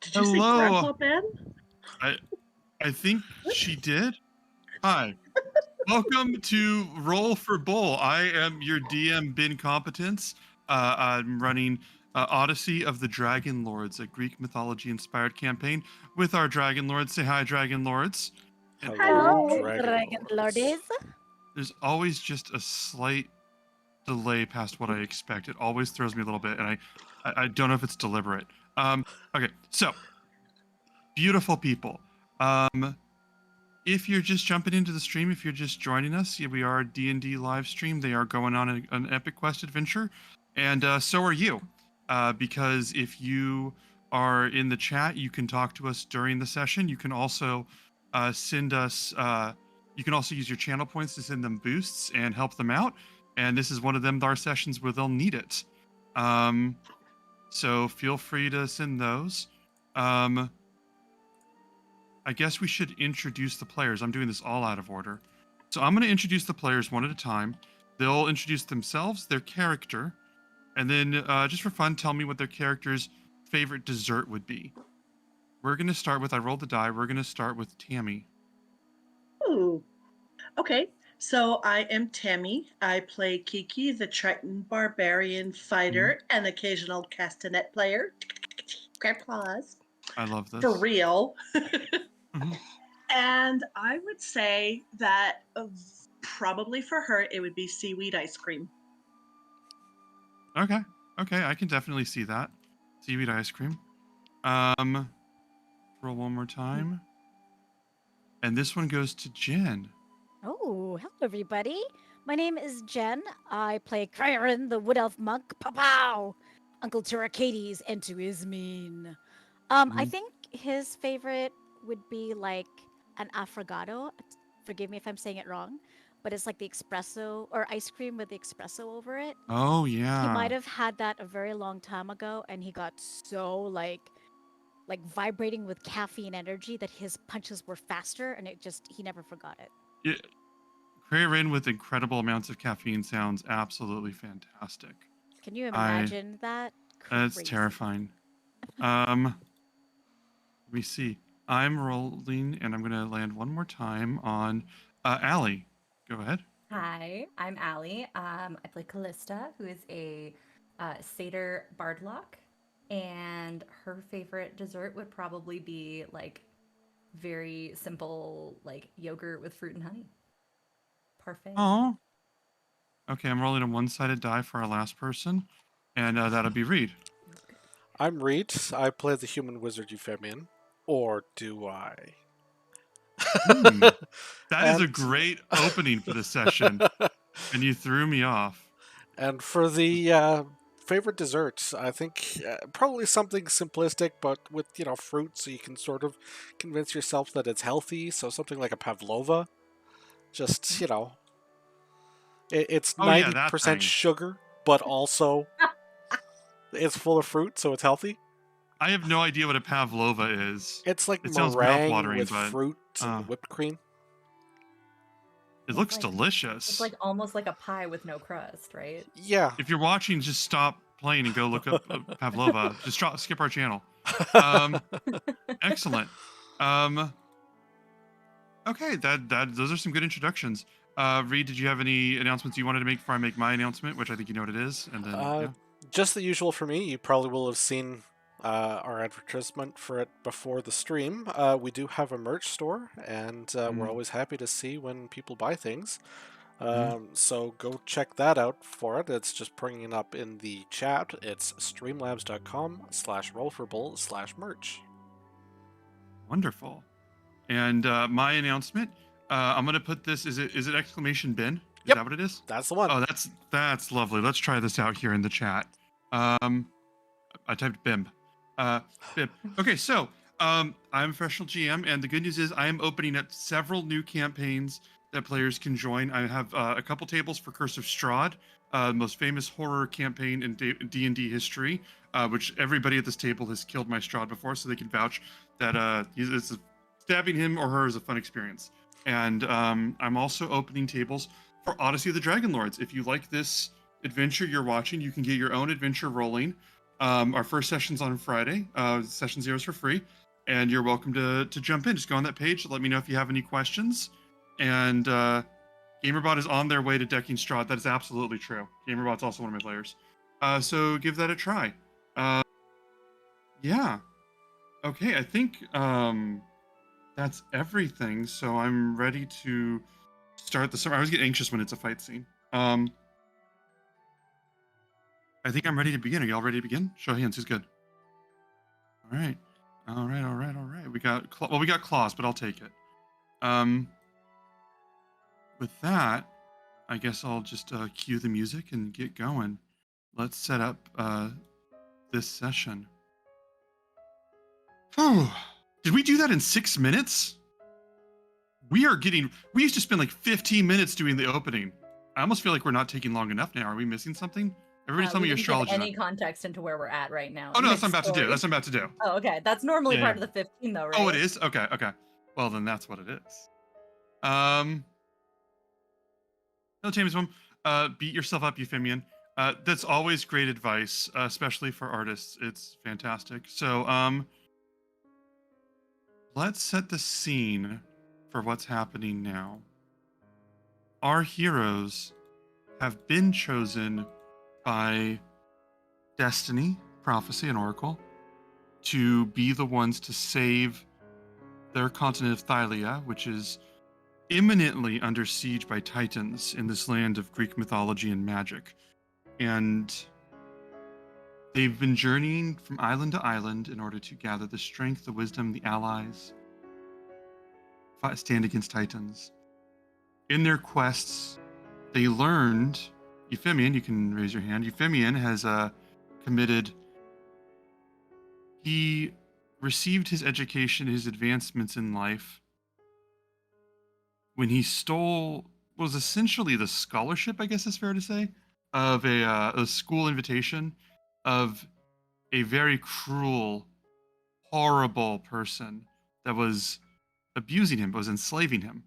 Did you say Hello. Grandpa Ben? I I think she did. Hi. Welcome to Roll for Bull. I am your DM, Bin Competence. I'm running Odyssey of the Dragonlords, a Greek mythology-inspired campaign with our Dragonlords. Say hi, Dragonlords. And Hello, Hello, Dragonlords. Dragonlords. there's always just a slight delay past what I expect. It always throws me a little bit, and I don't know if it's deliberate. Okay, so beautiful people. If you're just jumping into the stream, if you're just joining us, yeah, we are a D&D live stream. They are going on an epic quest adventure, and so are you. Because if you are in the chat, you can talk to us during the session. You can also send us. You can also use your channel points to send them boosts and help them out. And this is one of them our sessions where they'll need it. So feel free to send those. I guess we should introduce the players. I'm doing this all out of order. So I'm going to introduce the players one at a time. They'll introduce themselves, their character, and then just for fun, tell me what their character's favorite dessert would be. We're going to start with, I rolled the die, we're going to start with Tammy. Ooh. Okay. So I am Tammy. I play Kiki, the Triton barbarian fighter and occasional castanet player. Grandpa's. I love this. For real. Mhm. And I would say that probably for her, it would be seaweed ice cream. Okay. Okay, I can definitely see that. Seaweed ice cream. Roll one more time. And this one goes to Jen. Oh, hello, everybody. My name is Jen. I play Cryon, the Wood Elf Monk. Pow! Uncle Turacades and to Ismene. I think his favorite would be like an affogato. Forgive me if I'm saying it wrong, but it's like the espresso or ice cream with the espresso over it. Oh, He yeah. might have had that a very long time ago, and he got so like vibrating with caffeine energy that his punches were faster, and he never forgot it. Yeah. Crayrin with incredible amounts of caffeine sounds absolutely fantastic. Can you imagine that? That's Crazy. terrifying. Let me see. I'm rolling, and I'm going to land one more time on Allie. Go ahead. Hi, I'm Allie. I play Callista, who is a satyr bardlock, and her favorite dessert would probably be like very simple, like yogurt with fruit and honey. Parfait. Oh. Okay, I'm rolling a one-sided die for our last person, and that'll be Reed. I'm Reed. I play the human wizard Euphemian. Or do I? That is a great opening for the session, and you threw me off. And for the favorite desserts, I think probably something simplistic, but with fruit, so you can sort of convince yourself that it's healthy. So something like a pavlova, just it's Oh, yeah, 90% sugar, but also it's full of fruit, so it's healthy. I have no idea what a pavlova is. It's like it sounds meringue mouth-watering, with but fruit and whipped cream. It looks delicious. It's like almost like a pie with no crust, right? Yeah. If you're watching, just stop playing and go look up pavlova. Just skip our channel. Excellent. Okay, those are some good introductions. Reed, did you have any announcements you wanted to make before I make my announcement, which I think you know what it is? And then just the usual for me. You probably will have seen our advertisement for it before the stream. We do have a merch store, and we're always happy to see when people buy things. So go check that out for it. It's just bringing it up in the chat. It's streamlabs.com/rollforbull/merch. Wonderful. And my announcement, I'm going to put this, is it exclamation bin? Yep, that what it is? That's the one. Oh, that's lovely. Let's try this out here in the chat. I typed BIM. BIM. Okay, so I'm a professional GM, and the good news is I am opening up several new campaigns that players can join. I have a couple tables for Curse of Strahd, the most famous horror campaign in D&D history, which everybody at this table has killed my Strahd before, so they can vouch that stabbing him or her is a fun experience. And I'm also opening tables for Odyssey of the Dragonlords. If you like this adventure you're watching, you can get your own adventure rolling Our first session's on Friday. Session 0 is for free, and you're welcome to jump in. Just go on that page. Let me know if you have any questions. And Gamerbot is on their way to decking Strahd. That is absolutely true. Gamerbot's also one of my players. So give that a try. Yeah. Okay, I think that's everything. So I'm ready to start the summer. I always get anxious when it's a fight scene. I think I'm ready to begin. Are y'all ready to begin? Show of hands. Who's good? All right. All right. We got we got claws, but I'll take it. With that, I guess I'll just cue the music and get going. Let's set up this session. Whew. Did we do that in 6 minutes? We used to spend like 15 minutes doing the opening. I almost feel like we're not taking long enough now. Are we missing something? Everybody tell me your We didn't give astrology. any context into where we're at right now. Oh no, that's what I'm about to do. That's what I'm about to do. Oh, okay. That's normally Yeah, part yeah. of the 15 though, right? Oh, it is? Okay. Well, then that's what it is. No, James, Mom. Beat yourself up, Euphemian. That's always great advice, especially for artists. It's fantastic. So, let's set the scene for what's happening now. Our heroes have been chosen by destiny, prophecy, and oracle to be the ones to save their continent of Thylia, which is imminently under siege by titans in this land of Greek mythology and magic. And they've been journeying from island to island in order to gather the strength, the wisdom, the allies, stand against titans. In their quests, they learned, Euphemian, you can raise your hand, Euphemian has he received his education, his advancements in life when he stole what was essentially the scholarship, I guess it's fair to say, of a school invitation of a very cruel, horrible person that was abusing him, was enslaving him.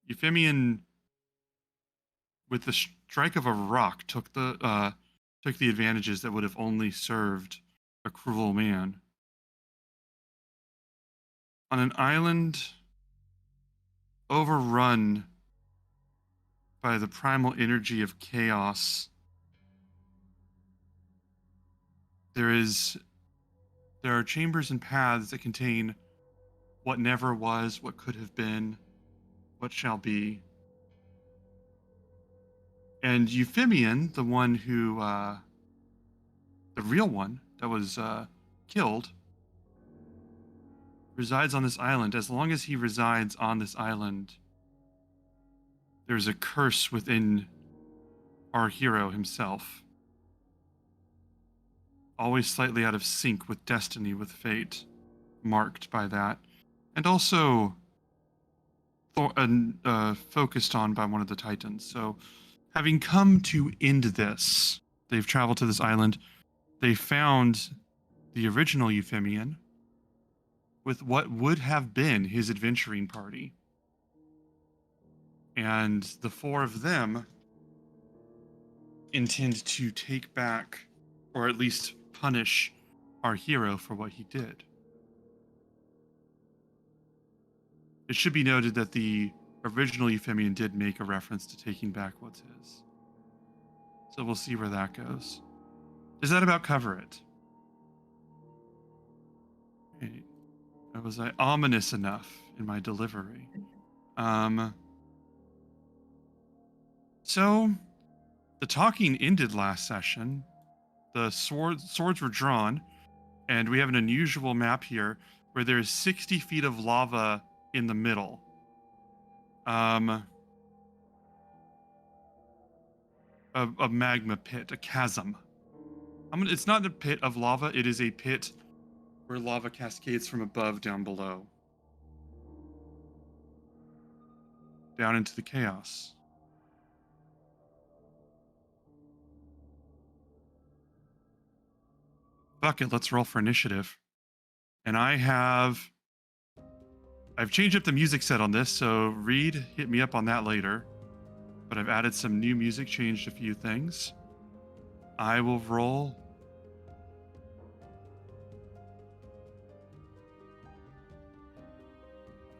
Euphemian, with the strike of a rock, took the advantages that would have only served a cruel man. On an island overrun by the primal energy of chaos, there are chambers and paths that contain what never was, what could have been, what shall be. And Euphemian, the one who, the real one that was killed, resides on this island. As long as he resides on this island, there's a curse within our hero himself. Always slightly out of sync with destiny, with fate, marked by that. And also focused on by one of the titans. So, having come to end this, they've traveled to this island. They found the original Euphemian with what would have been his adventuring party. And the four of them intend to take back, or at least punish, our hero for what he did. It should be noted that the original Euphemian did make a reference to taking back what's his. So we'll see where that goes. Does that about cover it? Right. Was I ominous enough in my delivery? So the talking ended last session. The swords were drawn, and we have an unusual map here where there's 60 feet of lava in the middle. A magma pit, a chasm. It's not a pit of lava, it is a pit where lava cascades from above down below. Down into the chaos. Fuck it, let's roll for initiative. And I've changed up the music set on this, so Reed, hit me up on that later. But I've added some new music, changed a few things. I will roll.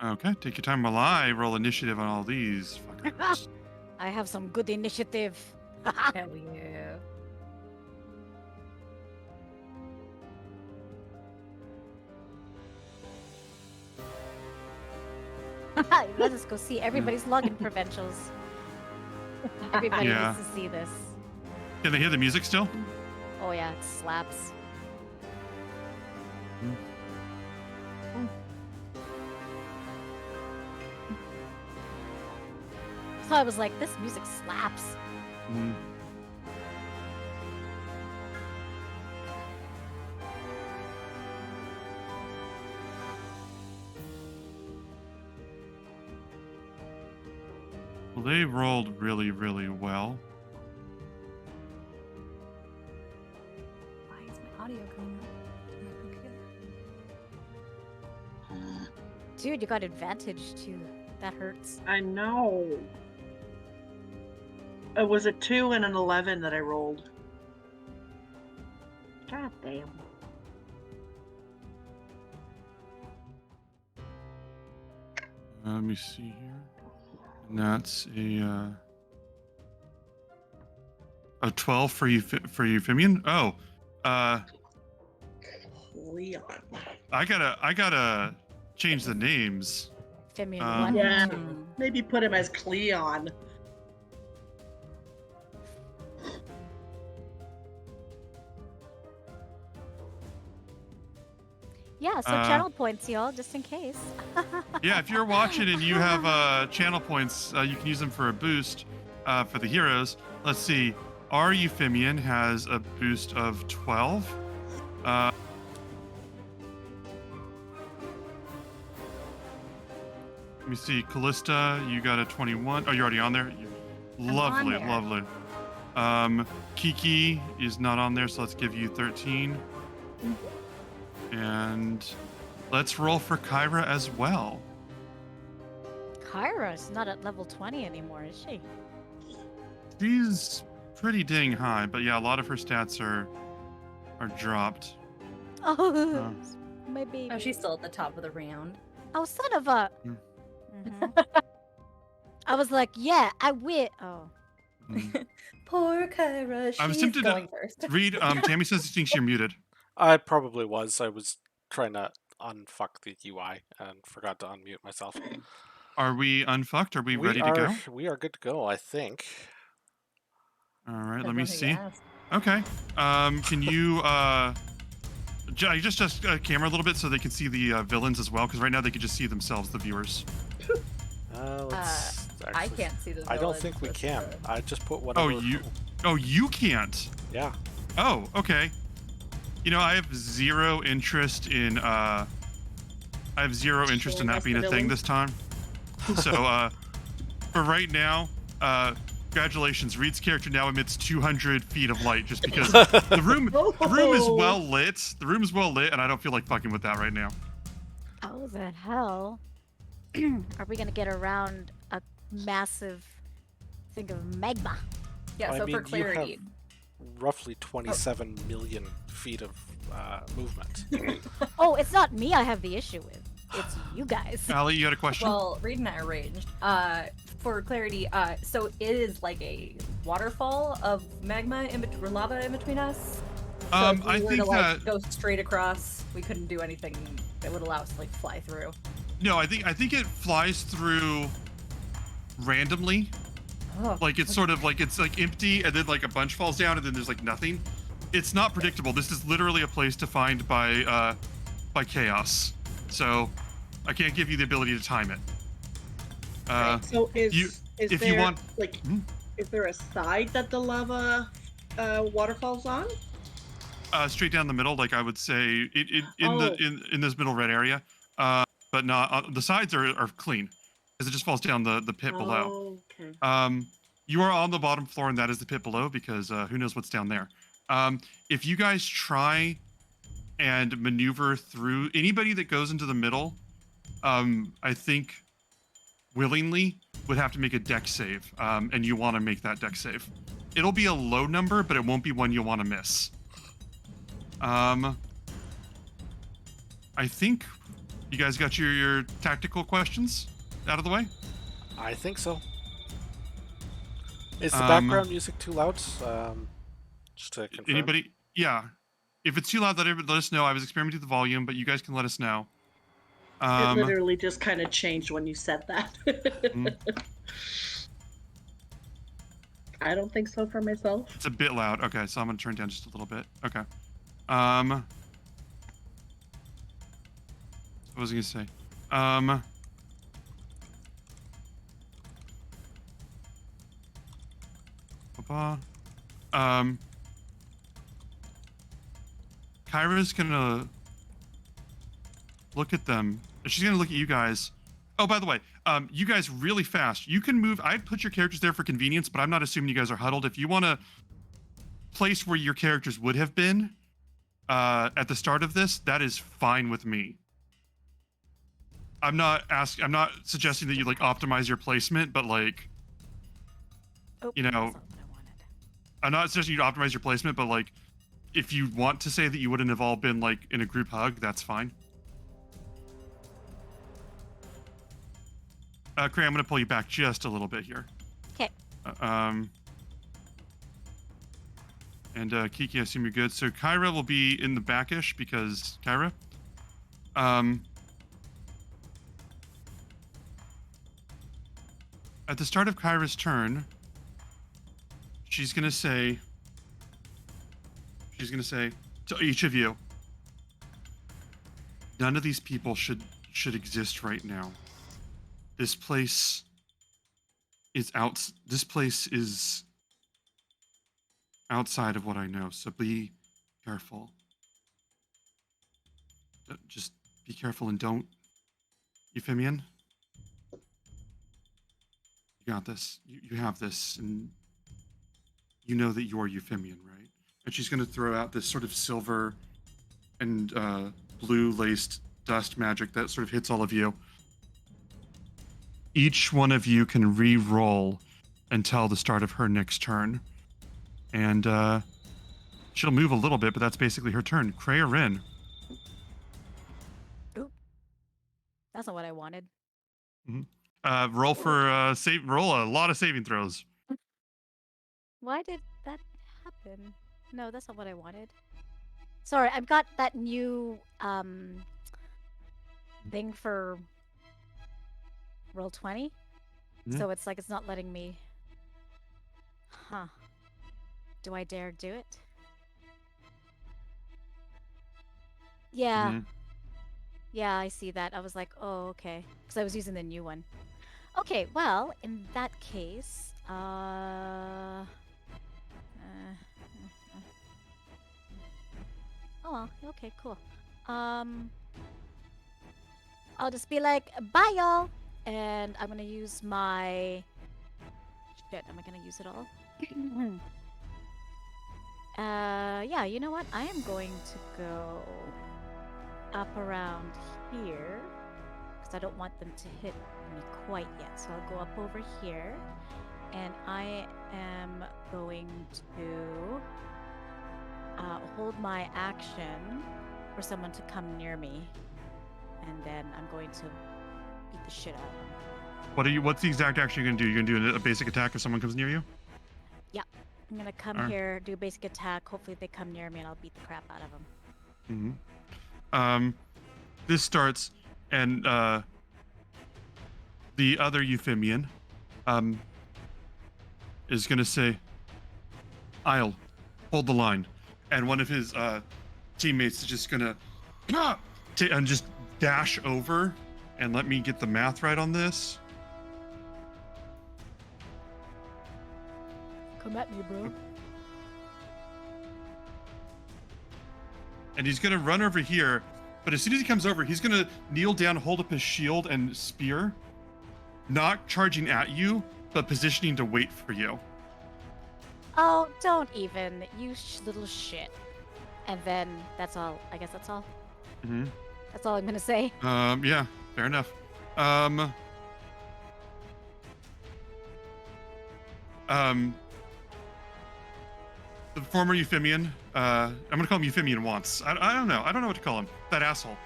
Okay, take your time while I roll initiative on all these fuckers. I have some good initiative. Hell yeah. Let us go see everybody's login credentials. Everybody Yeah. needs to see this. Can they hear the music still? Oh yeah, it slaps. So I was like, this music slaps. Mm. Well, they rolled really, really well. Why is my audio coming up to my computer? Dude, you got advantage too. That hurts. I know. It was a 2 and an 11 that I rolled. God damn. Let me see here. And that's a 12 for Euphemian. Oh, Leon. I gotta change the names. Femian Um, 1 Yeah. and 2. Maybe put him as Cleon. Yeah, so channel points, y'all, just in case. Yeah, if you're watching and you have channel points, you can use them for a boost for the heroes. Let's see. Our Euphemian has a boost of 12. Let me see. Callista, you got a 21. Oh, you're already on there? Lovely, there. lovely. Kiki is not on there, so let's give you 13. And let's roll for Kyra as well. Kyra's not at level 20 anymore, is she? She's pretty dang high, but yeah, a lot of her stats are dropped. Oh, my baby. Oh, she's still at the top of the round. Oh, son of a. Mm. Mhm. I was like, yeah, I will. Oh. Mm. Poor Kyra. I was She's tempted to going first. Reed, Tammy says she thinks you're muted. I probably was. I was trying to unfuck the UI and forgot to unmute myself. Are we unfucked? Are we ready to go? We are good to go, I think. All right, let Depends me on who see. you ask. Okay. Can you just camera a little bit so they can see the villains as well? Because right now they can just see themselves, the viewers. Let's I actually- can't see the I don't villains think we with can. the- I just put one. Oh, you can't. Yeah. Oh, okay. You know, I have zero interest in that Showing us being the a thing villain? this time. So for right now, congratulations. Reed's character now emits 200 feet of light just because the room is well lit. The room is well lit, and I don't feel like fucking with that right now. Oh, the hell. Are we going to get around a massive thing of magma? Yeah, I so mean, for clarity. you have roughly 27 million feet of movement. Oh, it's not me I have the issue with. It's you guys. Allie, you had a question? Well, Reed and I are ranged. For clarity, so it is like a waterfall of magma or lava in between us. So if we I were think to like that go straight across, we couldn't do anything that would allow us to like fly through. no, I think it flies through randomly. Oh, Like it's sort of like it's like empty, and then like a bunch falls down, and then there's like nothing. It's not predictable. This is literally a place defined by chaos. So I can't give you the ability to time it. Right, so is if there you want- like Hmm? is there a side that the lava waterfall's on? Straight down the middle, like I would say, Oh. in this middle red area, but not the sides are clean, because it just falls down the pit below. Okay. You are on the bottom floor, and that is the pit below, because who knows what's down there. If you guys try and maneuver through, anybody that goes into the middle, I think willingly would have to make a deck save, and you want to make that deck save. it'll be a low number, but it won't be one you'll want to miss. I think you guys got your tactical questions out of the way. I think so. Is the background music too loud? Just to confirm. Anybody? Yeah. If it's too loud, let us know. I was experimenting with the volume, but you guys can let us know. It literally just kind of changed when you said that. I don't think so for myself. It's a bit loud. Okay, so I'm gonna turn it down just a little bit. Okay. What was I gonna say? Kyra's gonna look at them. She's gonna look at you guys. Oh, by the way, you guys really fast. You can move. I'd put your characters there for convenience, but I'm not assuming you guys are huddled. If you want to place where your characters would have been at the start of this, that is fine with me. I'm not suggesting that you like optimize your placement, but like, you know, that's not what I wanted. I'm not suggesting you optimize your placement, but like, if you want to say that you wouldn't have all been like in a group hug, that's fine. Cray, I'm going to pull you back just a little bit here. Okay. And Kiki, I assume you're good. So Kyra will be in the backish because Kyra. At the start of Kyra's turn, she's gonna say to each of you, none of these people should exist right now. This place is outside of what I know, so be careful. Just be careful and don't. Euphemian? You got this. You have this, and you know that you're Euphemian, right? And she's going to throw out this sort of silver and blue-laced dust magic that sort of hits all of you. Each one of you can re-roll until the start of her next turn. And she'll move a little bit, but that's basically her turn. Cray or Rin? Oop. That's not what I wanted. Roll for roll a lot of saving throws. Why did that happen? No, that's not what I wanted. Sorry, I've got that new thing for roll 20. Mhm. So it's like it's not letting me. Huh. Do I dare do it? Yeah. Mhm. Yeah, I see that. I was like, oh, okay. Because I was using the new one. Okay, well, in that case, oh well, okay, cool. I'll just be like, bye, y'all, and I'm gonna use my. Shit, am I gonna use it all? Yeah, you know what? I am going to go up around here because I don't want them to hit me quite yet. So I'll go up over here, and I am going to hold my action for someone to come near me, and then I'm going to beat the shit out of them. What's the exact action you're gonna do? You're gonna do a basic attack if someone comes near you? Yeah, I'm gonna come Alright. here, do a basic attack. Hopefully they come near me, and I'll beat the crap out of them. Mm-hmm. This starts, and the other Euphemian is gonna say, "I'll hold the line," and one of his teammates is just gonna and just dash over. And let me get the math right on this. Come at me, bro. And he's gonna run over here, but as soon as he comes over, he's gonna kneel down, hold up his shield and spear, not charging at you, but positioning to wait for you. Oh, don't even, you little shit. And then that's all. I guess that's all. Mm-hmm. That's all I'm gonna say. Yeah, fair enough. the former Euphemian. I'm gonna call him Euphemian once. I don't know. I don't know what to call him. That asshole.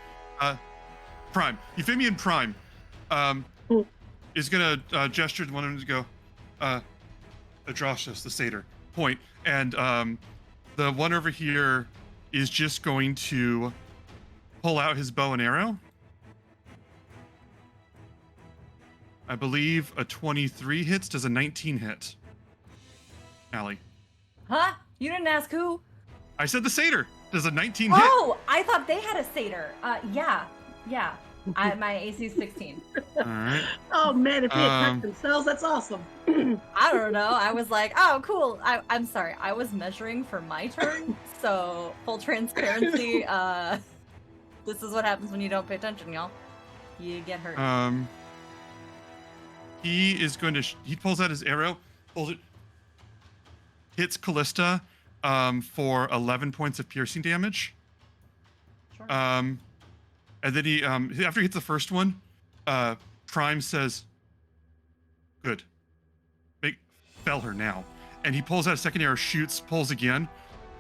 Prime. Euphemian Prime. Mm. Is gonna gesture to one of them to go, Adrastos, the satyr. Point. And the one over here is just going to pull out his bow and arrow. I believe a 23 hits. Does a 19 hit? Allie. Huh? You didn't ask who? I said the satyr. Does a 19 hit? Oh, I thought they had a satyr. Yeah. My AC is 16. All right. Oh man, if they attack themselves, that's awesome. I don't know. I was like, oh, cool. I'm sorry. I was measuring for my turn. So, full transparency. This is what happens when you don't pay attention, y'all. You get hurt. He is going to. He pulls out his arrow, pulls it, hits Callista for 11 points of piercing damage. Sure. And then he, after he hits the first one, Prime says, "Good, fell her now." And he pulls out a second arrow, shoots, pulls again.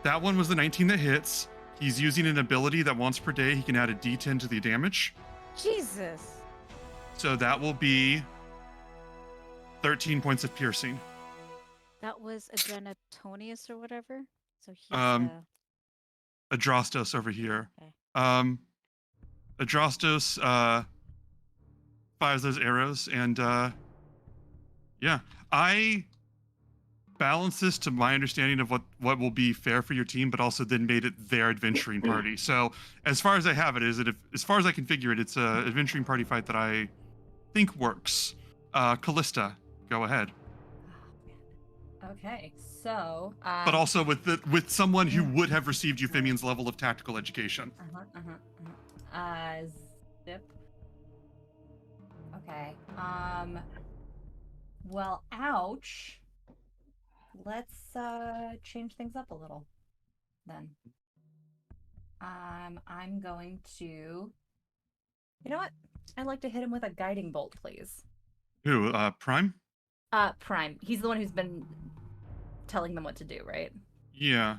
That one was the 19 that hits. He's using an ability that once per day he can add a D10 to the damage. Jesus. So that will be 13 points of piercing. That was Adrenatonius or whatever. So he's Adrastos over here. Okay. Adrastos fires those arrows, and yeah, I balanced this to my understanding of what will be fair for your team, but also then made it their adventuring party. So as far as I have it, as far as I can figure it, it's a adventuring party fight that I think works. Callista, go ahead. Okay, so. But also with someone who would have received Euphemian's level of tactical education. Zip. Okay. Well, ouch. Let's change things up a little then. I'm going to. You know what? I'd like to hit him with a guiding bolt, please. Who? Prime? Prime. He's the one who's been telling them what to do, right? Yeah.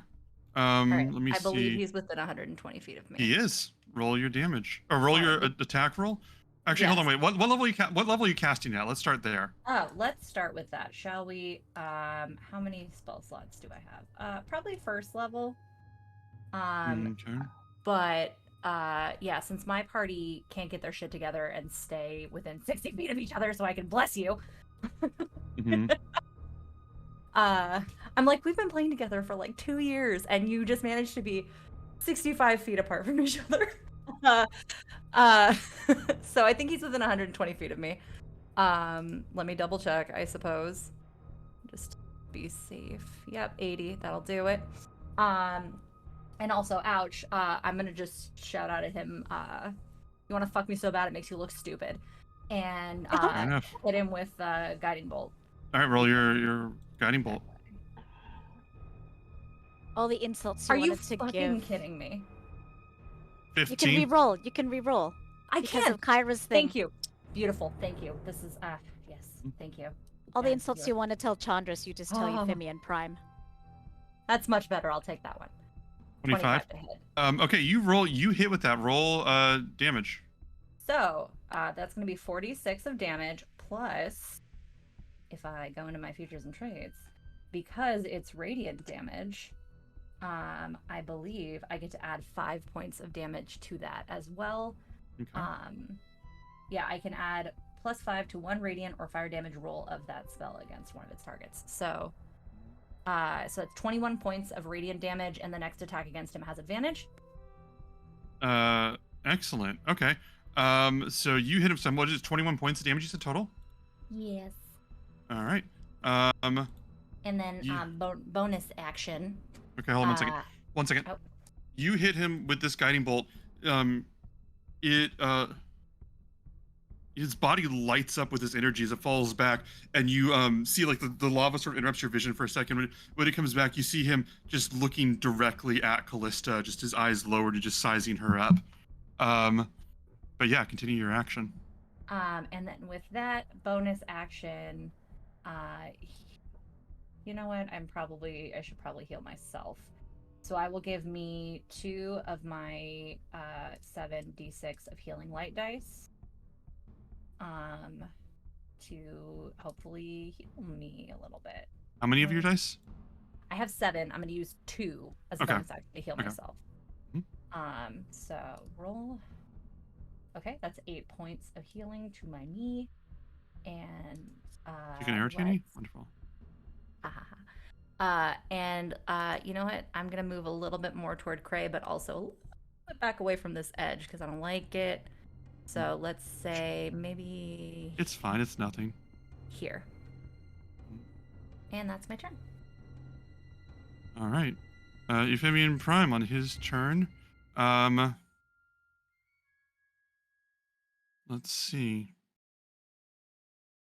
All right. Let me see. I believe he's within 120 feet of me. He is. Roll your damage, or roll your attack roll. Actually, hold on, wait. What level are you casting at? Let's start there. Oh, let's start with that, shall we? How many spell slots do I have? Probably first level. Okay. But yeah, since my party can't get their shit together and stay within 60 feet of each other, so I can bless you. Mm-hmm. I'm like, we've been playing together for like 2 years, and you just managed to be 65 feet apart from each other. So I think he's within 120 feet of me. Let me double check, I suppose. Just be safe. Yep, 80. That'll do it. And also, ouch. I'm gonna just shout out at him. You want to fuck me so bad it makes you look stupid, and hit him with guiding bolt. All right, roll your guiding bolt. All the insults Are you you wanted to fucking give. kidding me? 15. You can re-roll. You can re-roll. I because can. of Kyra's thing. Thank you. Beautiful. Thank you. This is yes. Thank you. All the Yes, insults you want to tell Chandras, you just tell Euphemian Prime. That's much better. I'll take that one. 25 to hit. Okay, you hit with that. Roll damage. So that's going to be 46 of damage plus, if I go into my features and traits, because it's radiant damage, I believe I get to add 5 points of damage to that as well. Okay. Yeah, I can add +5 to 1 radiant or fire damage roll of that spell against one of its targets. So it's 21 points of radiant damage, and the next attack against him has advantage. Excellent. Okay. So you hit him some. What is it? 21 points of damage you said total? Yes. All right. And then bonus action. Okay, hold on 1 second. 1 second. Oh. You hit him with this guiding bolt. His body lights up with this energy as it falls back, and you see like the lava sort of interrupts your vision for a second. When it comes back, you see him just looking directly at Callista, just his eyes lowered and just sizing her up. But yeah, continue your action. And then with that bonus action, you know what? I should probably heal myself. So I will give me 2 of my 7d6 of healing light dice. To hopefully heal me a little bit. How many of your dice? I have 7. I'm going to use 2 as a Okay. bonus action to heal Okay. myself. So roll. Okay, that's 8 points of healing to my knee. And You can arrow to your knee? Wonderful. You know what? I'm gonna move a little bit more toward Cray, but also a little bit back away from this edge because I don't like it. So let's say maybe It's fine. It's nothing. here. And that's my turn. All right. Euphemian Prime on his turn. Let's see.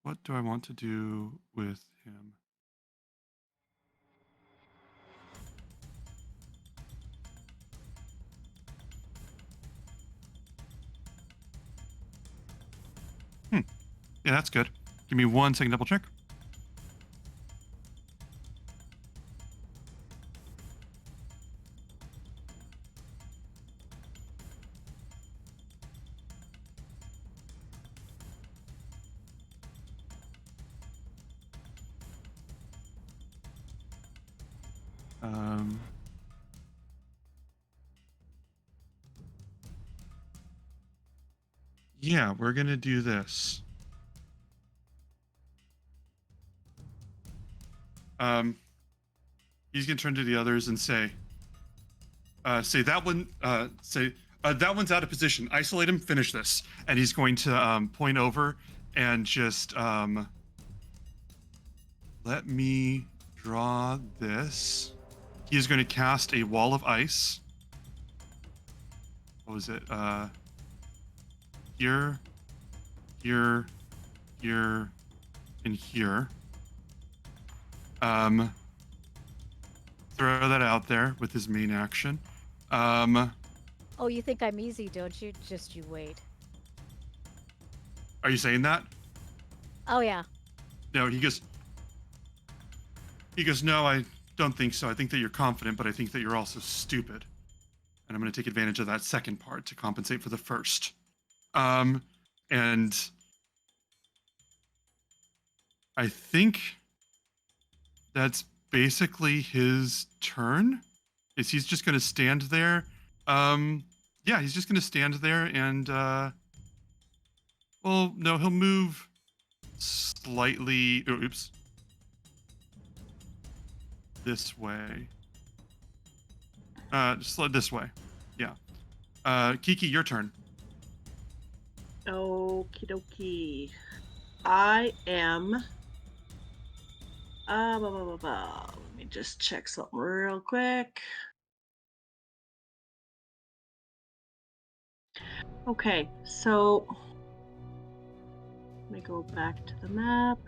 What do I want to do with him? Yeah, that's good. Give me 1 second, double check. Yeah, we're gonna do this. He's gonna turn to the others and say that one. That one's out of position. Isolate him. Finish this. And he's going to point over and just let me draw this. He is going to cast a wall of ice. What was it? Here, here, here, and here. Throw that out there with his main action. Oh, you think I'm easy, don't you? Just you wait. Are you saying that? Oh, yeah. No, he goes, no, I don't think so. I think that you're confident, but I think that you're also stupid. And I'm going to take advantage of that second part to compensate for the first. And I think that's basically his turn. He's just going to stand there. Yeah, he's just going to stand there and, well, no, he'll move slightly. Oops. This way. Just this way. Yeah. Kiki, your turn. Okie dokie. I am. Let me just check something real quick. Okay, so let me go back to the map.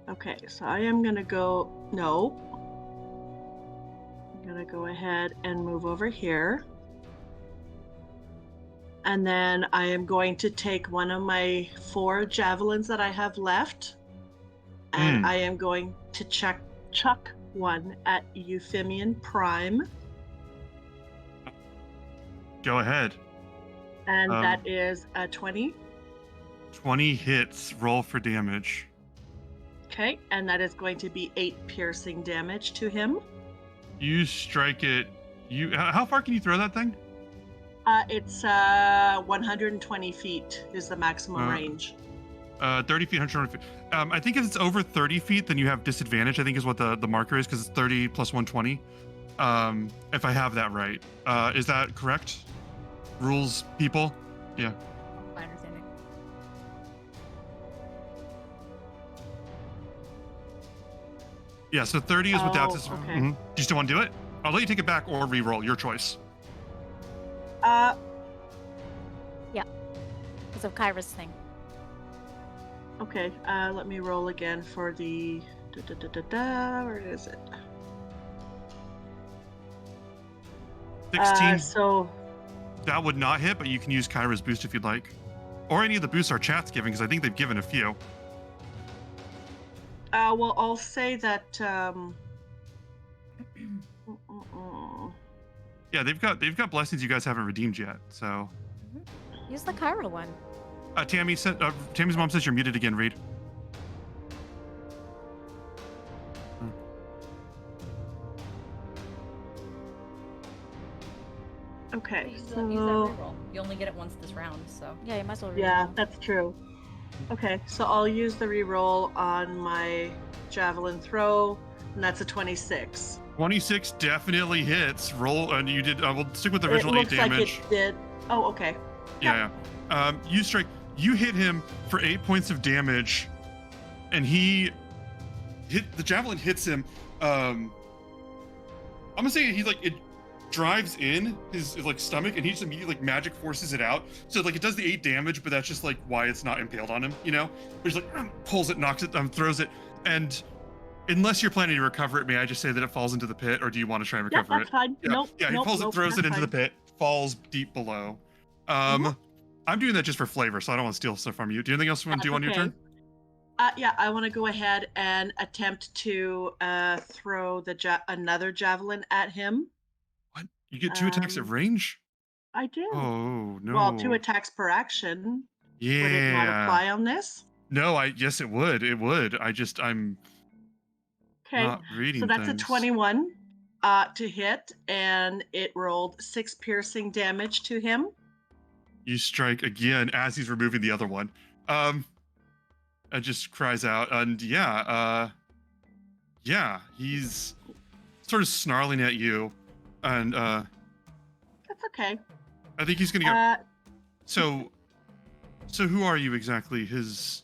Okay, so I am gonna go. No. I'm gonna go ahead and move over here. And then I am going to take one of my 4 javelins that I have left. And I am going to chuck one at Euphemian Prime. Go ahead. And that is a 20. 20 hits. Roll for damage. Okay, and that is going to be 8 piercing damage to him. You strike it. How far can you throw that thing? It's 120 feet is the maximum range. 30 feet, 120 feet. I think if it's over 30 feet, then you have disadvantage, I think is what the marker is, because it's 30 plus 120. If I have that right. Is that correct? Rules, people? Yeah. My understanding. Yeah, so 30 is without this. Okay. Mm-hmm. Do you still want to do it? I'll let you take it back or re-roll, your choice. Yeah. Because of Kyra's thing. Okay, let me roll again for the where is it? 16. So That would not hit, but you can use Kyra's boost if you'd like. Or any of the boosts our chat's giving, because I think they've given a few. well, I'll say that. Yeah, they've got blessings you guys haven't redeemed yet. So, Use the Kyra one. Tammy's mom says you're muted again. Reed. Okay. Use that So reroll. You only get it once this round, so. Yeah, you might as well. yeah, reroll. that's true. Okay, so I'll use the reroll on my javelin throw, and that's a 26. 26 definitely hits. Roll, and you did. We'll stick with the It original 8 looks like damage. it did. Oh, okay. Yeah. You strike. You hit him for 8 points of damage, and the javelin hits him. I'm gonna say it drives in his like stomach, and he just immediately like magic forces it out. So like it does the 8 damage, but that's just like why it's not impaled on him, you know? But he's like pulls it, knocks it, throws it, and unless you're planning to recover it, may I just say that it falls into the pit, or do you want to try and Yeah, recover that's it? fine. Yeah, Nope. yeah. He pulls it, throws it into the pit, falls deep below. I'm doing that just for flavor, so I don't want to steal stuff from you. Do you have anything else you want to do on your turn? Yeah, I want to go ahead and attempt to throw another javelin at him. What? You get 2 attacks at range? I do. Oh no. Well, 2 attacks per action. Yeah. Would it not apply on this? No, yes, it would. It would. I'm Okay. not reading So that's things. a 21 to hit, and it rolled 6 piercing damage to him. You strike again as he's removing the other one. And just cries out, and yeah, he's sort of snarling at you, and That's okay. I think he's gonna go. So who are you exactly? His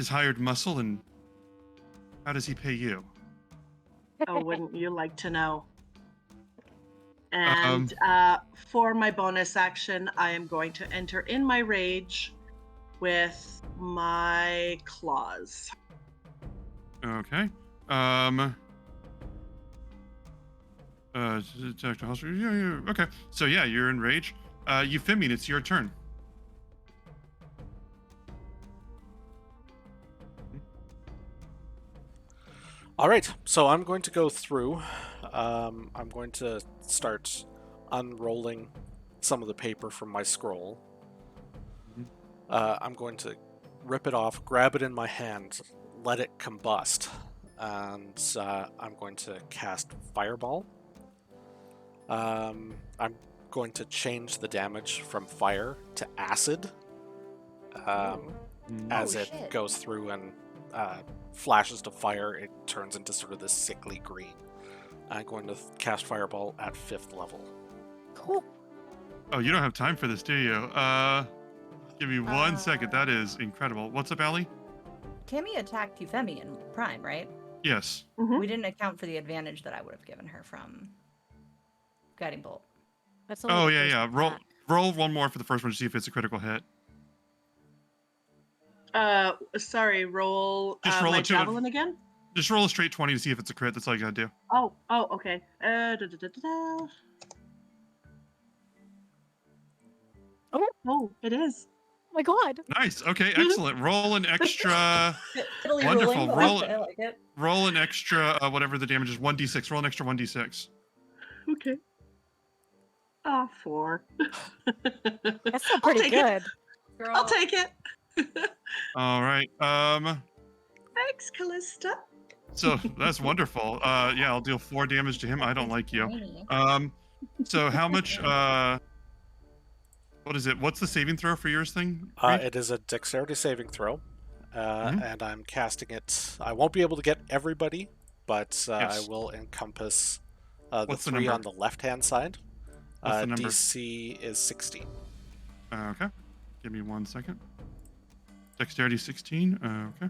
hired muscle, and how does he pay you? Oh, wouldn't you like to know? And for my bonus action, I am going to enter in my rage with my claws. Okay. Attack the hospital. Yeah. Okay. So yeah, you're in rage. Euphemian, it's your turn. All right, so I'm going to go through. I'm going to start unrolling some of the paper from my scroll. I'm going to rip it off, grab it in my hand, let it combust, and I'm going to cast Fireball. I'm going to change the damage from fire to acid as it goes through and flashes to fire. It turns into sort of this sickly green. I'm going to cast Fireball at 5th level. Cool. Oh, you don't have time for this, do you? Give me 1 second. That is incredible. What's up, Allie? Tammy attacked Euphemian Prime, right? Yes. Mm-hmm. We didn't account for the advantage that I would have given her from Guiding Bolt. That's only Oh the yeah. first attack. Roll one more for the first one to see if it's a critical hit. Sorry, roll, Just roll my it to javelin again? Just roll a straight 20 to see if it's a crit. That's all you gotta do. Oh, okay. Oh, it is. Oh my god. Nice. Okay, excellent. Roll an extra. Italy Wonderful. ruling, I like it. Roll an extra whatever the damage is. 1d6. Roll an extra 1d6. Okay. 4. That's still pretty good. Girl, I'll take it. All right. Thanks, Callista. So that's wonderful. Yeah, I'll deal 4 damage to him. I don't like you. tiny. So how much? What is it? What's the saving throw for yours thing? It is a dexterity saving throw, and I'm casting it. I won't be able to get everybody, but I will encompass the What's the 3 number? on the left-hand side. What's the number? DC is 16. Okay. Give me 1 second. Dexterity 16. Okay.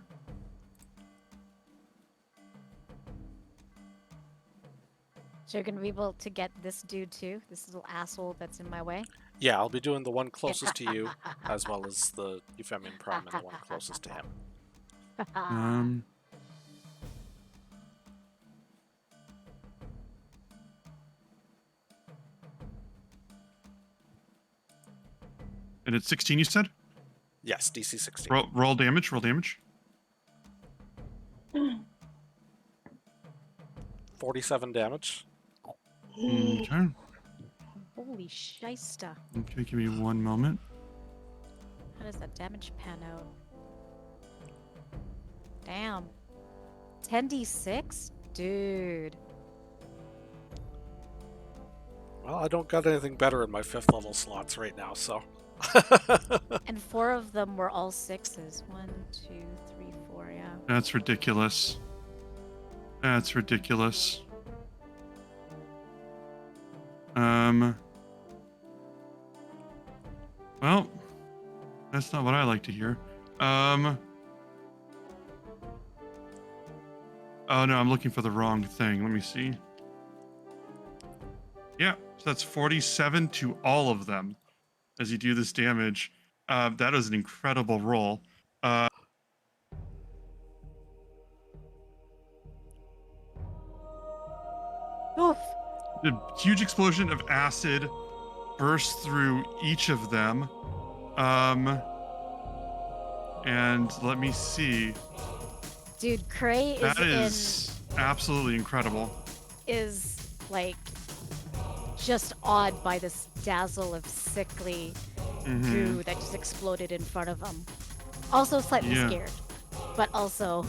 So you're gonna be able to get this dude too, this little asshole that's in my way. Yeah, I'll be doing the one closest to you, as well as the Euphemian Prime and the one closest to him. And it's 16, you said? Yes, DC 16. Roll damage. 47 damage. Okay. Holy shyster. Okay, give me one moment. How does that damage pan out? Damn. 10d6? Dude. Well, I don't got anything better in my 5th level slots right now, so. And 4 of them were all 6s. 1, 2, 3, 4, yeah. That's ridiculous. Well, that's not what I like to hear. Oh no, I'm looking for the wrong thing. Let me see. Yeah, so that's 47 to all of them as you do this damage. That was an incredible roll. Oof. A huge explosion of acid bursts through each of them. And let me see. Dude, Cray That is absolutely incredible. is like just awed by this dazzle of sickly goo that just exploded in front of him. Also slightly scared, but also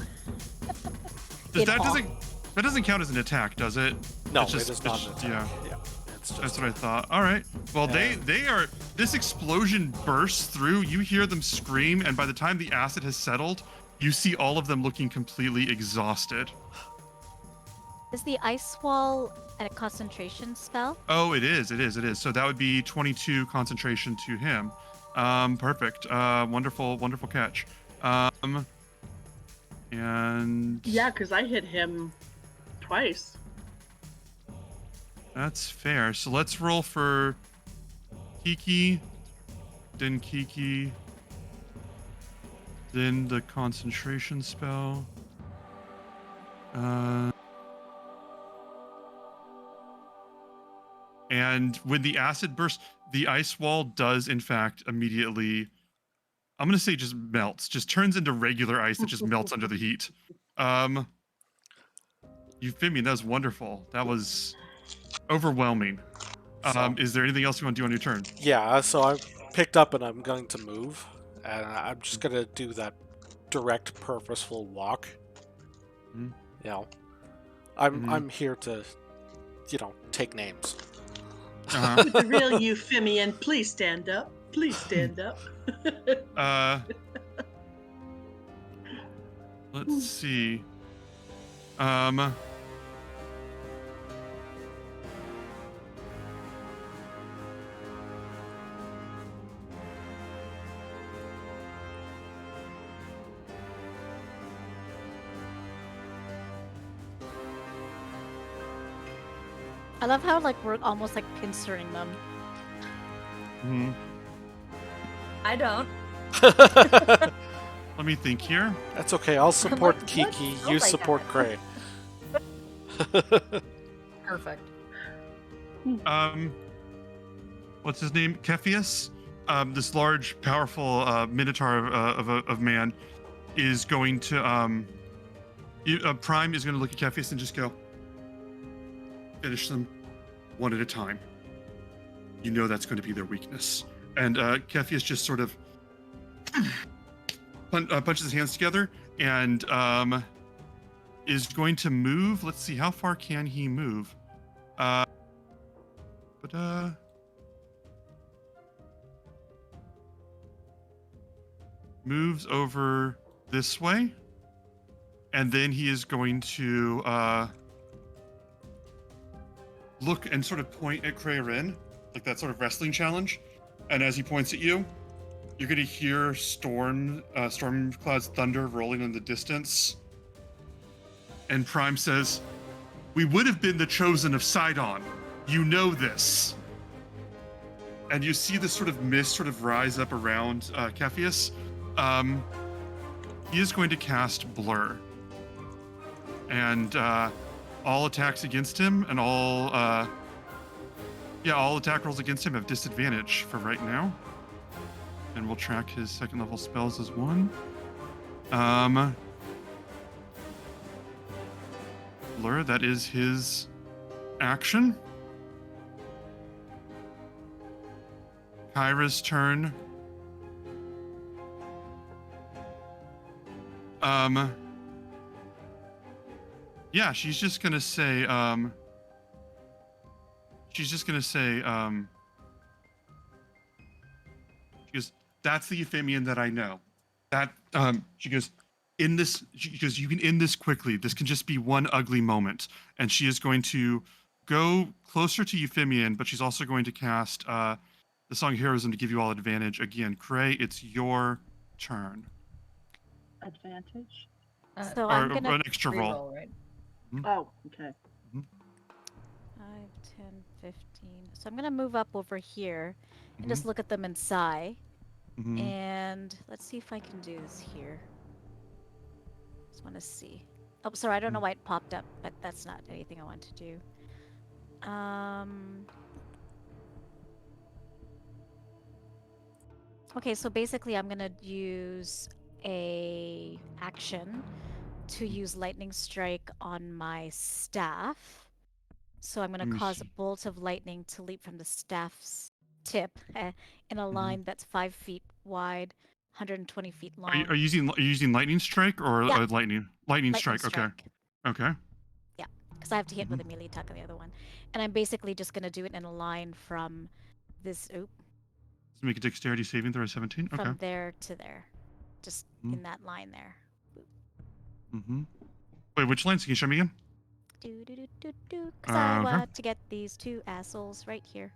That doesn't count as an attack, does it? No, It's just, it is not an attack. Yeah. Yeah, it's just That's what I thought. All right. Well, they are. This explosion bursts through. You hear them scream, and by the time the acid has settled, you see all of them looking completely exhausted. Is the ice wall a concentration spell? Oh, it is. So that would be 22 concentration to him. Perfect. Wonderful catch. And Yeah, because I hit him twice. that's fair. So let's roll for Kiki, then Kiki, then the concentration spell. And when the acid bursts, the ice wall does in fact immediately, I'm gonna say just melts, just turns into regular ice that just melts under the heat. Euphemia, that was wonderful. That was overwhelming. Is there anything else you want to do on your turn? Yeah, so I picked up and I'm going to move, and I'm just gonna do that direct, purposeful walk. Mhm. You know, I'm here to, take names. Uh-huh. With the real Euphemian, please stand up. Please stand up. Let's see. I love how we're almost pincering them. Mhm. I don't. Let me think here. That's okay. I'll support What Kiki. spell You like support that? Gray. Perfect. What's his name? Cepheus. This large, powerful minotaur of man is going to Prime is going to look at Cepheus and just go, finish them one at a time. You know that's going to be their weakness. And Cepheus just sort of punches his hands together and is going to move. Let's see, how far can he move? Moves over this way, and then he is going to look and sort of point at Kraerin, like that sort of wrestling challenge. And as he points at you, you're going to hear storm clouds, thunder rolling in the distance. And Prime says, "We would have been the chosen of Sidon. You know this." And you see this sort of mist sort of rise up around Cepheus. He is going to cast Blur. And all attacks against him and all attack rolls against him have disadvantage for right now. and we'll track his second level spells as 1. Blur, that is his action. Kyra's turn. Yeah, she's just gonna say, she goes, that's the Euphemian that I know. That, she goes, you can end this quickly. This can just be one ugly moment. And she is going to go closer to Euphemian, but she's also going to cast, the Song of Heroism to give you all advantage. Again, Cray, it's your turn. Advantage? So Or I'm gonna an extra roll. Reroll, right? Oh, okay. 5, 10, 15. So I'm gonna move up over here and just look at them and sigh. And let's see if I can do this here. Just want to see. Oh, sorry, I don't know why it popped up, but that's not anything I want to do. Okay, so basically I'm gonna use a action to use lightning strike on my staff. So I'm gonna cause a bolt of lightning to leap from the staff's tip in a line that's 5 feet wide, 120 feet long. Are you using lightning strike or Yeah. lightning strike? Okay. Okay. Yeah, because I have to hit with a melee attack on the other one, and I'm basically just gonna do it in a line from this. So make a dexterity saving throw of 17. Okay. From there to there, just in that line there. Wait, which lines? Can you show me again? Because I want to get these 2 assholes right here.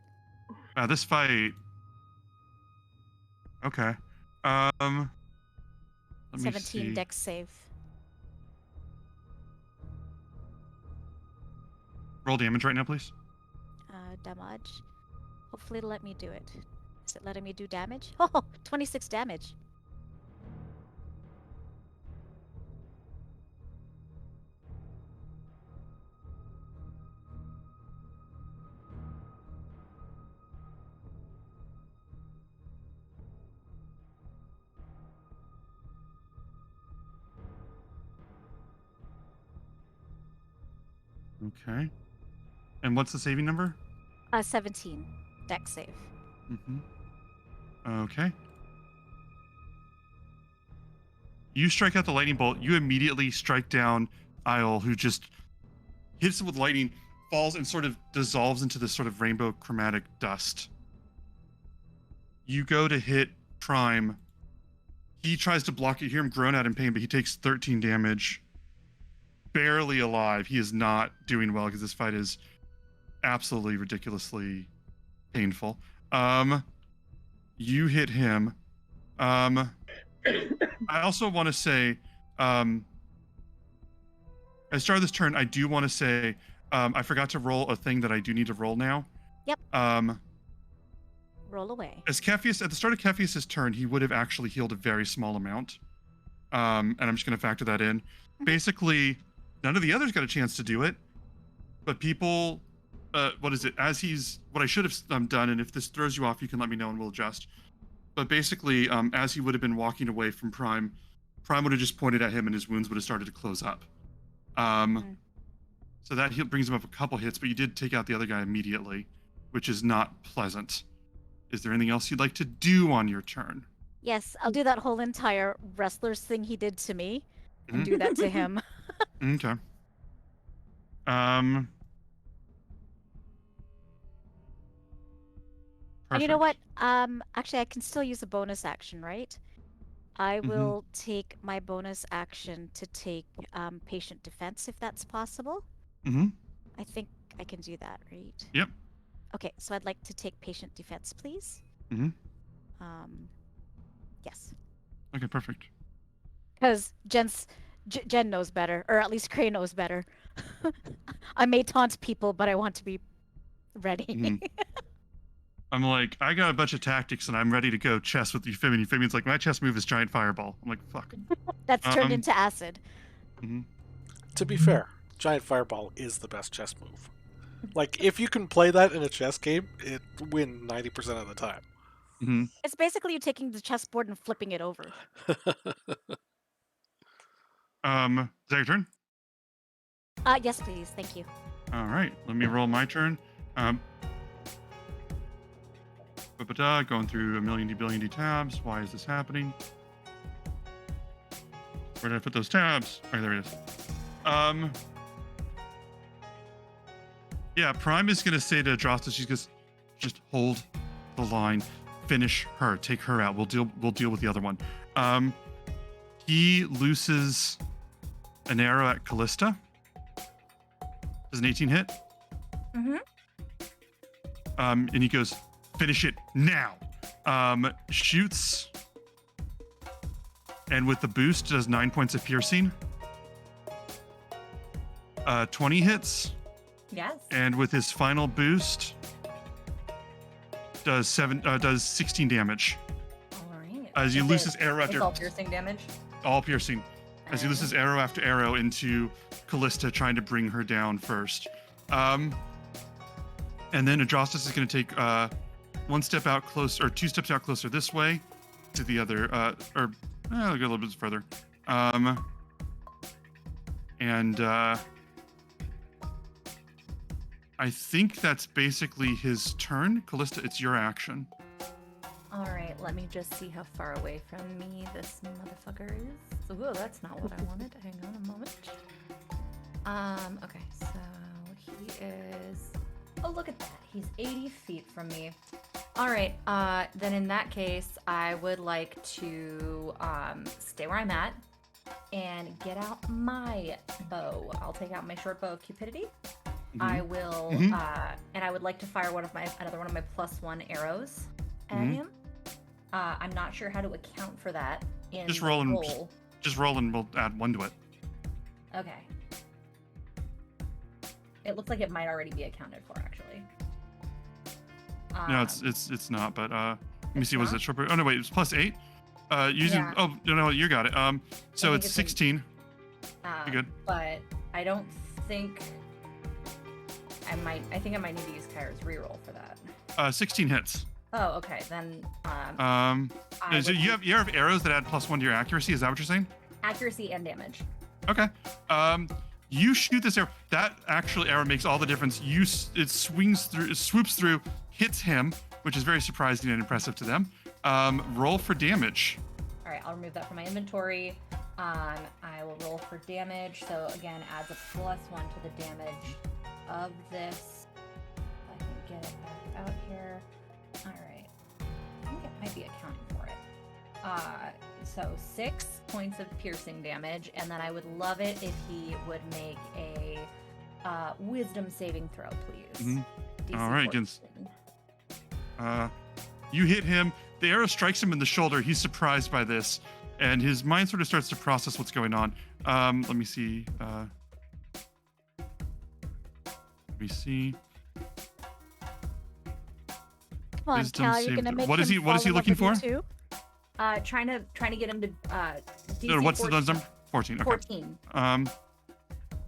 This fight. Okay. Let me 17 see. dex save. Roll damage right now, please. Damage. Hopefully it'll let me do it. Is it letting me do damage? Oh, 26 damage. Okay. And what's the saving number? 17 dex save. Okay. You strike out the lightning bolt. You immediately strike down Isle, who just hits it with lightning, falls, and sort of dissolves into this sort of rainbow chromatic dust. You go to hit Prime. He tries to block it. You hear him groan out in pain, but he takes 13 damage. Barely alive. He is not doing well because this fight is absolutely ridiculously painful. You hit him. I also want to say, at the start of this turn, I do want to say, I forgot to roll a thing that I do need to roll now. Yep. Roll away. As Cepheus, at the start of Cepheus's turn, he would have actually healed a very small amount. And I'm just going to factor that in. Basically, none of the others got a chance to do it, but people, what I should have done, and if this throws you off, you can let me know and we'll adjust. But basically, as he would have been walking away from Prime would have just pointed at him and his wounds would have started to close up. So that brings him up a couple hits, but you did take out the other guy immediately, which is not pleasant. Is there anything else you'd like to do on your turn? Yes, I'll do that whole entire wrestler's thing he did to me and do that to him. Okay. And you know what? Actually, I can still use a bonus action, right? I will take my bonus action to take patient defense, if that's possible. I think I can do that, right? Yep. Okay, so I'd like to take patient defense, please. Yes. Okay, perfect. Because Jen knows better, or at least Cray knows better. I may taunt people, but I want to be ready. I'm like, I got a bunch of tactics and I'm ready to go chess with Euphemian. Euphemian's like, my chess move is giant fireball. I'm like, fuck. That's turned into acid. To be fair, giant fireball is the best chess move. Like, if you can play that in a chess game, it win 90% of the time. Mm-hmm. It's basically you taking the chessboard and flipping it over. Is that your turn? Yes, please. Thank you. All right, let me roll my turn. Going through a million D tabs. Why is this happening? Where did I put those tabs? Oh, there it is. Yeah, Prime is gonna say to Drosta, she's gonna just hold the line, finish her, take her out. We'll deal with the other one. He looses an arrow at Callista. Does an 18 hit? Mm-hmm. And he goes, finish it now. Shoots, and with the boost does 9 points of piercing. 20 hits. Yes. And with his final boost, does 16 damage. All right. As he loses arrow It's after all piercing damage. all piercing, as he loses arrow after arrow into Callista, trying to bring her down first. And then Adrastus is going to take one step out closer, or 2 steps out closer this way to the other, I'll go a little bit further. I think that's basically his turn. Callista, it's your action. All right, let me just see how far away from me this motherfucker is. Ooh, that's not what I wanted. Hang on a moment. Okay, so he is... Oh, look at that. He's 80 feet from me. All right, then in that case, I would like to stay where I'm at and get out my bow. I'll take out my short bow of cupidity. Mm-hmm. I will, and I would like to fire another one of my +1 arrows at him. I'm not sure how to account for that in Just roll and roll. just roll and we'll add 1 to it. Okay. It looks like it might already be accounted for, actually. No, it's not. But let me see. Was not? it short? Oh no, wait. It's +8. Using. Yeah. Oh no, you got it. So think it's it's 16. You're good. But I don't think I think I might need to use Kyra's reroll for that. 16 hits. Oh, okay. Then So you have arrows that add +1 to your accuracy. Is that what you're saying? accuracy and damage. Okay. You shoot this arrow. That actually arrow makes all the difference. It swoops through, hits him, which is very surprising and impressive to them. Roll for damage. All right, I'll remove that from my inventory. I will roll for damage. So again, adds a +1 to the damage of this. If I can get it back out here. All right. I think it might be accounting for it. So 6 points of piercing damage, and then I would love it if he would make a wisdom saving throw, please. Mhm. DC All right, 14. you hit him. The arrow strikes him in the shoulder. He's surprised by this, and his mind sort of starts to process what's going on. Let me see. Come on, Wisdom Cal, you're save gonna throw. make What him is he fall in love looking with you for? too? Trying to get him to DC No, what's 14. the number? 14. Okay. 14.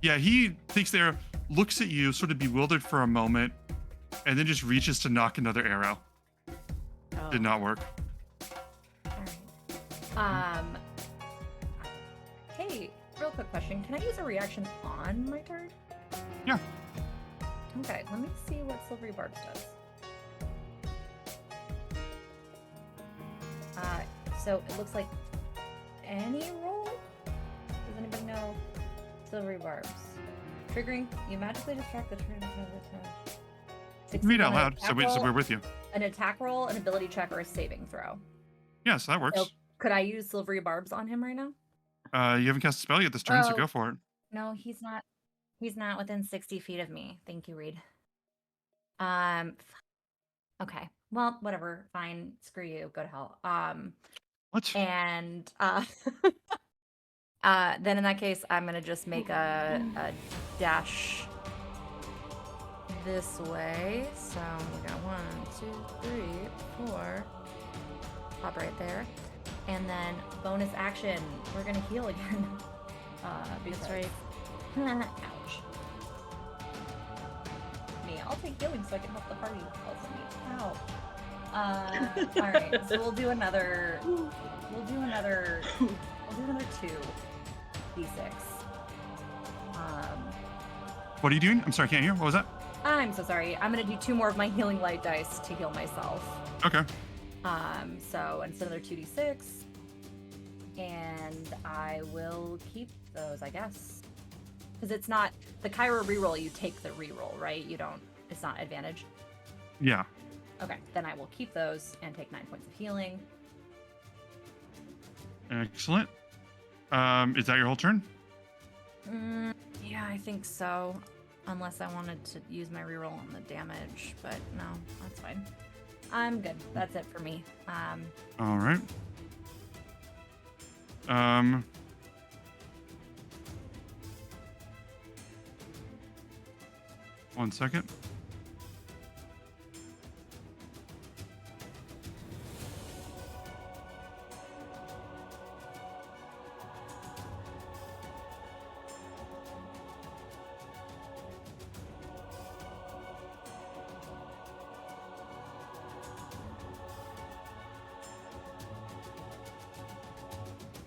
Yeah, he takes the arrow, looks at you, sort of bewildered for a moment, and then just reaches to knock another arrow. Oh. Did not work. All right. Hey, real quick question. Can I use a reaction on my turn? Yeah. Okay, let me see what Silvery Barbs does. So it looks like any roll? Does anybody know? Silvery Barbs. Triggering, you magically distract the turn of the Read out loud, so we're with you. An attack roll, an ability check, or a saving throw. Yes, that works. So could I use Silvery Barbs on him right now? You haven't cast a spell yet this turn, so Oh. go for it. No, he's not. He's not within 60 feet of me. Thank you, Reed. Okay. Well, whatever. Fine. Screw you. Go to hell. What? And then in that case, I'm gonna just make a dash this way. So we got 1, 2, 3, 4. Pop right there. And then bonus action, we're gonna heal again. That's right. Ouch. Me, I'll take healing so I can help the party. Also me. Ow. All right, so we'll do another 2d6. What are you doing? I'm sorry, I can't hear. What was that? I'm so sorry. I'm gonna do 2 more of my healing light dice to heal myself. Okay. So it's another 2d6, and I will keep those, I guess, because it's not the Kyra reroll. You take the reroll, right? You don't. It's not advantage. Yeah. Okay, then I will keep those and take 9 points of healing. Excellent. Is that your whole turn? Yeah, I think so. Unless I wanted to use my reroll on the damage, but no, that's fine. I'm good. That's it for me. All right. 1 second.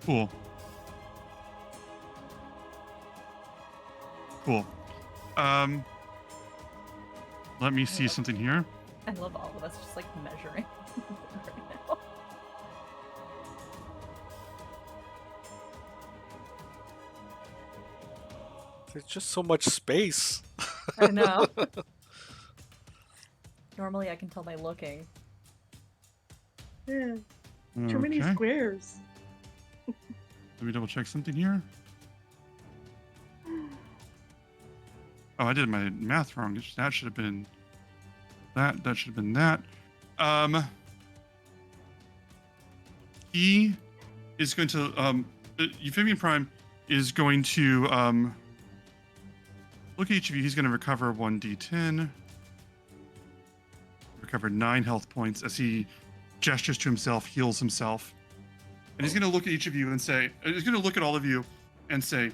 Cool. Cool. Let me see something here. I love all of us just like measuring right now. There's just so much space. I know. Normally I can tell by looking. Yeah. Too many Okay. squares. Let me double check something here. Oh, I did my math wrong. That should have been that. That should have been that. He is going to Euphemian Prime is going to look at each of you. He's going to recover 1d10. Recover 9 health points as he gestures to himself, heals himself. And he's going to look at each of you and say, he's going to look at all of you and say,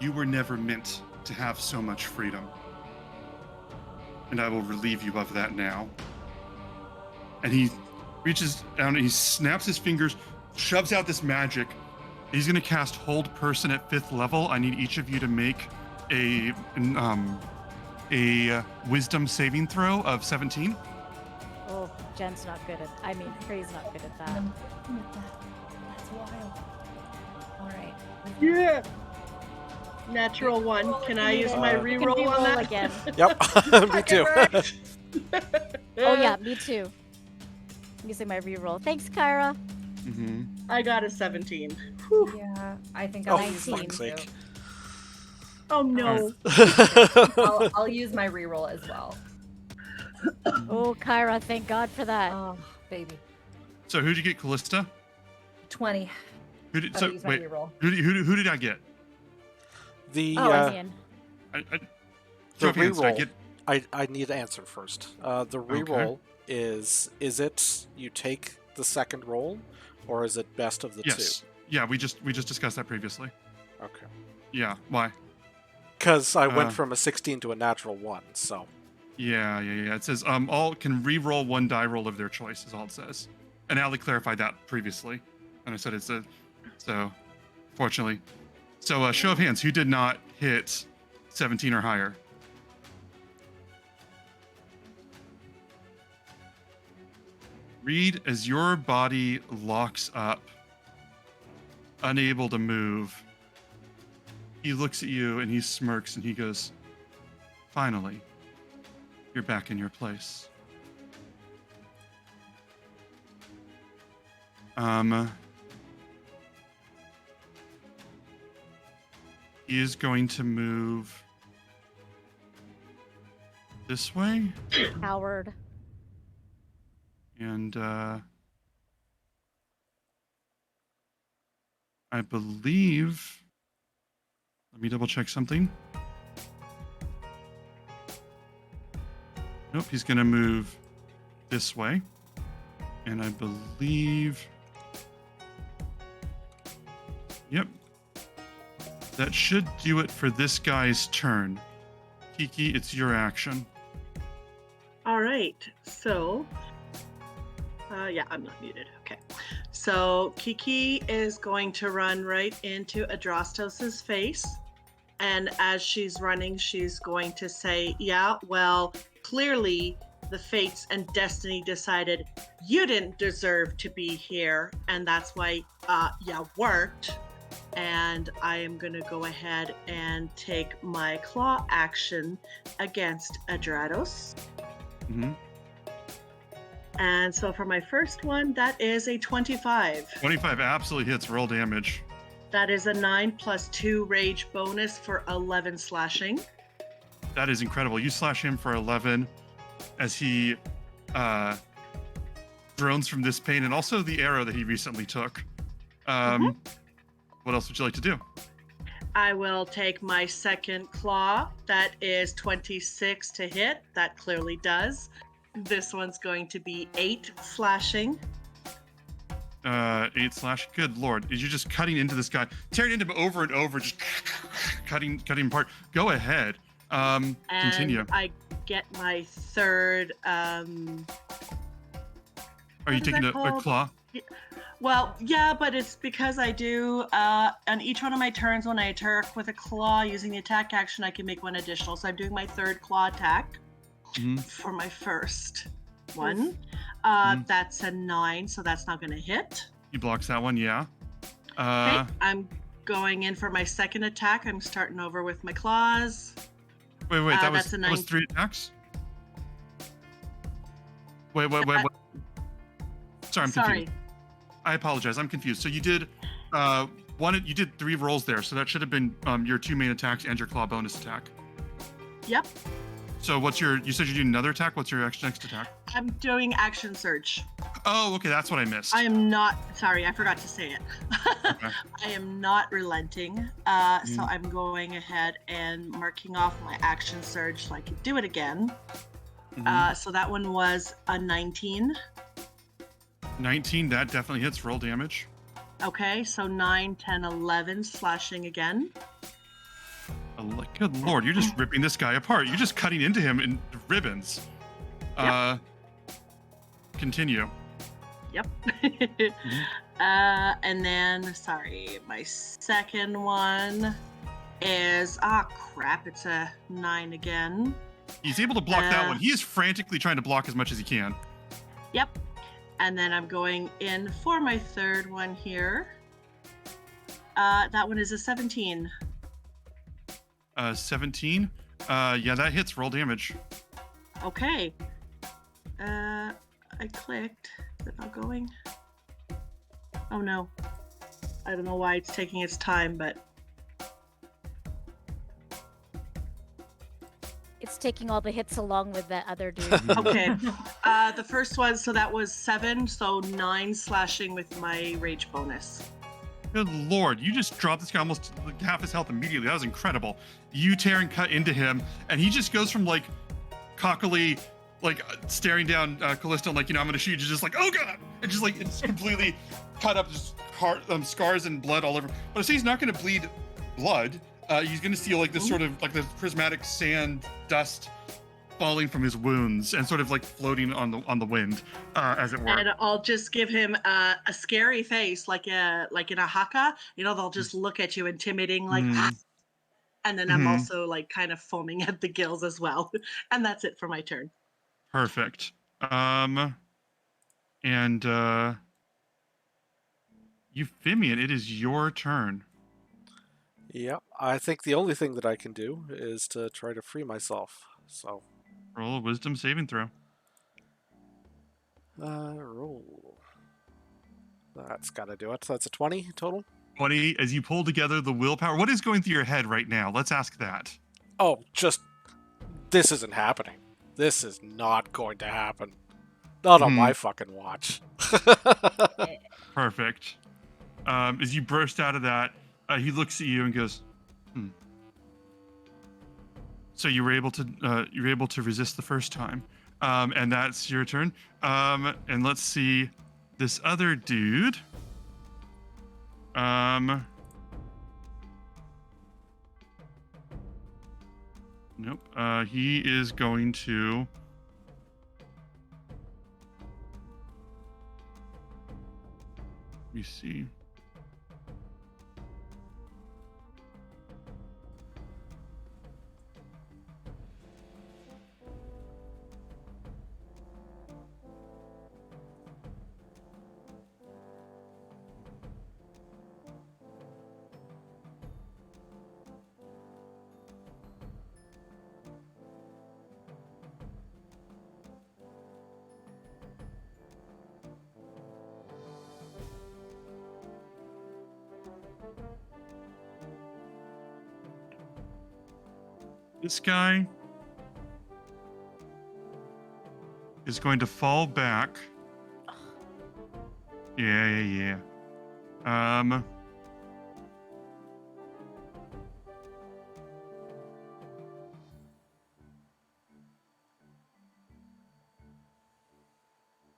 you were never meant to have so much freedom. And I will relieve you of that now. And he reaches down and he snaps his fingers, shoves out this magic. He's going to cast Hold Person at 5th level. I need each of you to make a wisdom saving throw of 17. Oh, Jen's not good at. I mean, Trey's not good at that. That's wild. All right. Yeah. Natural 1. Can I use my You can reroll on reroll that? again. Yep, me too. Oh yeah, me too. I'm using my reroll. Thanks, Kyra. Mm-hmm. I got a 17. Whew. Yeah, I think Oh, I'll for use fuck's mine too. sake. Oh no. I'll use my reroll as well. Oh, Kyra, thank God for that. Oh, baby. So who'd you get, Callista? 20. Who did? But So I'll use my wait, reroll. who did I get? The Oh, Ian. I the show of hands, did I reroll. get? I need to answer first. The reroll is it you take the second roll, or is it best of the Yes. Yeah, we just discussed that previously. two? Okay. Yeah. Why? Because I went Uh. from a 16 to a natural 1, so. Yeah. It says all can re-roll 1 die roll of their choice is all it says. And Ali clarified that previously, and I said it's a so. Fortunately, so show of hands, who did not hit 17 or higher? Read as your body locks up, unable to move. He looks at you and he smirks and he goes, "Finally, you're back in your place." He is going to move this way, Howard. and I believe. Let me double check something. Nope, he's gonna move this way, and I believe. Yep. That should do it for this guy's turn. Kiki, it's your action. All right. So, yeah, I'm not muted. Okay. So Kiki is going to run right into Adrastos's face. And as she's running, she's going to say, yeah, well, clearly the fates and destiny decided you didn't deserve to be here. And that's why you worked. And I am going to go ahead and take my claw action against Adrados. Mm-hmm. And so for my first one, that is a 25. 25 absolutely hits. Roll damage. That is a 9 plus 2 rage bonus for 11 slashing. That is incredible. You slash him for 11 as he groans from this pain and also the arrow that he recently took. What else would you like to do? I will take my second claw. That is 26 to hit. That clearly does. This one's going to be 8 slashing. 8 slash. Good lord. You're just cutting into this guy, tearing into him over and over, just cutting him apart. Go ahead. Continue. And I get my third. Are you taking a claw? Well, yeah, but it's because I do on each one of my turns when I attack with a claw using the attack action, I can make one additional. So I'm doing my third claw attack for my first one. That's a 9, so that's not going to hit. He blocks that one, yeah. Okay, I'm going in for my second attack. I'm starting over with my claws. Wait, that was 3 attacks? Wait. Sorry, I'm confused. I apologize. I'm confused. So you did you did 3 rolls there, so that should have been your 2 main attacks and your claw bonus attack. Yep. So you said you're doing another attack? What's your next attack? I'm doing action surge. Oh, okay, that's what I missed. I am not, sorry, I forgot to say it. Okay. I am not relenting. So I'm going ahead and marking off my action surge so I can do it again. So that one was a 19. 19, that definitely hits. Roll damage. Okay, so 9, 10, 11 slashing again. Good lord, you're just ripping this guy apart. You're just cutting into him in ribbons. Yep. Continue. Yep. And then, sorry, my second one is, crap, it's a 9 again. He's able to block that one. He is frantically trying to block as much as he can. Yep. And then I'm going in for my third one here. That one is a 17. 17? Yeah, that hits. Roll damage. Okay. I clicked. Is it not going? Oh no. I don't know why it's taking its time, but... It's taking all the hits along with that other dude. Okay. The first one, so that was 7, so 9 slashing with my rage bonus. Good lord, you just dropped this guy almost half his health immediately. That was incredible. You tear and cut into him, and he just goes from like cockily, like staring down Callisto, like, I'm gonna shoot you, just like, oh god, and just like it's completely cut up, just scars and blood all over. But I say he's not gonna bleed blood. He's gonna see like this sort of like the prismatic sand dust falling from his wounds and sort of like floating on the wind, as it were. And I'll just give him a scary face, like in a haka. They'll just look at you intimidating, like, and then I'm also like kind of foaming at the gills as well. And that's it for my turn. Perfect. And Euphemian, it is your turn. Yep, I think the only thing that I can do is to try to free myself. So roll a wisdom saving throw. Roll. That's gotta do it. That's a 20 total. 20 as you pull together the willpower. What is going through your head right now? Let's ask that. Oh, just this isn't happening. This is not going to happen. Not on my fucking watch. Perfect. As you burst out of that, he looks at you and goes, So you were able to resist the first time, and that's your turn. And let's see, this other dude. Nope. He is going to. Let me see. This guy is going to fall back. Yeah.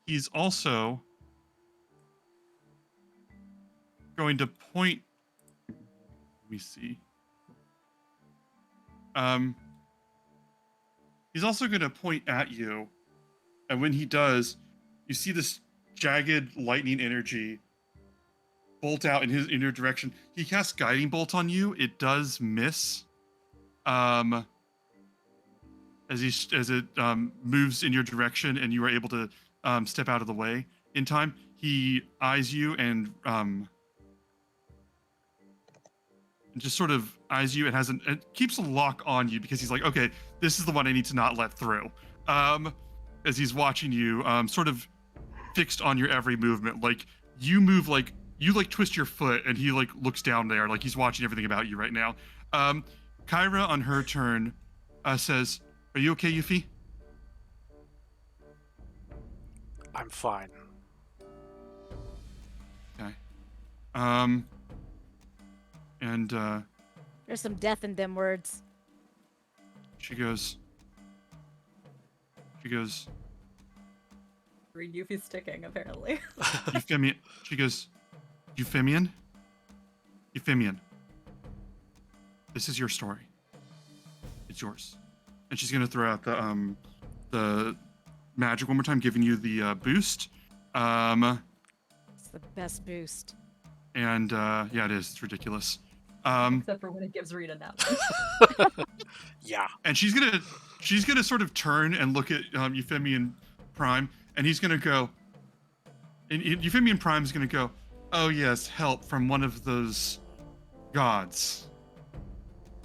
He's also going to point. Let me see. He's also going to point at you, and when he does, you see this jagged lightning energy bolt out in your direction. He casts guiding bolt on you. It does miss. As it moves in your direction, and you are able to step out of the way in time. He eyes you and just sort of eyes you and it keeps a lock on you because he's like, okay, this is the one I need to not let through. As he's watching you, sort of fixed on your every movement. Like you move, like you like twist your foot, and he like looks down there, like he's watching everything about you right now. Kyra on her turn says, "Are you okay, Yuffie?" I'm fine. Okay. And There's some death in them words. she goes. Yuffie's sticking, apparently. Euphemian. She goes, Euphemian. This is your story. It's yours. And she's gonna throw out the magic one more time, giving you the boost. It's the best boost. And yeah, it is. It's ridiculous. Except for when it gives Rita now. Yeah. And she's gonna sort of turn and look at Euphemian Prime, and he's gonna go. And Euphemian Prime is gonna go, "Oh yes, help from one of those gods.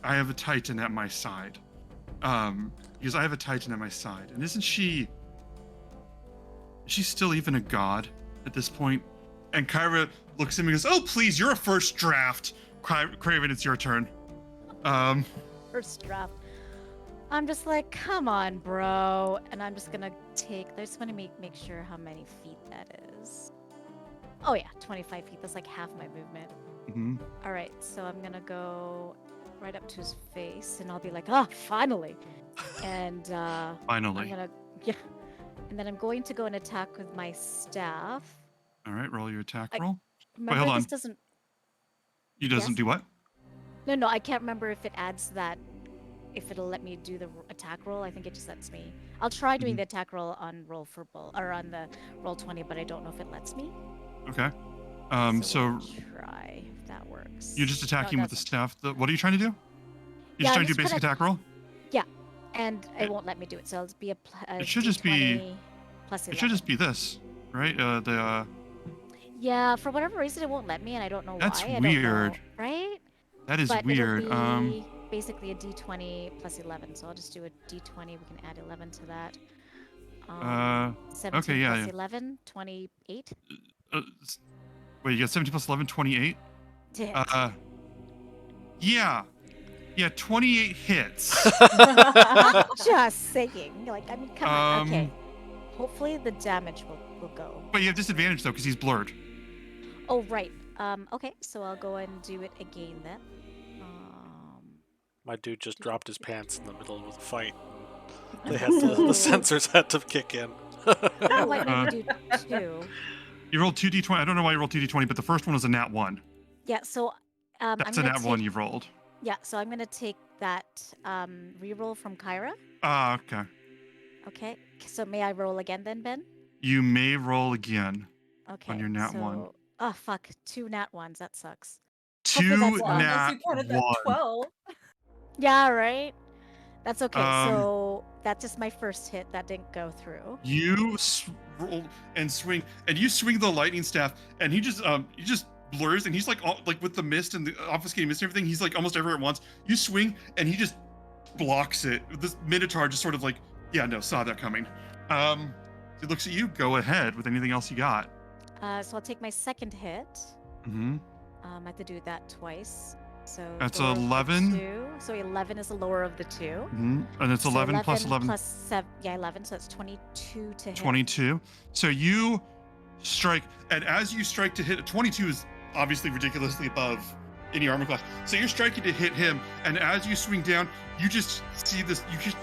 I have a Titan at my side. Because I have a Titan at my side, and isn't she? Is she still even a god at this point?" And Kyra looks at him and goes, "Oh please, you're a first draft. Craven, it's your turn." First draft. I'm just like, come on, bro. And I'm just gonna take. I just want to make sure how many feet that is. Oh yeah, 25 feet. That's like half my movement. Mm-hmm. All right, so I'm gonna go right up to his face, and I'll be like, "Ah, finally!" And Finally. and then I'm going to go and attack with my staff. All right, roll your attack roll. Remember, hold on. this doesn't. You doesn't Yes? do what? No, I can't remember if it adds that. If it'll let me do the attack roll, I think it just lets me. I'll try doing Mhm. the attack roll on roll for bull or on the roll 20, but I don't know if it lets me. Okay. So So we'll try if that works. you're just No, attacking with the doesn't. staff. What are you trying to do? You're Yeah, just I'm trying to do just basic gonna- attack roll? And it won't let me do it, so it'll be a It should just be- D20 plus 11. It should just be this, right? Yeah, for whatever reason it won't let me, and I don't know That's why. I don't know, weird. right? That is But weird. it'll be basically a D20 plus 11, so I'll just do a D20. We can add 11 to that. 17 okay, yeah, plus yeah. 11, 28. Wait, you got 17 plus 11, 28? Yeah, 28 hits. Just saying. Like, I mean, come on. Okay. Um, Hopefully the damage will go. But you have disadvantage though, because he's blurred. Oh, right. Okay, so I'll go and do it again then. My dude just dropped his pants in the middle of the fight. They had the sensors had to kick in. That might make me do 2. You rolled 2d20. I don't know why you rolled 2d20, but the first one was a nat 1. Yeah, so That's I'm a gonna nat 1 take- you've rolled. Yeah, so I'm gonna take that reroll from Kyra. Ah, okay. Okay. So may I roll again then, Ben? You may roll again Okay. on your nat so, 1. Oh fuck! 2 nat 1s. That sucks. Two that's Well, not- unless nat you counted that 1. 12. Yeah. Right. That's okay. Um, So that's just my first hit. That didn't go through. You roll and swing, and you swing the lightning staff, and he just blurs, and he's like like with the mist and the obfuscating mist and everything. He's like almost everywhere at once. You swing, and he just blocks it. This Minotaur just sort of like, yeah, no, saw that coming. He looks at you. Go ahead with anything else you got. So I'll take my second hit. Mm-hmm. I have to do that twice. So That's lower of the 11. 2. So 11 is the lower of the 2. Mm-hmm. And it's So 11 plus 11. plus 7. Yeah, 11. So it's 22 to hit. 22. So you strike, and as you strike to hit, 22 is obviously ridiculously above any armor class. So you're striking to hit him, and as you swing down, you just see this. You just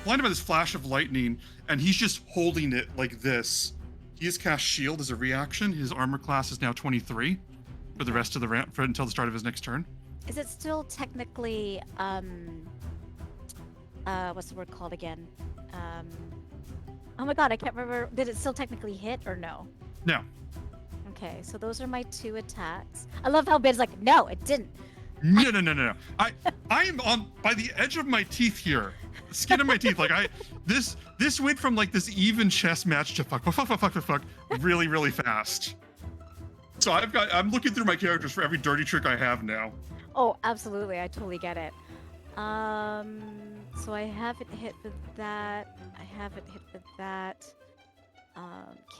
blinded by this flash of lightning, and he's just holding it like this. He has cast Shield as a reaction. His armor class is now 23 for the rest of the round, until the start of his next turn. Is it still technically what's the word called again? Oh my god, I can't remember. Did it still technically hit or no? No. Okay, so those are my 2 attacks. I love how Ben's like, no, it didn't. No. I am on by the edge of my teeth here. Skin of my teeth. Like this went from like this even chess match to fuck really, really fast. So I'm looking through my characters for every dirty trick I have now. Oh, absolutely. I totally get it. So I haven't hit with that. I haven't hit with that.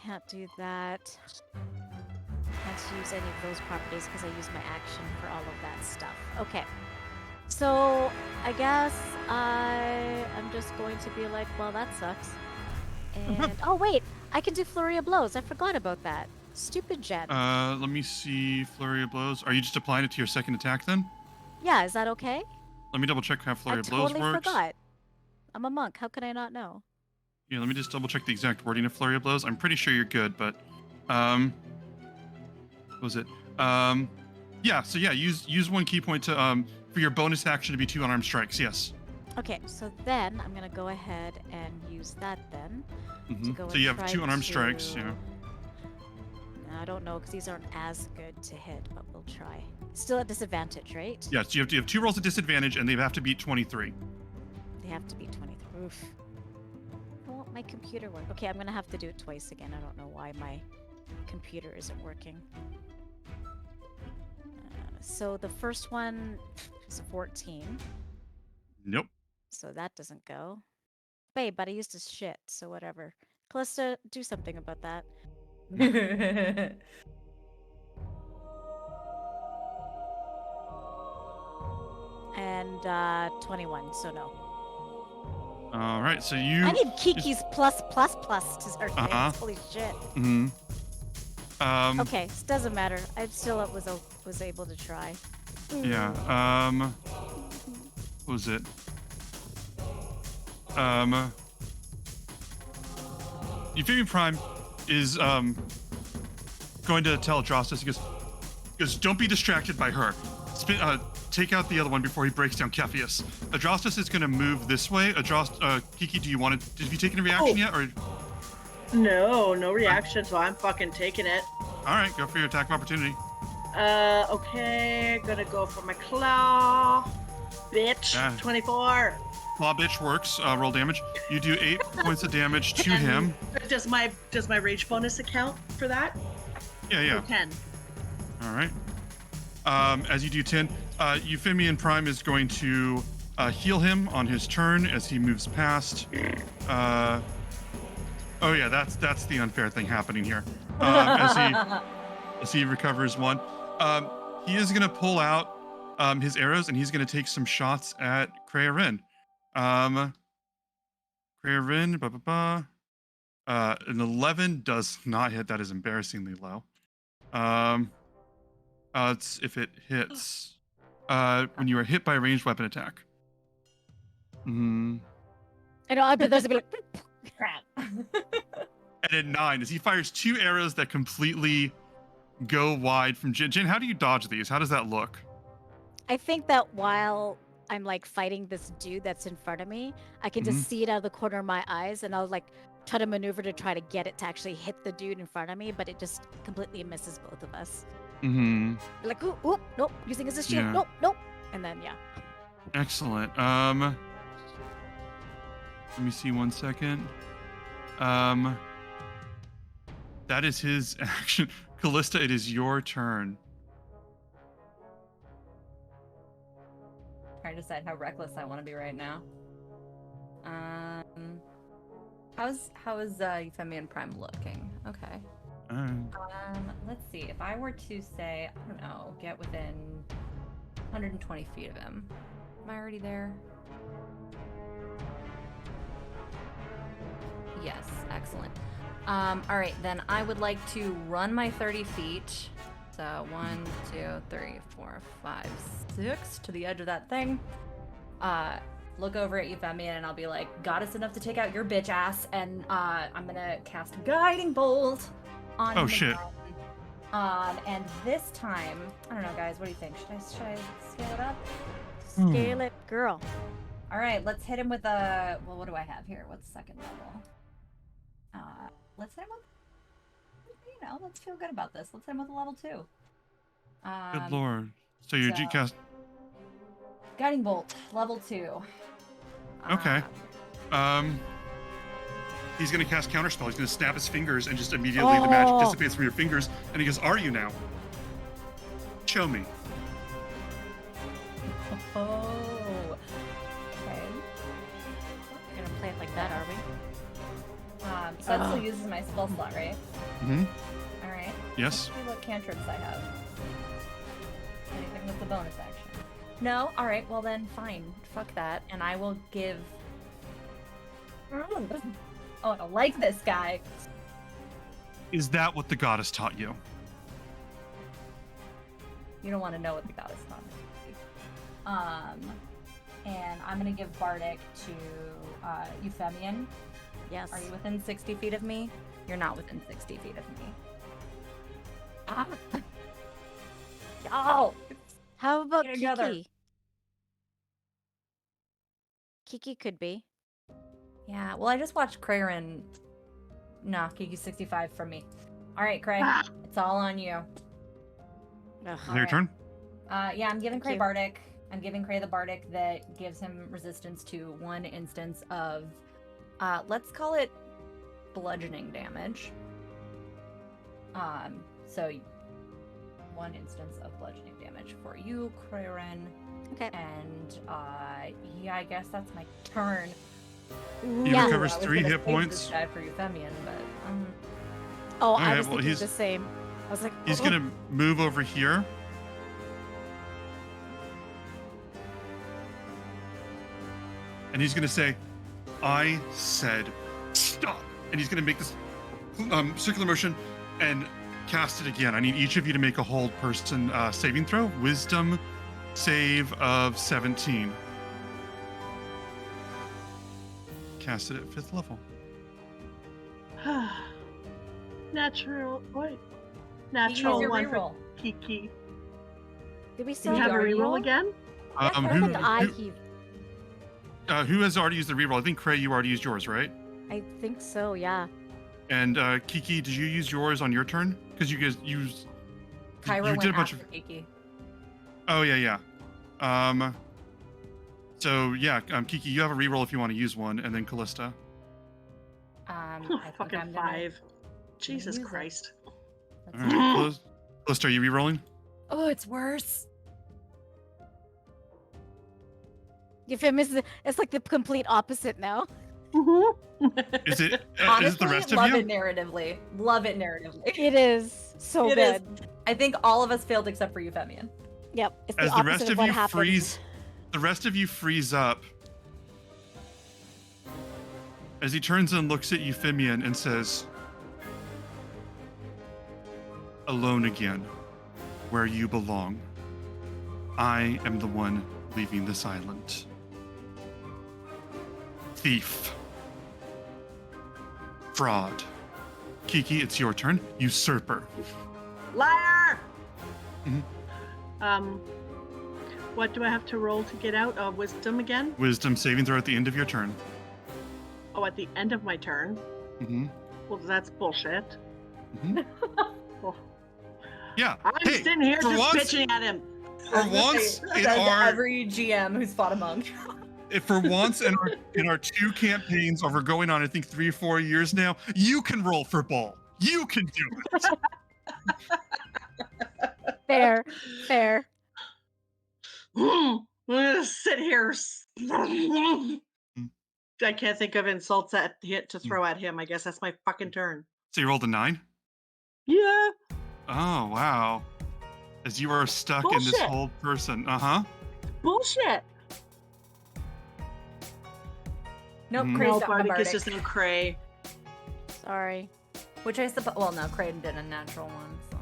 Can't do that. Can't use any of those properties because I use my action for all of that stuff. Okay. So I guess I'm just going to be like, well, that sucks. And oh wait, I can do flurry of blows. I forgot about that. Stupid Jen. Let me see. Flurry of blows. Are you just applying it to your second attack then? Yeah, is that okay? Let me double check how flurry I of blows totally works. forgot. I'm a monk. How could I not know? Yeah, let me just double check the exact wording of flurry of blows. I'm pretty sure you're good, but what was it? Yeah. So yeah, use 1 key point to for your bonus action to be 2 unarmed strikes. Yes. Okay, so then I'm gonna go ahead and use that then. Mhm. go So and you have try 2 unarmed strikes. to- Yeah. I don't know because these aren't as good to hit, but we'll try. Still at disadvantage, right? Yes. You have 2 rolls at disadvantage, and they have to beat 23. They have to be 23. Oof. Why won't my computer work? Okay, I'm gonna have to do it twice again. I don't know why my computer isn't working. So the first one is 14, Nope. so that doesn't go. Babe, but I used his shit, so whatever. Callista, do something about that. And 21, so no. All right. So you. I need Kiki's plus to start Uh-huh. things. Holy shit. Mm-hmm. Okay, it doesn't matter. I still was able to try. Yeah. What was it? Euphemian Prime is going to tell Adrastus. He goes, don't be distracted by her. Take out the other one before he breaks down Cepheus. Adrastus is going to move this way. Kiki, did you take any reaction yet, or? No reaction, so I'm fucking taking it. All right, go for your attack of opportunity. Okay, gonna go for my claw. Bitch, Yeah. 24. Claw bitch works. Roll damage. You do 8 points of damage to him. Does my rage bonus account for that? Yeah. Or 10. All right. As you do 10, Euphemian Prime is going to heal him on his turn as he moves past. Oh yeah, that's the unfair thing happening here. As he recovers 1, he is going to pull out his arrows and he's going to take some shots at Krearin. Krearin, an 11 does not hit. That is embarrassingly low. It's if it hits when you are hit by a ranged weapon attack. Mm-hmm. I know, but there's a bit like, Crap. And at 9, as he fires 2 arrows that completely go wide from Jin. Jin, how do you dodge these? How does that look? I think that while I'm like fighting this dude that's in front of me, I can Mhm. just see it out of the corner of my eyes, and I'll like try to maneuver to try to get it to actually hit the dude in front of me, but it just completely misses both of us. Mm-hmm. Like, ooh, ooh, nope, using as a shield, Yeah. nope, nope, and then yeah. Excellent. Let me see 1 second. That is his action. Callista, it is your turn. Trying to decide how reckless I want to be right now. How's Euphemian Prime looking? Okay. Let's see. If I were to say, I don't know, get within 120 feet of him, am I already there? Yes, excellent. All right, then I would like to run my 30 feet. So 1, 2, 3, 4, 5, 6 to the edge of that thing. Look over at Euphemian and I'll be like, got us enough to take out your bitch ass, and I'm gonna cast Guiding Bolt on him. Oh shit. Again. And this time, I don't know, guys. What do you think? Should I scale it up? Scale it, girl. All right, let's hit him with a. Well, what do I have here? What's second level? Let's hit him with. Let's feel good about this. Let's hit him with a level 2. Good lord. So you cast. Guiding Bolt, level 2. Okay. He's gonna cast Counterspell. He's gonna snap his fingers, and just immediately the magic dissipates from your fingers. And he goes, "Are you now? Show me." Oh. Okay. We're gonna play it like that, are we? So that still uses my spell slot, right? Mm-hmm. All right. Yes. Let's see what cantrips I have. Anything with the bonus action? No? Alright, well then, fine. Fuck that. And I will give... Oh, I don't like this guy. Is that what the goddess taught you? You don't want to know what the goddess taught me. And I'm gonna give Bardic to Euphemian. Yes. Are you within 60 feet of me? You're not within 60 feet of me. Ah! Y'all! How about Get together. Kiki? Kiki could be. Yeah, well, I just watched Crayrin. Nah, Kiki's 65 from me. Alright, Cray. It's all on you. Ugh. Is it your turn? Yeah, I'm giving Thank Cray you. Bardic. I'm giving Cray the Bardic that gives him resistance to 1 instance of, let's call it bludgeoning damage. So 1 instance of bludgeoning damage for you, Crayrin. Okay. And, yeah, I guess that's my turn. He Yeah. recovers I was 3 gonna hit save points. This guy for Euphemian, but, Oh, I Alright, was well, thinking he's- the same. I was like, He's oh, gonna move over here. And he's gonna say, "I said stop." And he's gonna make this circular motion and cast it again. I need each of you to make a hold person saving throw. Wisdom save of 17. Cast it at 5th level. Natural. What? use Natural your one for reroll. Kiki. Did we Do still you have a already reroll roll? again? I Who, think I who, heaved. who has already used the reroll? I think Cray, you already used yours, right? I think so, yeah. And Kiki, did you use yours on your turn? Because you guys used. Kyra you went did a bunch after of. Kiki. Oh yeah. So yeah, Kiki, you have a reroll if you want to use one, and then Callista. I think Fucking I'm gonna 5. Jesus use it. Christ. Let's All see. right, Callista, are you rerolling? Oh, it's worse. If it misses, it's like the complete opposite now. Is it? Honestly, Is it the rest of love you? it narratively. Love it narratively. It is so It is. good. I think all of us failed except for Euphemian. Yep, it's As the the opposite rest of of what you happened. the rest of you freeze up. As he turns and looks at Euphemian and says, "Alone again, where you belong. I am the one leaving this island. Thief. Fraud. Kiki, it's your turn. Usurper." Liar! Mhm. What do I have to roll to get out? Wisdom again? Wisdom saving throw at the end of your turn. Oh, at the end of my turn? Mm-hmm. Well, that's bullshit. Mm-hmm. Oh, Yeah. I'm Hey, sitting here for just once- bitching at him. For once in Says our every GM who's fought a monk. for once in our 2 campaigns over going on, I think 3 or 4 years now, you can roll for ball. You can do it. Fair, fair. I'm gonna sit here. I can't think of insults to throw at him. I guess that's my fucking turn. So you rolled a 9? Yeah. Oh wow. As you are stuck in this Bullshit. whole person. Uh-huh. Bullshit. Nope, Mhm. Cray's No, got Bardic Bardic. is just in Cray. Sorry. Which I suppose. Well, no, Cray did a natural one. So.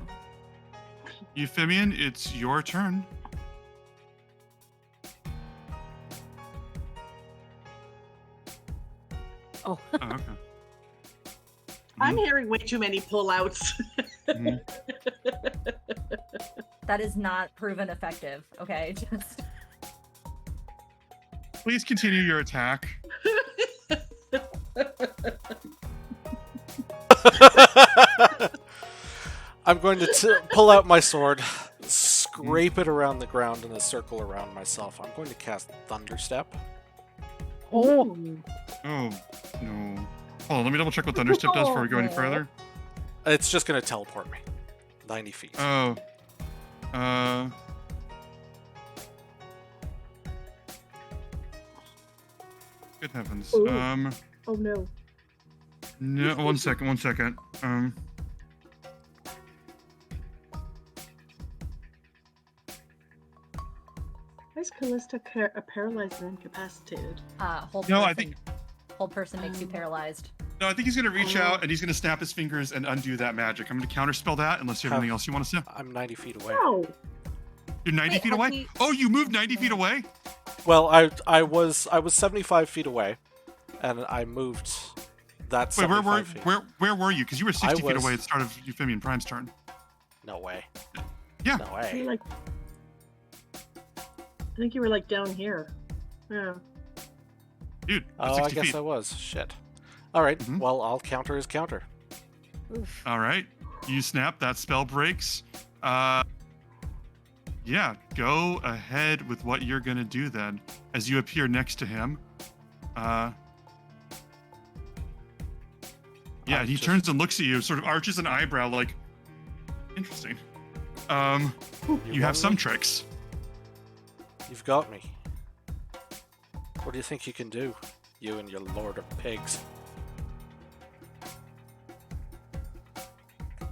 Euphemian, it's your turn. Oh. Oh, okay. I'm hearing way too many pullouts. Mhm. That is not proven effective. Okay, just. Please continue your attack. I'm going to pull out my sword, scrape it around the ground in a circle around myself. I'm going to cast Thunderstep. Oh. Oh, no. Hold on, let me double check what Thunderstep does before we go any Oh. further. It's just going to teleport me 90 feet. Oh. Good heavens. Ooh. Oh no. No, one second. Why is Callista paralyzed and incapacitated? Hold No, person, I think- hold person makes you paralyzed. No, I think he's gonna reach Oh. out and he's gonna snap his fingers and undo that magic. I'm gonna counterspell that unless you have How- anything else you want to say. I'm 90 feet away. No. You're 90 Wait, feet has away? he- Oh, you moved 90 feet away? Well, I was 75 feet away, and I moved that Wait, 75 feet. where were you? Because you were 60 feet was- away at the start of Euphemian Prime's turn. No way. Yeah. No You're way. like, I think you were like down here. Yeah. Dude, that's Oh, I 60 guess feet. I was. Shit. All right. Mhm. Well, I'll counter his counter. Oof. All right. You snap, that spell breaks. Yeah, go ahead with what you're gonna do then. As you appear next to him. Yeah, I'm he just- turns and looks at you, sort of arches an eyebrow like, interesting. You have want some me? tricks. You've got me. What do you think you can do? You and your Lord of Pigs.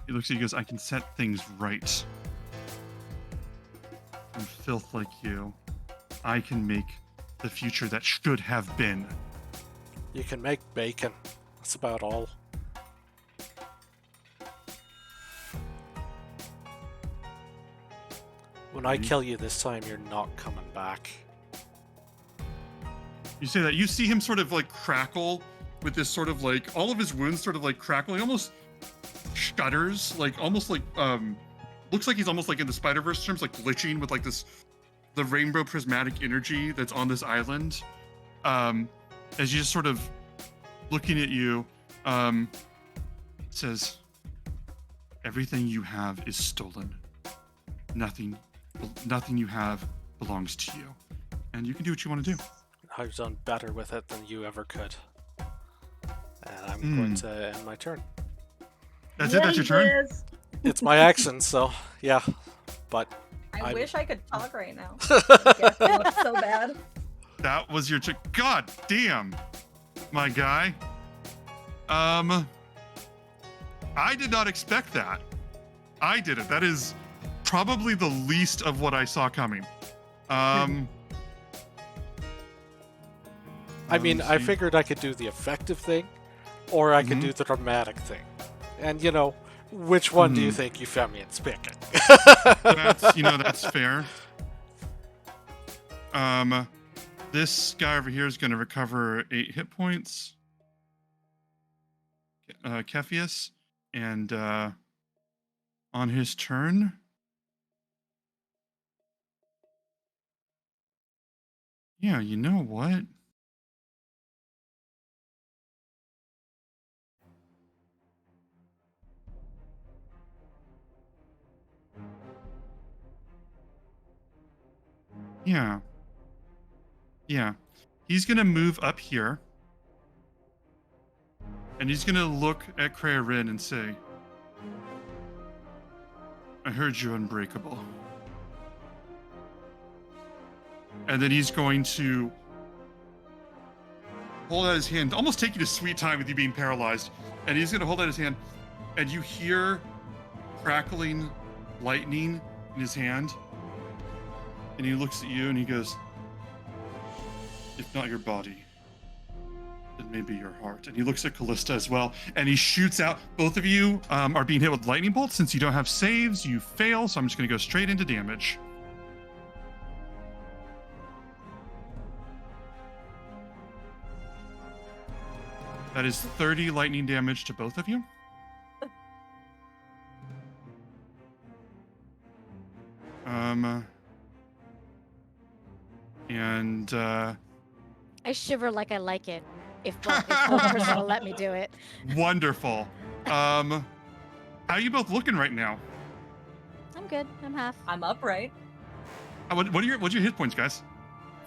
He looks at you and goes, I can set things right. And filth like you, I can make the future that should have been. You can make bacon. That's about all. When I Mhm. kill you this time, you're not coming back. You say that, you see him sort of like crackle with this sort of like, all of his wounds sort of like crackle. He almost shudders, like almost like, looks like he's almost like in the Spider-Verse terms, like glitching with like this, the rainbow prismatic energy that's on this island. As you just sort of looking at you, says, everything you have is stolen. Nothing you have belongs to you. And you can do what you want to do. I've done better with it than you ever could. And I'm going to end my turn. That's it, that's your turn? It's my action, so yeah. But I I'm- wish I could talk right now. It looks so bad. That was your turn. God damn, my guy. I did not expect that. I did it. That is probably the least of what I saw coming. I mean, I see. figured I could do the effective thing, or I could Mhm. do the dramatic thing. And you know, which one do you Mhm. think Euphemian's picking? That's fair. This guy over here is going to recover 8 hit points. Cepheus, and on his turn, Yeah, you know what? Yeah. Yeah. He's going to move up here. And he's going to look at Krearin and say, I heard you're unbreakable. And then he's going to hold out his hand, almost taking a sweet time with you being paralyzed. And he's going to hold out his hand, and you hear crackling lightning in his hand. And he looks at you and he goes, if not your body, then maybe your heart. And he looks at Callista as well, and he shoots out. Both of you are being hit with lightning bolts. Since you don't have saves, you fail, so I'm just going to go straight into damage. That is 30 lightning damage to both of you. I shiver like I like it. If one person will let me do it. Wonderful. How are you both looking right now? I'm good. I'm half. I'm upright. What's your hit points, guys?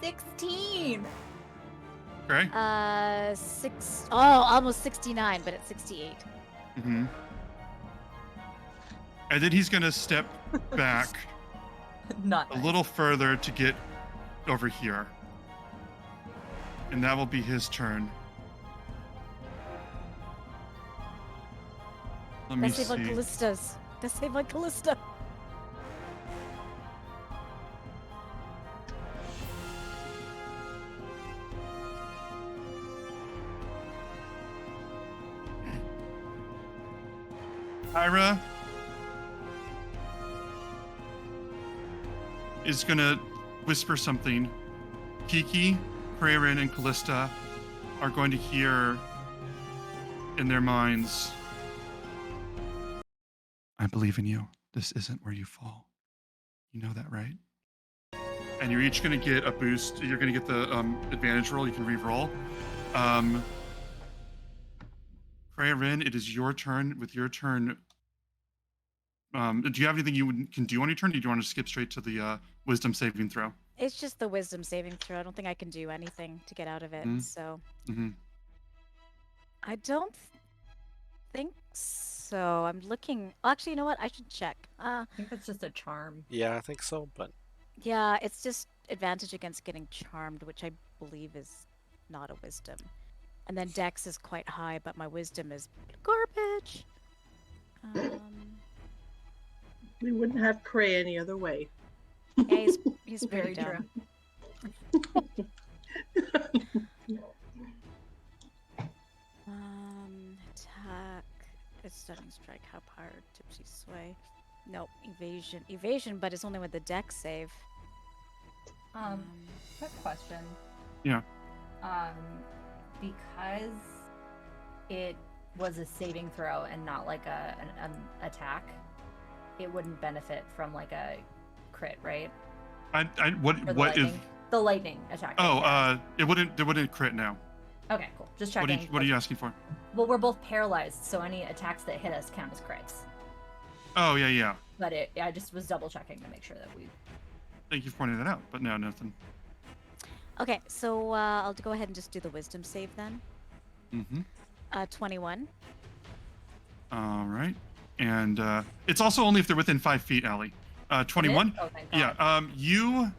16. Okay. Almost 69, but it's 68. Mm-hmm. And then he's gonna step back Not a nice. little further to get over here. And that will be his turn. Let me Let's save on see. Callista's. Let's save on Callista. Ira is gonna whisper something. Kiki, Krearin, and Callista are going to hear in their minds, I believe in you. This isn't where you fall. You know that, right? And you're each going to get a boost. You're going to get the advantage roll. You can re-roll. Krearin, it is your turn. With your turn, do you have anything you can do on your turn? Or do you want to skip straight to the wisdom saving throw? It's just the wisdom saving throw. I don't think I can do anything to get out of it. So Mm-hmm. I don't think so. I'm looking. Actually, you know what? I should check. I think that's just a charm. Yeah, I think so, but Yeah, it's just advantage against getting charmed, which I believe is not a wisdom. And then Dex is quite high, but my wisdom is garbage. We wouldn't have Cray any other way. Yeah, he's Very pretty true. dumb. Attack. It's stunning strike. How power? Tipsy sway. Nope. Evasion. Evasion, but it's only with the Dex save. Quick question. Yeah. Because it was a saving throw and not like an attack, it wouldn't benefit from like a crit, right? What if? The lightning attack? It wouldn't crit now. Okay, cool. Just checking. What are you asking for? Well, we're both paralyzed, so any attacks that hit us count as crits. Oh yeah. But I just was double checking to make sure that we. Thank you for pointing that out. But no, nothing. Okay, so I'll go ahead and just do the wisdom save then. Mm-hmm. 21. All right. And it's also only if they're within 5 feet, Allie. 21. Oh, thank God. Yeah.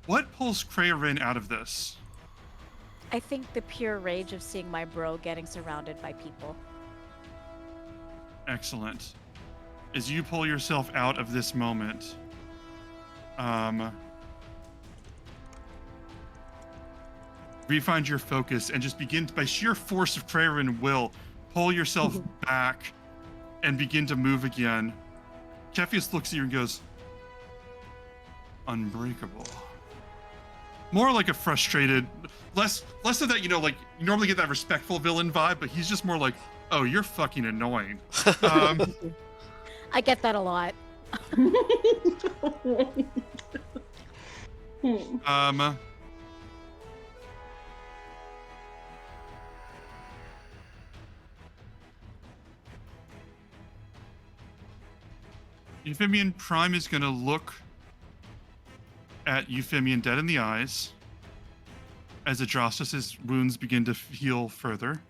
What pulls Krearin out of this? I think the pure rage of seeing my bro getting surrounded by people. Excellent. As you pull yourself out of this moment, refine your focus and just begin by sheer force of Krearin will pull yourself back and begin to move again. Kephius looks at you and goes, unbreakable. More like a frustrated, less of that, like you normally get that respectful villain vibe, but he's just more like, oh, you're fucking annoying. I get that a lot. Euphemian Prime is going to look at Euphemian dead in the eyes as Adrastus' wounds begin to heal further.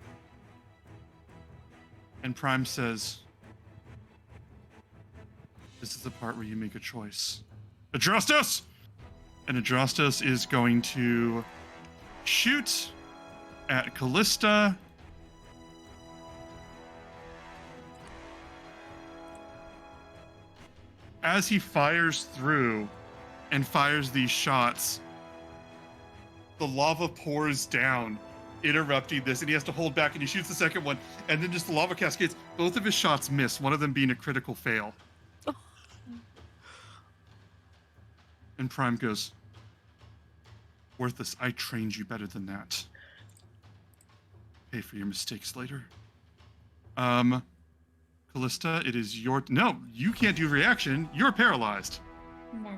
And Prime says, this is the part where you make a choice. Adrastus! And Adrastus is going to shoot at Callista. As he fires through and fires these shots, the lava pours down, interrupting this, and he has to hold back, and he shoots the second one, and then just the lava cascades. Both of his shots miss, one of them being a critical fail. And Prime goes, worthless, I trained you better than that. Pay for your mistakes later. Callista, it is your... No, you can't do reaction. You're paralyzed. No.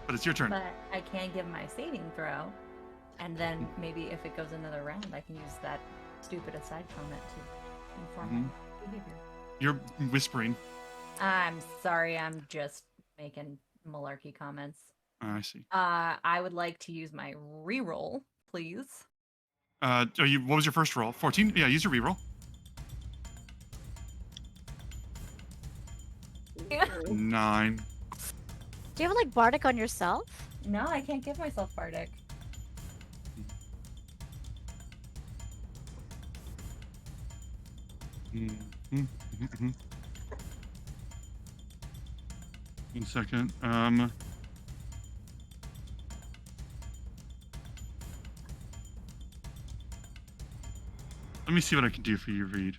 But it's your turn. But I can give my saving throw, and then maybe if it goes another round, I can use that stupid aside comment to inform my behavior. You're whispering. I'm sorry, I'm just making malarkey comments. I see. I would like to use my reroll, please. What was your first roll? 14? Yeah, use your reroll. 9. Do you have like Bardic on yourself? No, I can't give myself Bardic. One second. Let me see what I can do for you, Reed.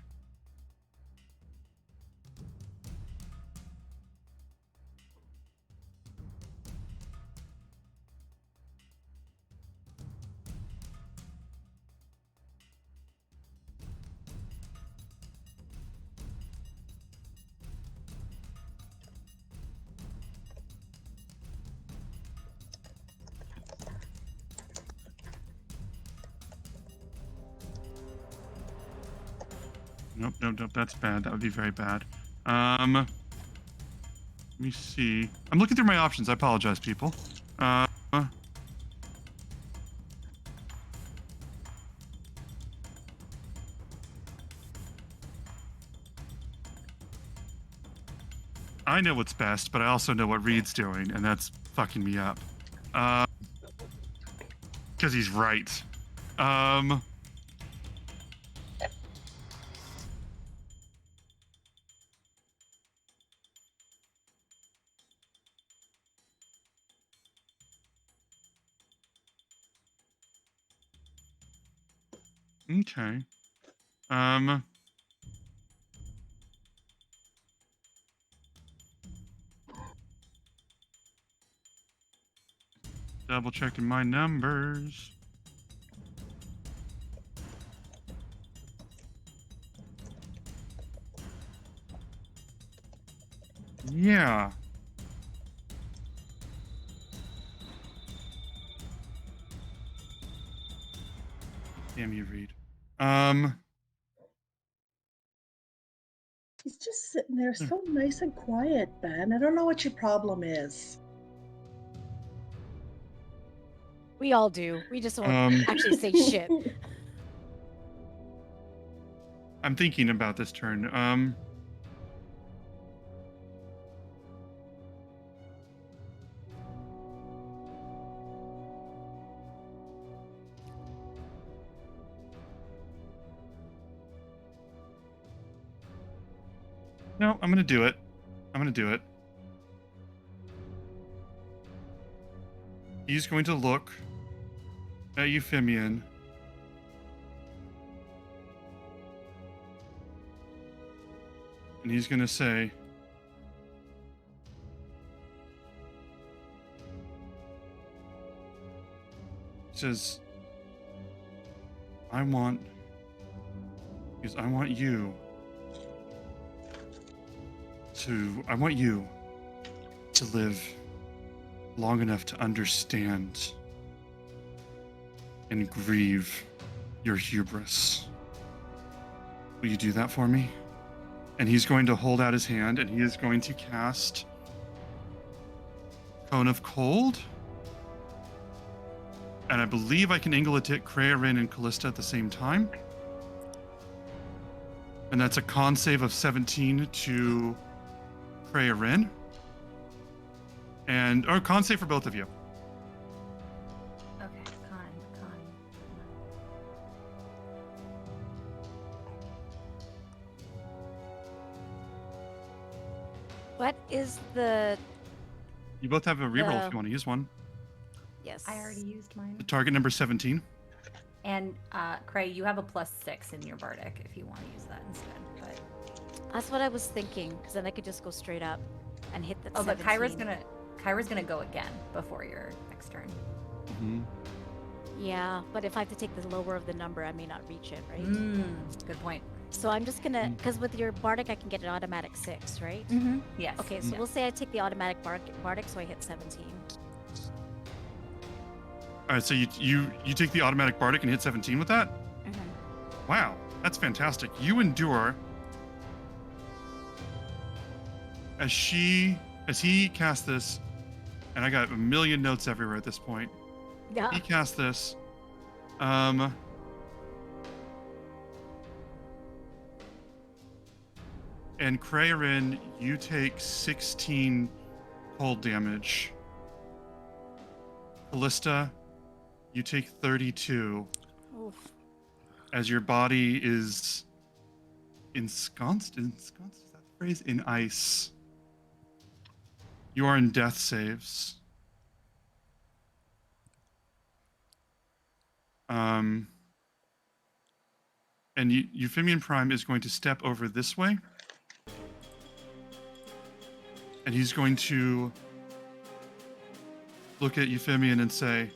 Nope, that's bad. That would be very bad. Let me see. I'm looking through my options. I apologize, people. I know what's best, but I also know what Reed's doing, and that's fucking me up. Because he's right. Okay. Double checking my numbers. Yeah. Damn you, Reed. He's just sitting there so nice and quiet, Ben. I don't know what your problem is. We all do. We just won't actually say shit. I'm thinking about this turn. No, I'm gonna do it. He's going to look at Euphemian. And he's going to say, he says, I want you to live long enough to understand and grieve your hubris. Will you do that for me? And he's going to hold out his hand, and he is going to cast Cone of Cold. And I believe I can angle it at Krayarin and Callista at the same time. And that's a con save of 17 to Krayarin. Or con save for both of you. Okay, con. What is the... You both have a reroll if you want to use one. Yes. I already used mine. The target number 17. And Cray, you have a +6 in your bardic if you want to use that instead. But That's what I was thinking, because then I could just go straight up and hit that. but 17. Kyra's gonna go again before your next turn. Mm-hmm. Yeah, but if I have to take the lower of the number, I may not reach it, right? Good point. So I'm just gonna, because with your bardic, I can get an automatic 6, right? Yes. Okay, so Yeah. we'll say I take the automatic bardic, so I hit 17. All right, so you take the automatic bardic and hit 17 with that? Mm-hmm. Wow, that's fantastic. You endure as he casts this, and I got a million notes everywhere at this point. Yeah. He casts this. And Krayarin, you take 16 cold damage. Callista, you take 32 Oof. as your body is ensconced, is that the phrase? In ice. You are in death saves. And Euphemian Prime is going to step over this way. And he's going to look at Euphemian and say,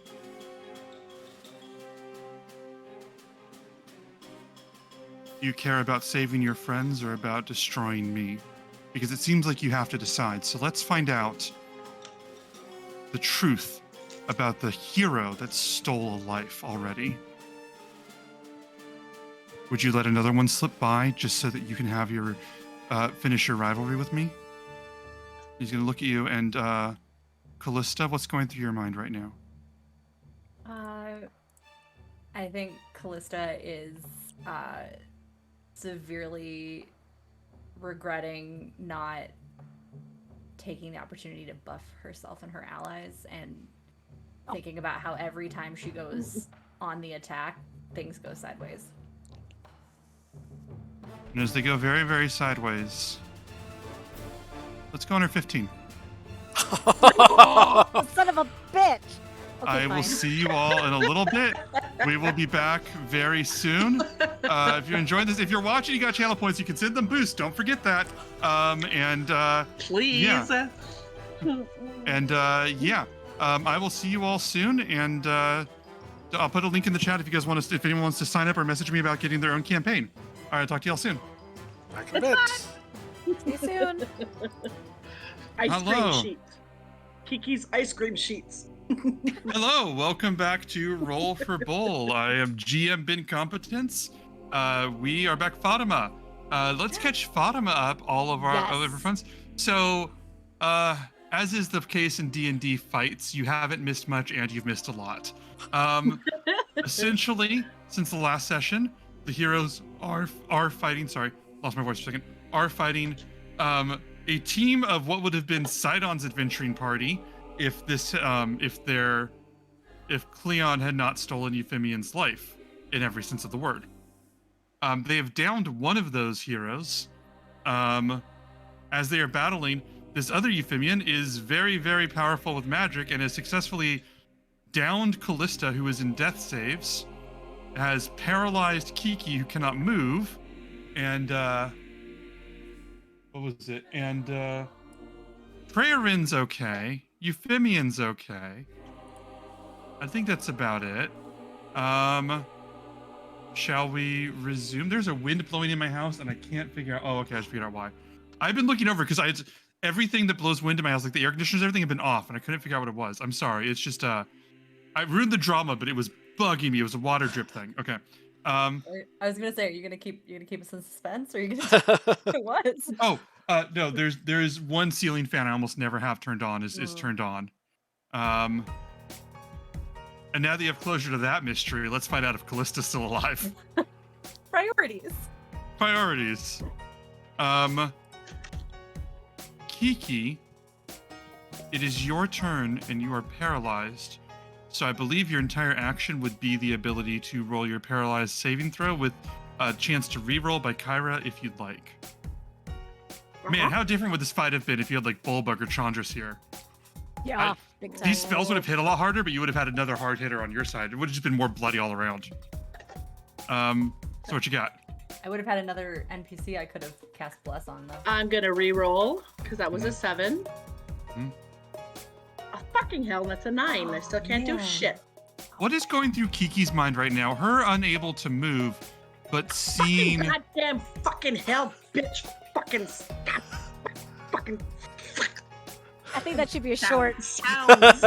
do you care about saving your friends or about destroying me? Because it seems like you have to decide. So let's find out the truth about the hero that stole a life already. Would you let another one slip by just so that you can have your finish your rivalry with me? He's going to look at you, and Callista, what's going through your mind right now? I think Callista is severely regretting not taking the opportunity to buff herself and her allies, and thinking about how every time she goes on the attack, things go sideways. And as they go very, very sideways, let's go on her 15. Oh, son of a bitch! Okay, I will fine. see you all in a little bit. We will be back very soon. If you're enjoying this, if you're watching, you got channel points, you can send them boosts. Don't forget that. Please. Yeah. I will see you all soon, and I'll put a link in the chat if you guys want to, if anyone wants to sign up or message me about getting their own campaign. All right, talk to y'all soon. Back in a bit. See you soon. Ice Hello. cream sheets. Kiki's ice cream sheets. Hello, welcome back to Roll for Bowl. I am GM Ben Competence. We are back, Fatima. Let's catch Fatima up, all of our friends. So, as is the case in D&D fights, you haven't missed much and you've missed a lot. Essentially, since the last session, the heroes are fighting. Sorry, lost my voice for a second. Are fighting a team of what would have been Sidon's adventuring party if Cleon had not stolen Euphemian's life in every sense of the word. They have downed one of those heroes. As they are battling, this other Euphemian is very, very powerful with magic and has successfully downed Callista, who is in death saves, has paralyzed Kiki, who cannot move, and what was it? And Krayarin's okay. Euphemian's okay. I think that's about it. Shall we resume? There's a wind blowing in my house, and I can't figure out. Oh, okay, I just figured out why. I've been looking over because everything that blows wind in my house, like the air conditioners, everything had been off, and I couldn't figure out what it was. I'm sorry. It's just I ruined the drama, but it was bugging me. It was a water drip thing. Okay. I was gonna say, are you gonna keep us in suspense, or are you gonna it was? Oh, no, there's one ceiling fan I almost never have turned on is turned on. And now that you have closure to that mystery, let's find out if Callista's still alive. Priorities. Priorities. Kiki, it is your turn and you are paralyzed. So I believe your entire action would be the ability to roll your paralyzed saving throw with a chance to reroll by Kyra if you'd like. Man, how different would this fight have been if you had like Bulbug or Chandras here? Yeah, big time. These spells would have hit a lot harder, but you would have had another hard hitter on your side. It would have just been more bloody all around. So what you got? I would have had another NPC I could have cast Bless on, though. I'm gonna re-roll because that was a 7. Mhm. Oh, fucking hell, that's a 9. I still can't do man. shit. What is going through Kiki's mind right now? Her unable to move, but seeing... Goddamn fucking hell, bitch. Fucking stop. Fucking I think that should be a short sounds.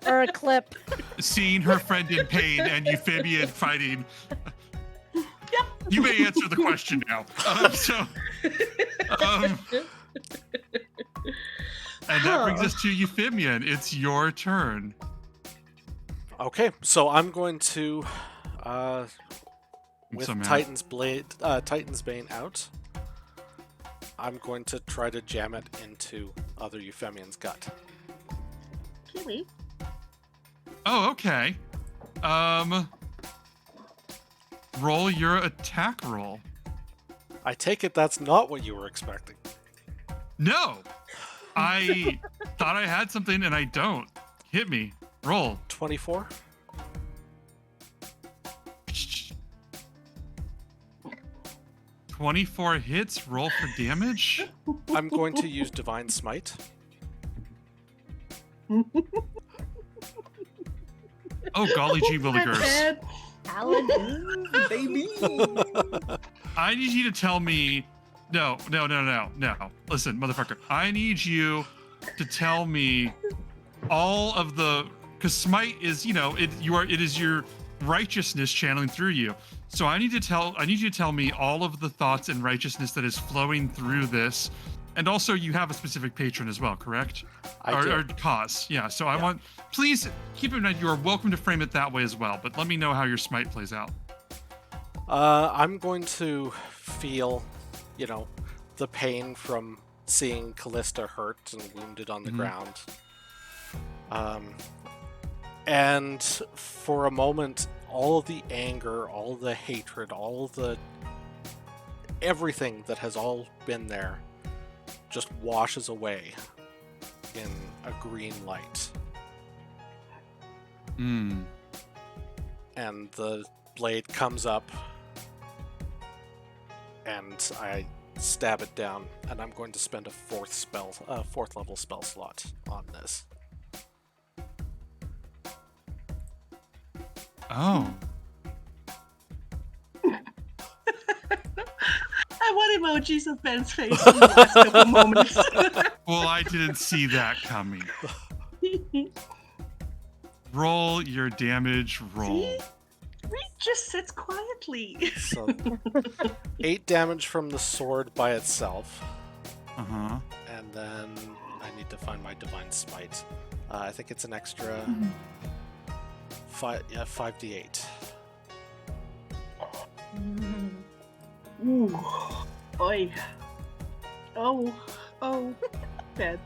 or a clip. seeing her friend in pain and Euphemia fighting. Yep. You may answer the question now. And that brings us to Euphemia. It's your turn. Okay, so I'm going to, with so mad. Titan's Bane out, I'm going to try to jam it into other Euphemian's gut. Kiwi. Oh, okay. Roll your attack roll. I take it that's not what you were expecting. No! I thought I had something and I don't. Hit me. Roll. 24? 24 hits. Roll for damage. I'm going to use Divine Smite. Oh, golly gee willikers. Paladin, baby. I need you to tell me... No. Listen, motherfucker. I need you to tell me all of the... Because smite is, it is your righteousness channeling through you. So I need you to tell me all of the thoughts and righteousness that is flowing through this. And also you have a specific patron as well, correct? Or cause. Yeah. So I want, please keep in mind you are welcome to frame it that way as well, but let me know how your smite plays out. I'm going to feel, the pain from seeing Callista hurt and wounded on the ground. And for a moment, all of the anger, all the hatred, all the everything that has all been there just washes away in a green light. Mm. And the blade comes up, and I stab it down, and I'm going to spend a fourth level spell slot on this. Oh. I want emojis of Ben's face in the last couple moments. Well, I didn't see that coming. Roll your damage roll. See? Reed just sits quietly. So 8 damage from the sword by itself. Uh-huh. And then I need to find my Divine Smite. I think it's an extra 5d8. Ooh. Oi. Oh. Bad.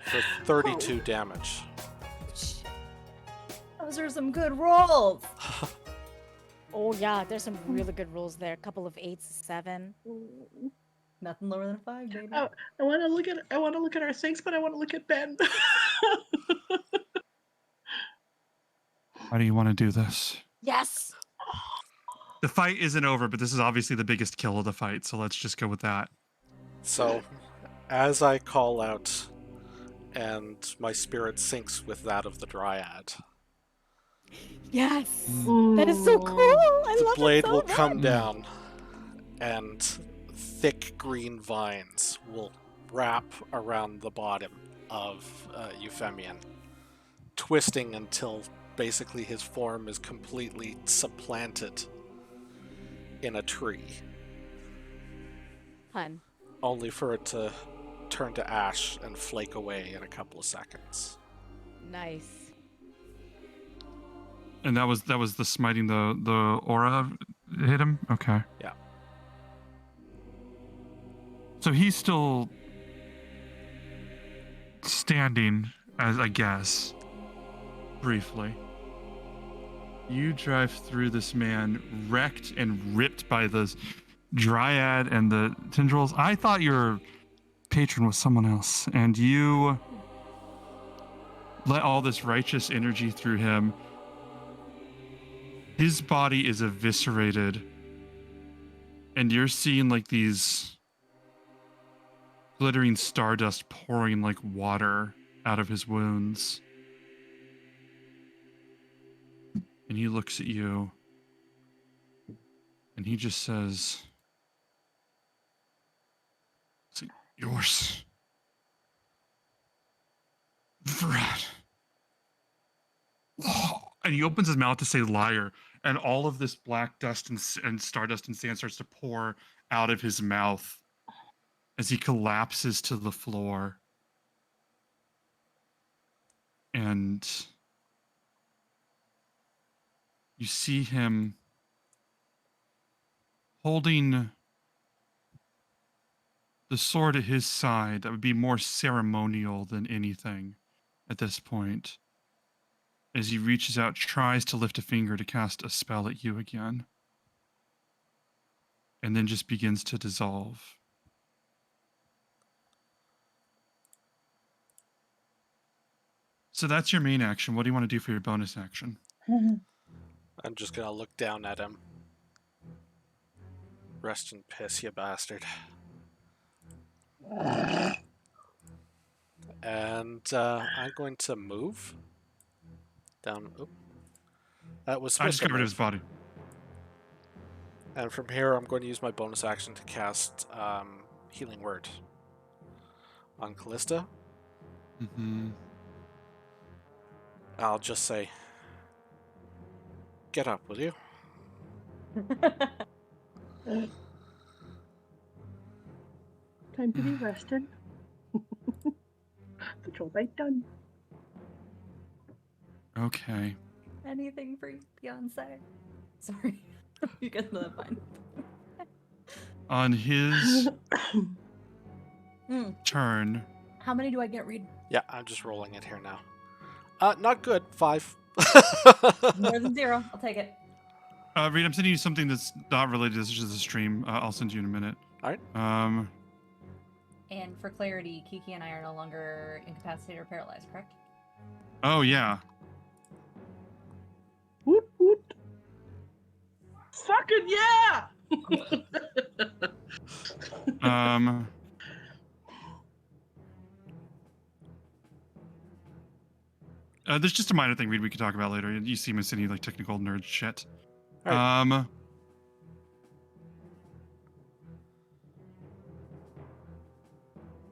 For 32 damage. Those are some good rolls. Oh yeah, there's some really good rolls there. A couple of 8s, 7. Nothing lower than a 5, baby. Oh, I want to look at our things, but I want to look at Ben. How do you want to do this? Yes. The fight isn't over, but this is obviously the biggest kill of the fight, so let's just go with that. So, as I call out, and my spirit syncs with that of the Dryad, Yes. That is so cool. I the love blade it so will much. come down, and thick green vines will wrap around the bottom of Euphemian, twisting until basically his form is completely supplanted in a tree, Fun. only for it to turn to ash and flake away in a couple of seconds. Nice. And that was the smiting the aura hit him? Okay. Yeah. So he's still standing, as I guess, briefly. You drive through this man wrecked and ripped by the dryad and the tendrils. I thought your patron was someone else, and you let all this righteous energy through him. His body is eviscerated, and you're seeing like these glittering stardust pouring like water out of his wounds. And he looks at you, and he just says, "Is it yours, Vrad?" And he opens his mouth to say liar, and all of this black dust and stardust and sand starts to pour out of his mouth as he collapses to the floor. And you see him holding the sword at his side that would be more ceremonial than anything at this point. As he reaches out, tries to lift a finger to cast a spell at you again. And then just begins to dissolve. So that's your main action. What do you want to do for your bonus action? I'm just gonna look down at him. Rest in piss, you bastard. And I'm going to move down. Oop. That was I just supposed to covered his move. body. And from here, I'm going to use my bonus action to cast Healing Word on Callista. Mm-hmm. I'll just say, get up, will you? Time to be rested. Patrol night done. Okay. Anything for Beyonce? Sorry. You guys know that fine. On his Hmm. turn, How many do I get read? Yeah, I'm just rolling it here now. Not good. 5. More than 0. I'll take it. Reed, I'm sending you something that's not related to the stream. I'll send you in a minute. All right. And for clarity, Kiki and I are no longer incapacitated or paralyzed, correct? Oh, yeah. Woot woot. Fucking yeah! There's just a minor thing, Reed, we could talk about later. You see me sending like technical nerd shit. All right.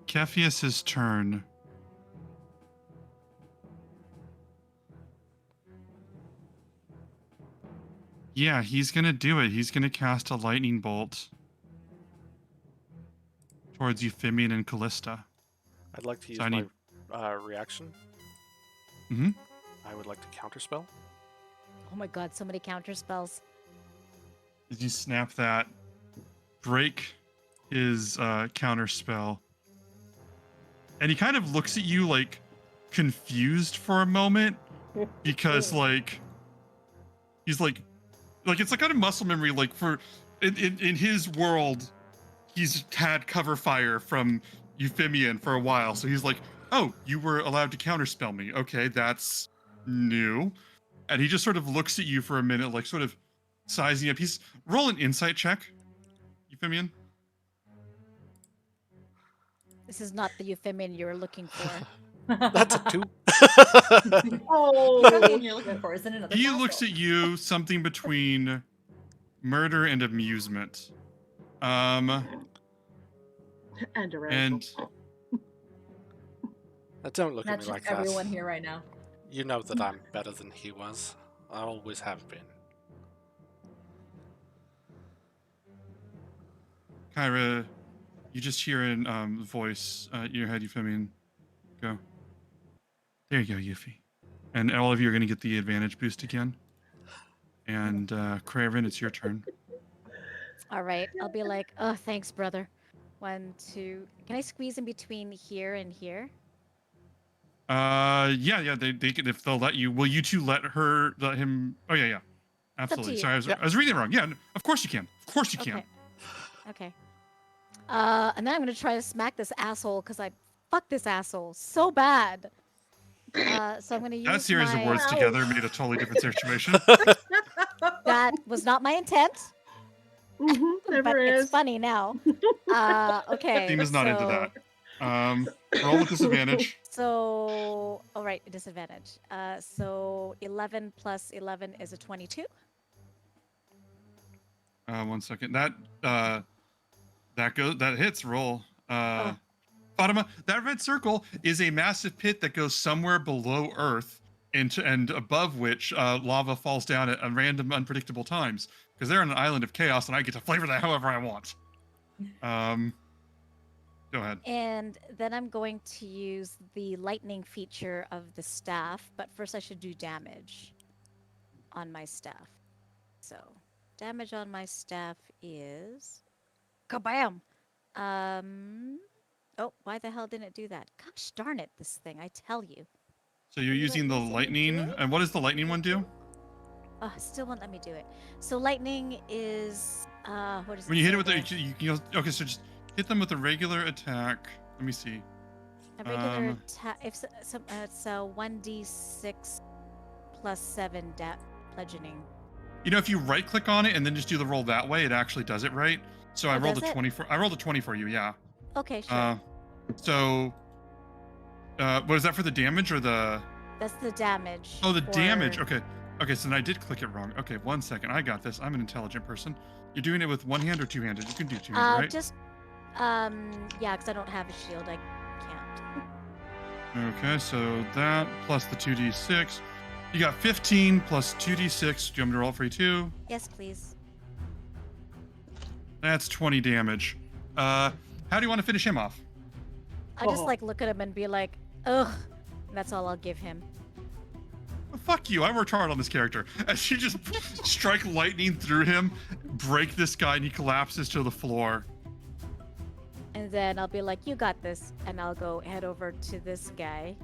Cepheus' turn. Yeah, he's gonna do it. He's gonna cast a lightning bolt towards Euphemian and Callista. I'd like to use So I my need- reaction. Mm-hmm. I would like to counterspell. Oh my god, so many counter spells. As you snap that, break his counter spell, and he kind of looks at you like confused for a moment because like he's like it's like kind of muscle memory. Like for in his world, he's had cover fire from Euphemian for a while, so he's like, oh, you were allowed to counterspell me. Okay, that's new. And he just sort of looks at you for a minute, like sort of sizing up. He's roll an insight check. Euphemian. This is not the Euphemian you were looking for. That's a 2. Oh, Something you're looking for, isn't it? He looks at you something between murder and amusement. and arousal. And Don't look at That's me like just that. everyone here right now. You know that I'm better than he was. I always have been. Kyra, you just hear in voice in your head, Euphemian, go. There you go, Yuffie. And all of you are going to get the advantage boost again. And Craven, it's your turn. All right, I'll be like, oh, thanks, brother. 1, 2. Can I squeeze in between here and here? Yeah. They can, if they'll let you. Will you two let him? Oh yeah. It's up to Absolutely. you. Sorry, Yep. I was reading it wrong. Yeah, of course you can. Of course you can. Okay. Okay. And then I'm gonna try to smack this asshole because I fucked this asshole so bad. So I'm gonna use That series of my. words Ouch. together made a totally different situation. That was not my intent, but Never it's is. funny now. Okay. Theme is not into that. Roll with disadvantage. So, all right, disadvantage. So 11 plus 11 is a 22. 1 second. That hits. Roll. Oh. Fatima, that red circle is a massive pit that goes somewhere below Earth, and above which lava falls down at random, unpredictable times. Because they're on an island of chaos, and I get to flavor that however I want. Go ahead. And then I'm going to use the lightning feature of the staff, but first I should do damage on my staff. So, damage on my staff is kabam. Oh, why the hell didn't it do that? Gosh darn it, this thing, I tell you. So you're Will you using let the me see me lightning, do it? and what does the lightning one do? Oh, still won't let me do it. So lightning is what does When it you hit say it with there? okay, so just hit them with a regular attack. Let me see. A regular attack. If it's a 1d6 plus 7 bludgeoning. You know, if you right click on it and then just do the roll that way, it actually does it right. So I Oh, rolled a does it? 20 for. I rolled a 20 for you. Yeah. Okay, sure. So, was that for the damage or the? That's the damage. Oh, the damage. for- Okay. Okay, so then I did click it wrong. Okay, 1 second. I got this. I'm an intelligent person. You're doing it with one hand or two handed? You can do two handed, right? Just yeah, because I don't have a shield. I can't. Okay, so that plus the 2d6. You got 15 plus 2d6. Do you want me to roll it for you too? Yes, please. That's 20 damage. How do you want to finish him off? I just Oh. like look at him and be like, ugh. And that's all I'll give him. Well, fuck you. I worked hard on this character. As you just strike lightning through him, break this guy, and he collapses to the floor. And then I'll be like, you got this. And I'll go head over to this guy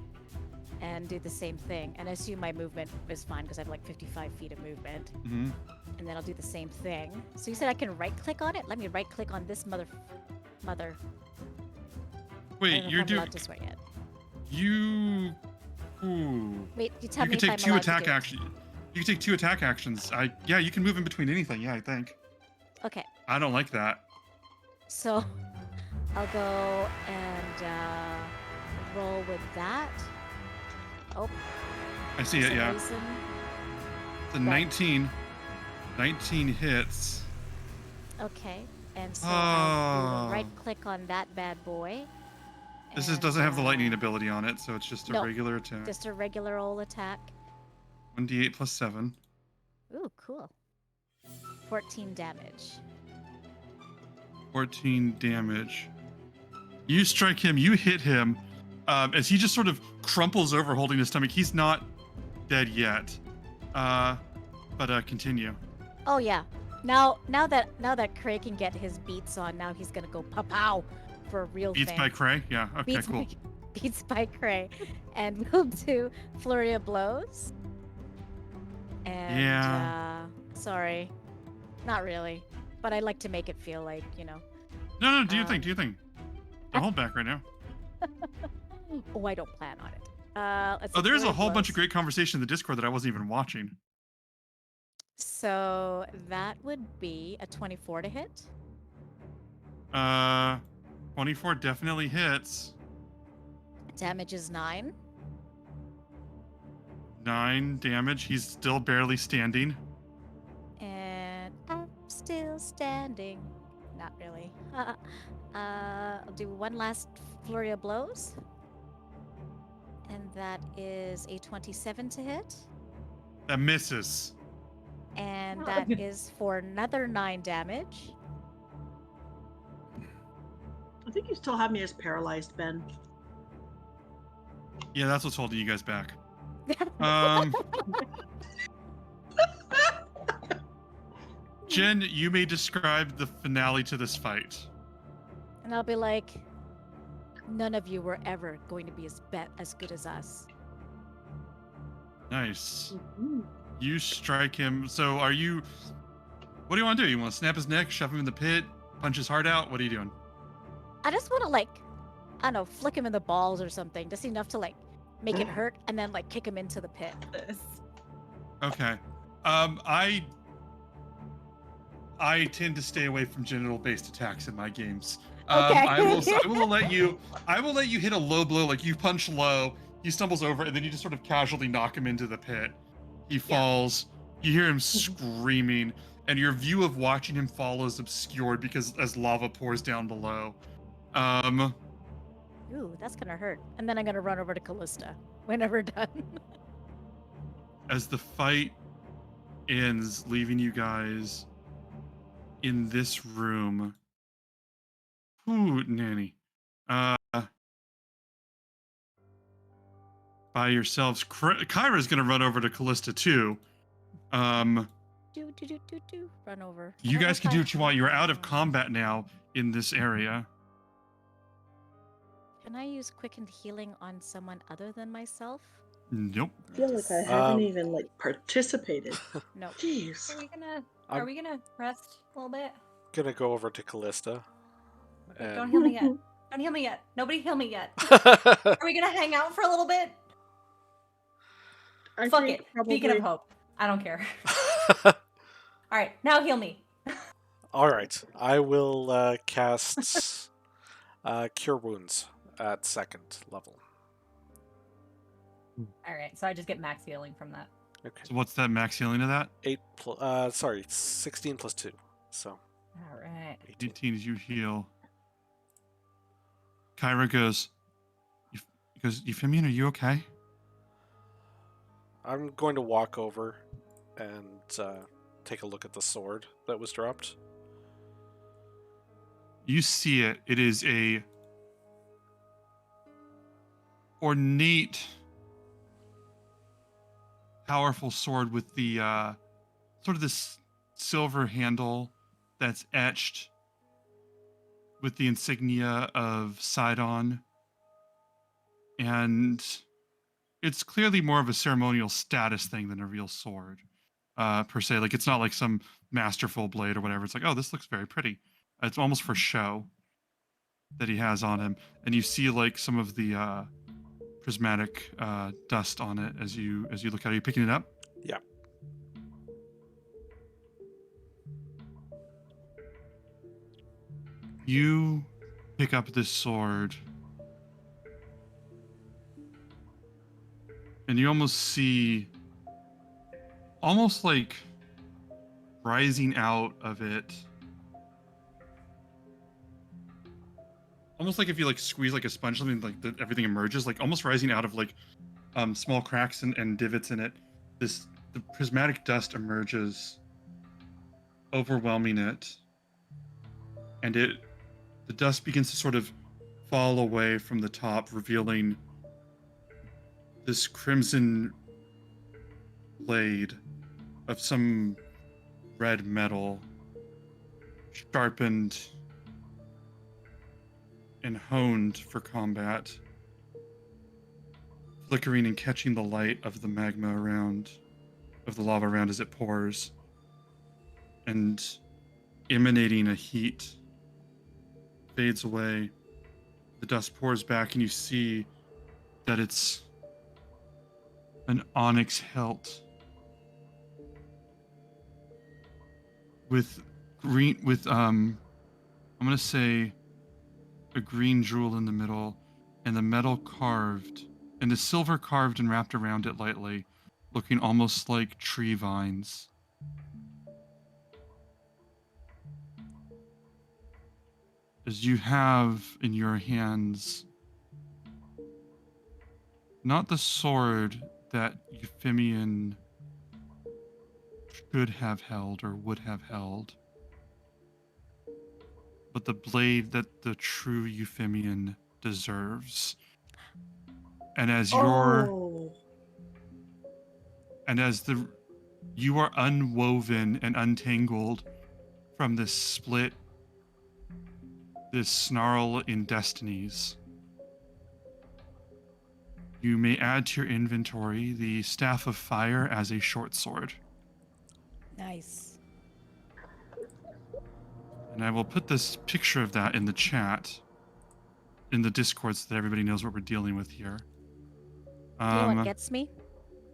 and do the same thing. And I assume my movement is fine because I have like 55 feet of movement. Mm-hmm. And then I'll do the same thing. So you said I can right click on it? Let me right click on this mother. I Wait, don't know you're if I'm doing. allowed to swear yet. You. Ooh. Wait, you tell You me can if take I'm two allowed to attack do it. actions. You can take 2 attack actions. Yeah, you can move in between anything. Yeah, I think. Okay, I don't like that. so I'll go and roll with that. Oh, I see for it. some Yeah. reason- The Right. 19 hits. Okay, and so I'll do Oh. a right click on that bad boy. This and, doesn't have the lightning ability on it, so it's just a no, regular attack. Just a regular old attack. 1d8 plus 7. Ooh, cool. 14 damage. 14 damage. You strike him, you hit him, as he just sort of crumples over holding his stomach. He's not dead yet. But continue. Oh yeah. Now that Cray can get his beats on, now he's gonna go pow for a real Beats thing. by Cray? Yeah, okay, Beats cool. Beats by Cray, and we'll do flurry of blows. And Yeah. sorry, not really, but I like to make it feel like No, do your thing, do your thing. Don't hold back right now. Oh, I don't plan on it. Let's Oh, see, there's a flurry of whole bunch of blows. great conversation in the Discord that I wasn't even watching. So that would be a 24 to hit. 24 definitely hits. Damage is 9. 9 damage. He's still barely standing. And I'm still standing. Not really. I'll do one last flurry of blows. And that is a 27 to hit. That misses. And that is for another 9 damage. I think you still have me as paralyzed, Ben. Yeah, that's what's holding you guys back. Um, Jen, you may describe the finale to this fight. And I'll be like, none of you were ever going to be as good as us. Nice. Mhm. You strike him. So are you... What do you want to do? You want to snap his neck, shove him in the pit, punch his heart out? What are you doing? I just want to, like, I don't know, flick him in the balls or something. Just enough to, like, make it hurt and then, like, kick him into the pit. Okay. I tend to stay away from genital-based attacks in my games. Okay. I will let you hit a low blow, like you punch low, he stumbles over, and then you just sort of casually knock him into the pit. He falls. You hear him screaming, and your view of watching him fall is obscured because as lava pours down below. Ooh, that's gonna hurt. And then I'm gonna run over to Callista whenever done. As the fight ends, leaving you guys in this room. Ooh, nanny. By yourselves. Kyra's gonna run over to Callista too. Do. Run over. You guys can do what you want. You're out of combat now in this area. Can I use quickened healing on someone other than myself? Nope. I feel like I haven't even like participated. No. Jeez. Are we gonna rest a little bit? Gonna go over to Callista. Wait, don't And... heal me yet. Don't heal me yet. Nobody heal me yet. Are we gonna hang out for a little bit? I Fuck think it. probably... Beacon of hope. I don't care. All right, now heal me. All right, I will cast Cure Wounds at 2nd level. All right, so I just get max healing from that. Okay. So what's that max healing of that? 16 plus 2. So. All right. 18 as you heal. Kyra goes, Euphemian, are you okay? I'm going to walk over and take a look at the sword that was dropped. You see it. It is a ornate, powerful sword with the sort of this silver handle that's etched with the insignia of Sidon. And it's clearly more of a ceremonial status thing than a real sword, per se. Like, it's not like some masterful blade or whatever. It's like, oh, this looks very pretty. It's almost for show that he has on him. And you see, like, some of the prismatic dust on it as you look at it. Are you picking it up? Yeah. You pick up this sword, and you almost see, almost like rising out of it, almost like if you like squeeze like a sponge, something like everything emerges, like almost rising out of like small cracks and divots in it. The prismatic dust emerges, overwhelming it, and the dust begins to sort of fall away from the top, revealing this crimson blade of some red metal, sharpened and honed for combat, flickering and catching the light of the magma around, of the lava around as it pours, and emanating a heat, fades away. The dust pours back, and you see that it's an onyx hilt with I'm gonna say a green jewel in the middle, and the metal carved, and the silver carved and wrapped around it lightly, looking almost like tree vines. As you have in your hands not the sword that Euphemian should have held or would have held, but the blade that the true Euphemian deserves. And as Oh. you are unwoven and untangled from this split, this snarl in destinies, you may add to your inventory the Staff of Fire as a short sword. Nice. And I will put this picture of that in the chat, in the Discord, so that everybody knows what we're dealing with here. You know what gets me?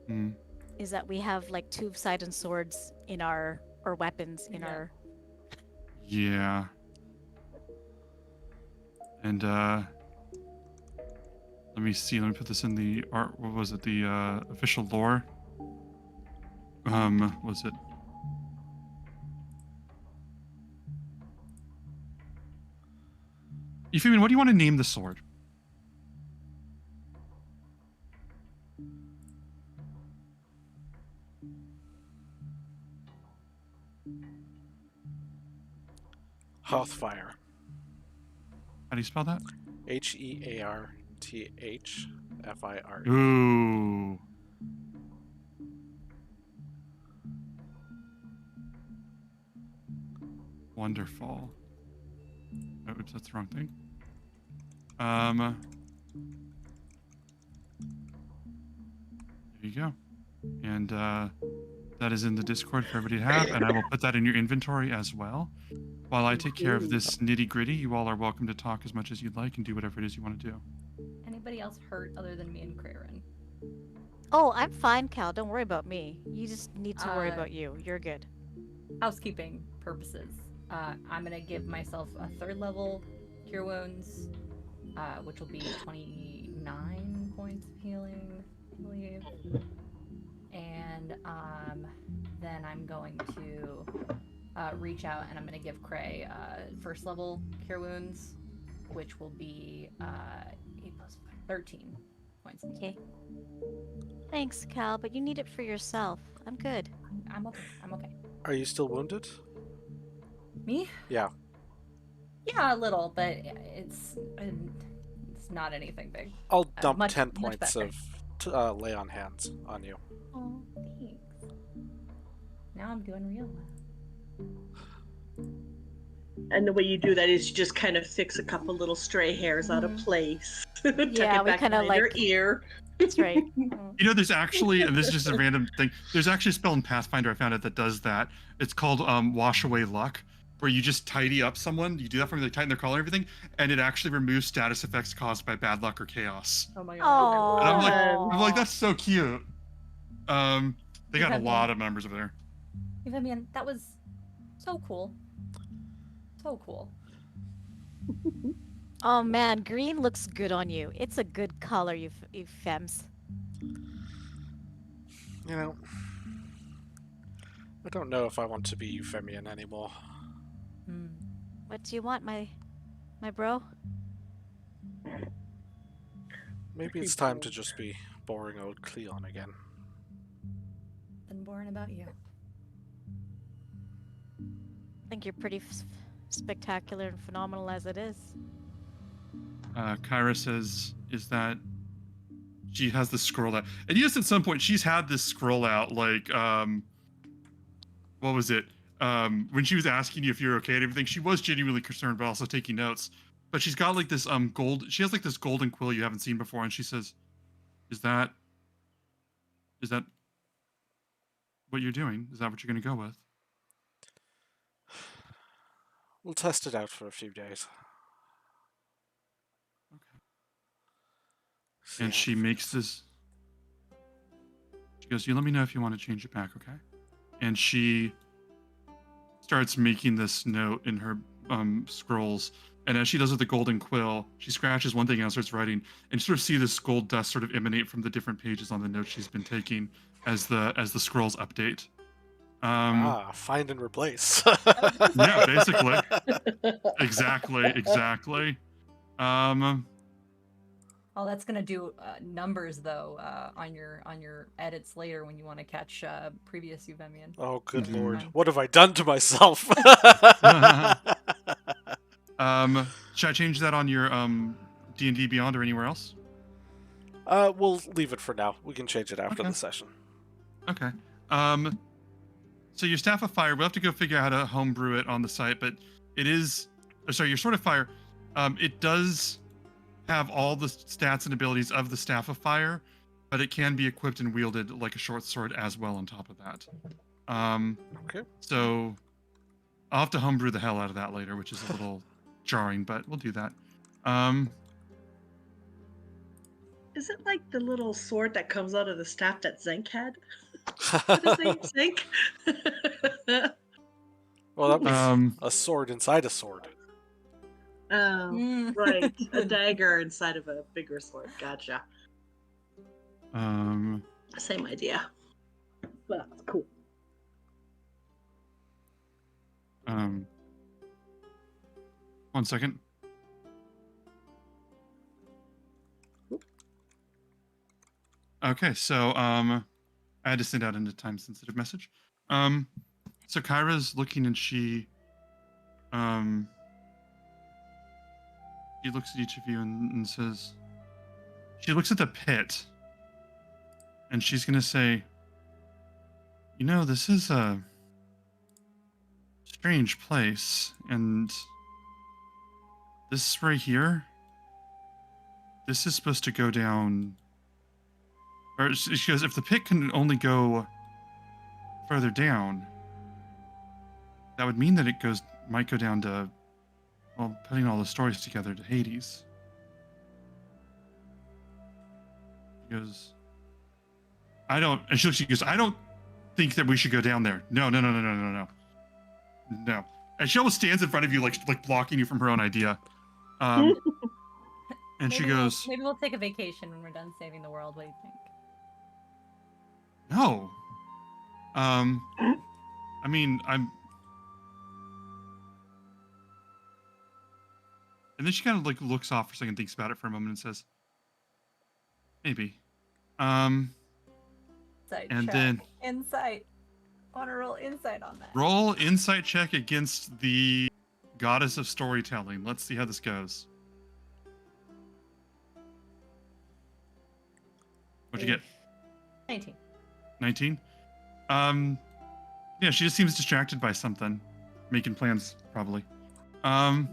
hmm. Is that we have like two-sided swords in our, or weapons in our. Yeah. And let me see. Let me put this in the art. What was it? The official lore. Was it? Euphemian, what do you want to name the sword? Hearthfire. How do you spell that? Hearthfire. Ooh. Wonderful. Oh, oops, that's the wrong thing. There you go. And that is in the Discord for everybody to have, and I will put that in your inventory as well. While I take care of this nitty-gritty, you all are welcome to talk as much as you'd like and do whatever it is you want to do. Anybody else hurt other than me and Krarin? Oh, I'm fine, Cal. Don't worry about me. You just need to worry about you. You're good. Housekeeping purposes. I'm gonna give myself a 3rd level Cure Wounds, which will be 29 points of healing, I believe. And then I'm going to reach out and I'm going to give Cray 1st level Cure Wounds, which will be 8 plus 5, 13 points. Okay. Thanks, Cal, but you need it for yourself. I'm good. I'm okay. I'm okay. Are you still wounded? Me? Yeah. Yeah, a little, but it's not anything big. I'll dump much 10 points better. of lay on hands on you. Oh, thanks. Now I'm doing real well. And the way you do that is you just kind of fix a couple little stray hairs out of place. Tuck Yeah, it we back kinda behind your like- ear. That's right. You know, there's actually, and this is just a random thing, there's actually a spell in Pathfinder I found out that does that. It's called Wash Away Luck, where you just tidy up someone. You do that for them, they tighten their collar and everything, and it actually removes status effects caused by bad luck or chaos. Oh my god. Oh. And I'm like, that's so cute. They got a Okay. lot of members over there. Euphemian, that was so cool. So cool. Oh man, green looks good on you. It's a good color, you femmes. You know, I don't know if I want to be Euphemian anymore. What do you want, my bro? Maybe it's time to just be boring old Cleon again. Been born about you. I think you're pretty spectacular and phenomenal as it is. Kyra says, is that she has this scroll out. And yes, at some point, she's had this scroll out, like, what was it? When she was asking you if you're okay and everything, she was genuinely concerned, but also taking notes. But she's got like this she has like this golden quill you haven't seen before, and she says, is that what you're doing? Is that what you're gonna go with? We'll test it out for a few days. Okay. See And how she it makes feels. this. She goes, you let me know if you want to change it back, okay? And she starts making this note in her scrolls. And as she does with the golden quill, she scratches one thing and starts writing. And you sort of see this gold dust sort of emanate from the different pages on the notes she's been taking as the scrolls update. Find and replace. Yeah, basically. Exactly. I'll Oh, that's gonna do numbers though on your edits later when you want to catch previous Uvemian. Oh, good Mhm. lord. Fun. What have I done to myself? Should I change that on your D&D Beyond or anywhere else? We'll leave it for now. We can change it after Okay. the session. Okay. So your Staff of Fire, we'll have to go figure out how to homebrew it on the site, but it is, your Sword of Fire, it does have all the stats and abilities of the Staff of Fire, but it can be equipped and wielded like a short sword as well on top of that. Okay. So I'll have to homebrew the hell out of that later, which is a little jarring, but we'll do that. Is it like the little sword that comes out of the staff that Zenk had? What is his name? Zenk? Well, that was Um, a sword inside a sword. Oh, Mm. right. A dagger inside of a bigger sword. Gotcha. Same idea. Well, cool. One second. Okay, so I had to send out a time-sensitive message. So Kyra's looking and she looks at each of you and says, she looks at the pit and she's gonna say, you know, this is a strange place, and this right here, this is supposed to go down, or she goes, if the pit can only go further down, that would mean that it might go down to, well, putting all the stories together, to Hades. She goes, she goes, I don't think that we should go down there. No. And she almost stands in front of you, like blocking you from her own idea. And she goes, Maybe we'll take a vacation when we're done saving the world. What do you think? no. I mean, I'm. And then she kind of like looks off for a second, thinks about it for a moment, and says, maybe. Insight And check. then Insight. I want to roll insight on that. roll insight check against the goddess of storytelling. Let's see how this goes. What'd you get? 19. 19? Yeah, she just seems distracted by something. Making plans, probably. Probably,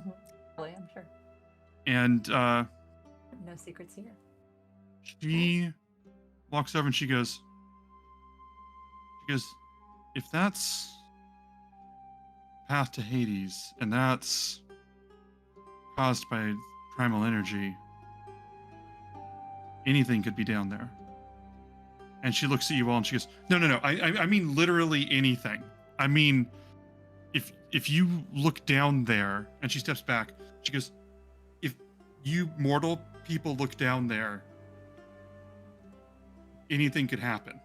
I'm sure. And No secrets here. she walks over and she goes, if that's path to Hades, and that's caused by primal energy, anything could be down there. And she looks at you all and she goes, no, I mean literally anything. I mean, if you look down there, and she steps back, she goes, if you mortal people look down there, anything could happen.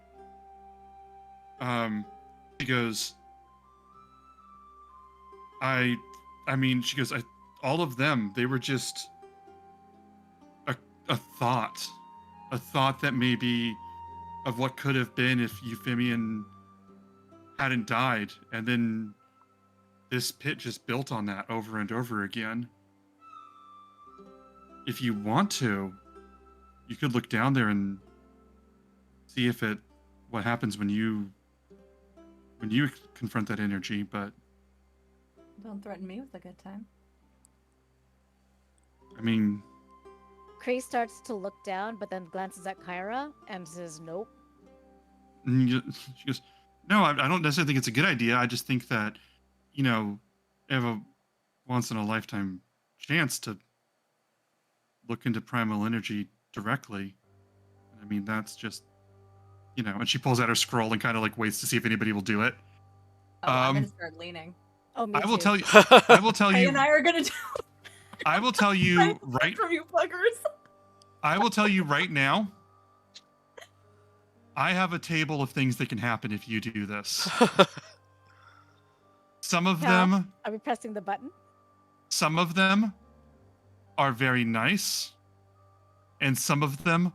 She goes, I mean, she goes, all of them, they were just a thought that maybe of what could have been if Euphemian hadn't died, and then this pit just built on that over and over again. If you want to, you could look down there and see what happens when you confront that energy, but Don't threaten me with a good time. I mean, Cray starts to look down, but then glances at Kyra and says, nope. she goes, no, I don't necessarily think it's a good idea. I just think that, you know, I have a once in a lifetime chance to look into primal energy directly. I mean, that's just, you know, and she pulls out her scroll and kind of like waits to see if anybody will do it. Oh, I'm gonna start leaning. Oh, me I will too. tell you. I will tell Kay you. and I are gonna do I will tell you right. from you fuckers. I will tell you right now. I have a table of things that can happen if you do this. Some of Cal, them. Are we pressing the button? Some of them are very nice, and some of them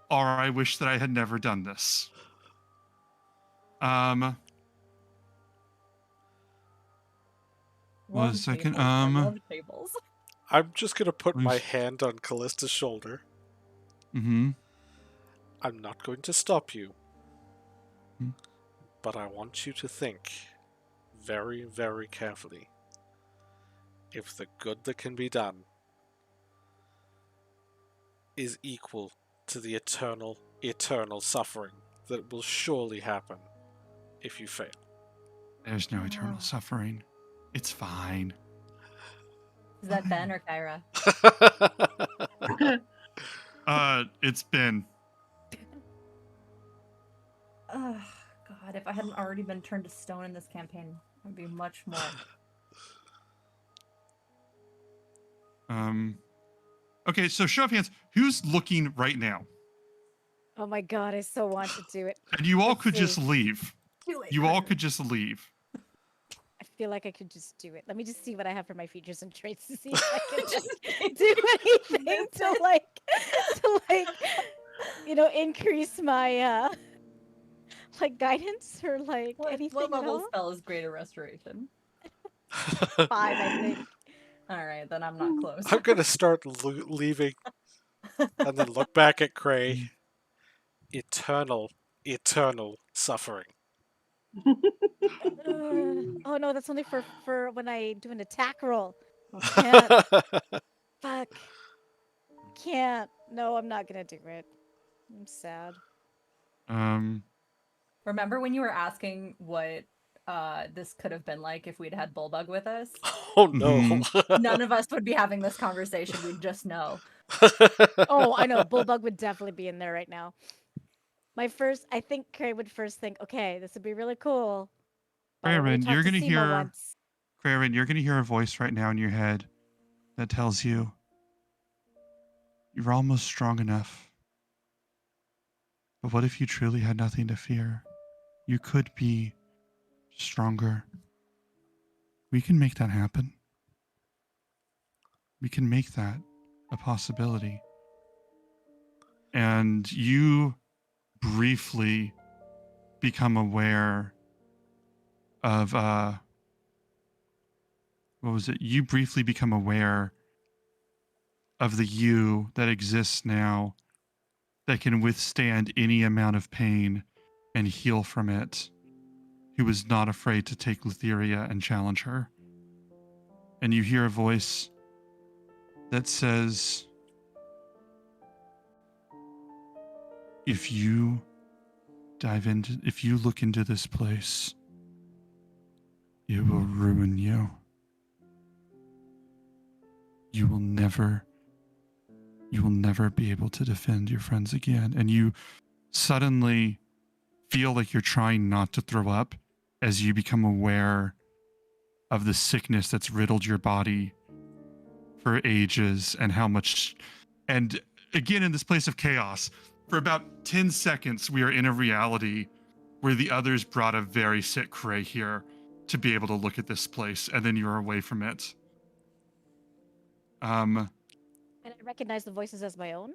are I wish that I had never done this. One Love second. tables. I love tables. I'm just gonna put my Who's- hand on Callista's shoulder. Mm-hmm. I'm not going to stop you, Hmm. but I want you to think very, very carefully if the good that can be done is equal to the eternal, eternal suffering that will surely happen if you fail. There's no eternal suffering. It's fine. Is that Ben or Kyra? It's been. Oh, God, if I hadn't already been turned to stone in this campaign, I'd be much more. Okay, so show of hands. Who's looking right now? Oh my god, I so want to do it. And you all Let's could just see. leave. Do it. You all could just leave. I feel like I could just do it. Let me just see what I have for my features and traits to see if I can just do anything to like, increase my like guidance or like anything What at level all. spell is Greater Restoration? 5, I think. All right, then I'm not close. I'm gonna start leaving and then look back at Cray. Eternal, eternal suffering. Oh no, that's only for when I do an attack roll. Can't. Fuck. Can't. No, I'm not gonna do it. I'm sad. Remember when you were asking what this could have been like if we'd had Bullbug with us? Oh no. None of us would be having this conversation. We'd just know. Oh, I know. Bullbug would definitely be in there right now. I think Cray would first think, okay, this would be really cool. But I already Craren, talked you're to gonna Seema hear. once. Craren, you're gonna hear a voice right now in your head that tells you you're almost strong enough. But what if you truly had nothing to fear? You could be stronger. We can make that happen. We can make that a possibility. And you briefly become aware of what was it? You briefly become aware of the you that exists now that can withstand any amount of pain and heal from it, who is not afraid to take Lutheria and challenge her. And you hear a voice that says, if you look into this place, it will ruin you. You will never be able to defend your friends again. And you suddenly feel like you're trying not to throw up as you become aware of the sickness that's riddled your body for ages and how much. And again, in this place of chaos, for about 10 seconds, we are in a reality where the others brought a very sick Cray here to be able to look at this place, and then you're away from it. And I recognize the voices as my own.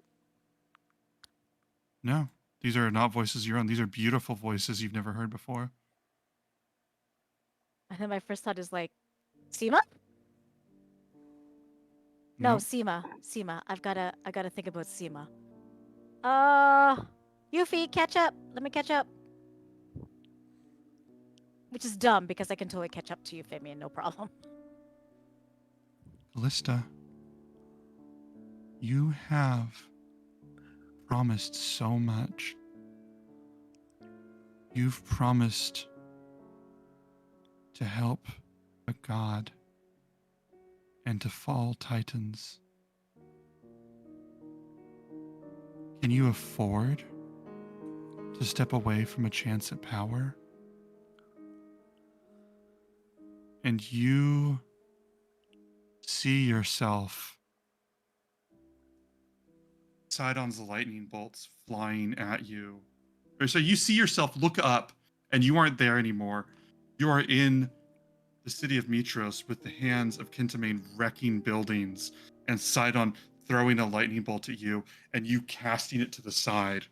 No, these are not voices of your own. These are beautiful voices you've never heard before. And then my first thought is like, Seema? No, Nope. Seema. I gotta think about Seema. Yuffie, catch up. Let me catch up. Which is dumb because I can totally catch up to you, Femian, no problem. Callista, you have promised so much. You've promised to help a god and to fall titans. Can you afford to step away from a chance at power? And you see yourself Sidon's lightning bolts flying at you. Or so you see yourself look up and you aren't there anymore. You are in the city of Mitros with the hands of Kintamane wrecking buildings and Sidon throwing a lightning bolt at you and you casting it to the side.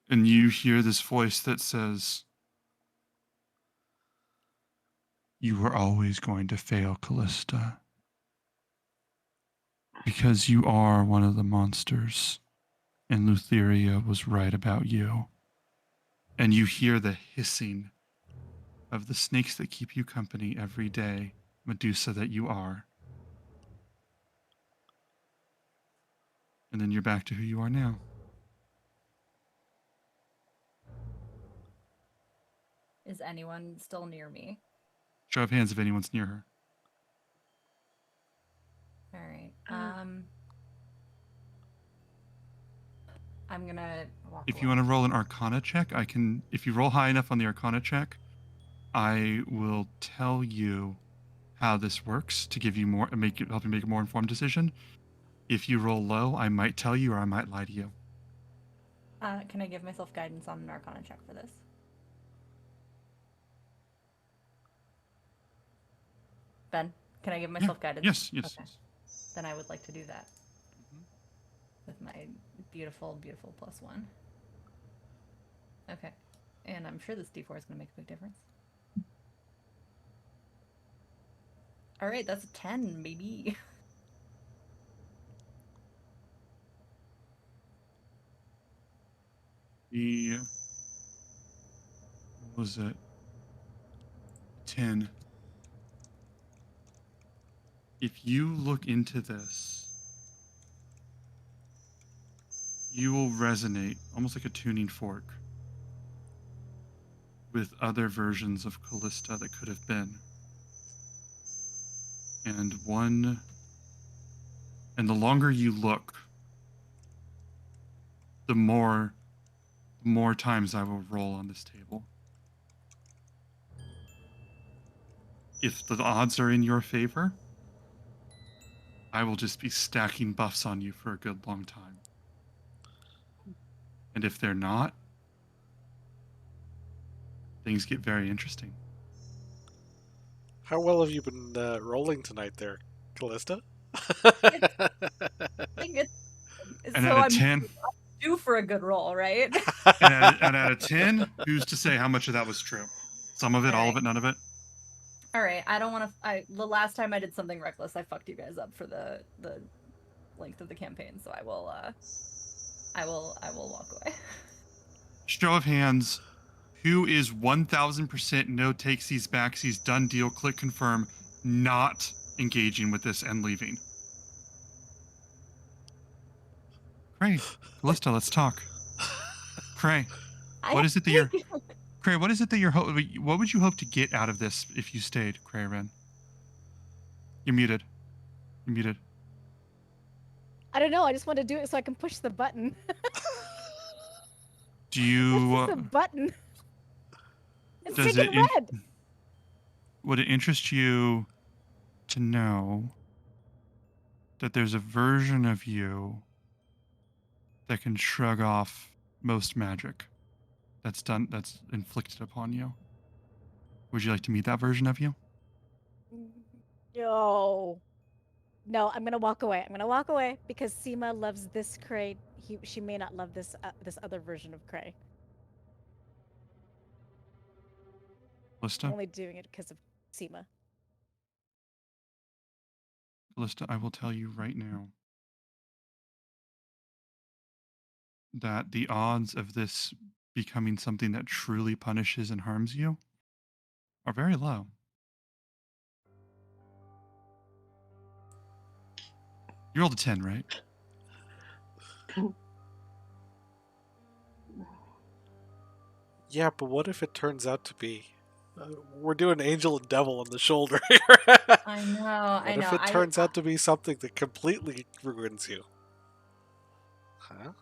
And you hear this voice that says, "You were always going to fail, Callista. Because you are one of the monsters. And Lutheria was right about you." And you hear the hissing of the snakes that keep you company every day, Medusa that you are. And then you're back to who you are now. Is anyone still near me? Show of hands if anyone's near her. All right. I'm gonna walk If you away. want to roll an Arcana check, I can. If you roll high enough on the Arcana check, I will tell you how this works to give you more, help you make a more informed decision. If you roll low, I might tell you, or I might lie to you. Can I give myself guidance on an Arcana check for this? Ben, can I give myself guidance? Yes. Okay. Then I would like to do that with my beautiful, beautiful +1. Okay. And I'm sure this D4 is going to make a big difference. All right, that's a 10, baby. What was it? 10. If you look into this, you will resonate almost like a tuning fork with other versions of Callista that could have been. And the longer you look, the more times I will roll on this table. If the odds are in your favor, I will just be stacking buffs on you for a good long time. And if they're not, things get very interesting. How well have you been rolling tonight there, Callista? And So out of I'm 10, due for a good roll, right? and out of 10, who's to say how much of that was true? Some of it, all of it, none of it? All right, I don't want to. The last time I did something reckless, I fucked you guys up for the length of the campaign. So I will walk away. Show of hands. Who is 1000% no takesies, backsies, done deal, click confirm, not engaging with this and leaving? Cray, Callista, let's talk. Cray, what is it that you're? Cray, what is it that you're? What would you hope to get out of this if you stayed, Cray Ren? You're muted. You're muted. I don't know. I just want to do it so I can push the button. Do you? It's just a button. It's Does freaking it? red. Would it interest you to know that there's a version of you that can shrug off most magic that's inflicted upon you? Would you like to meet that version of you? No, I'm gonna walk away. I'm gonna walk away because Seema loves this Cray. She may not love this this other version of Cray. Callista? I'm only doing it because of Seema. Callista, I will tell you right now that the odds of this becoming something that truly punishes and harms you are very low. You rolled a 10, right? Yeah, but what if it turns out to be... we're doing angel and devil on the shoulder here. I know. What if it turns out to be something that completely ruins you? Huh?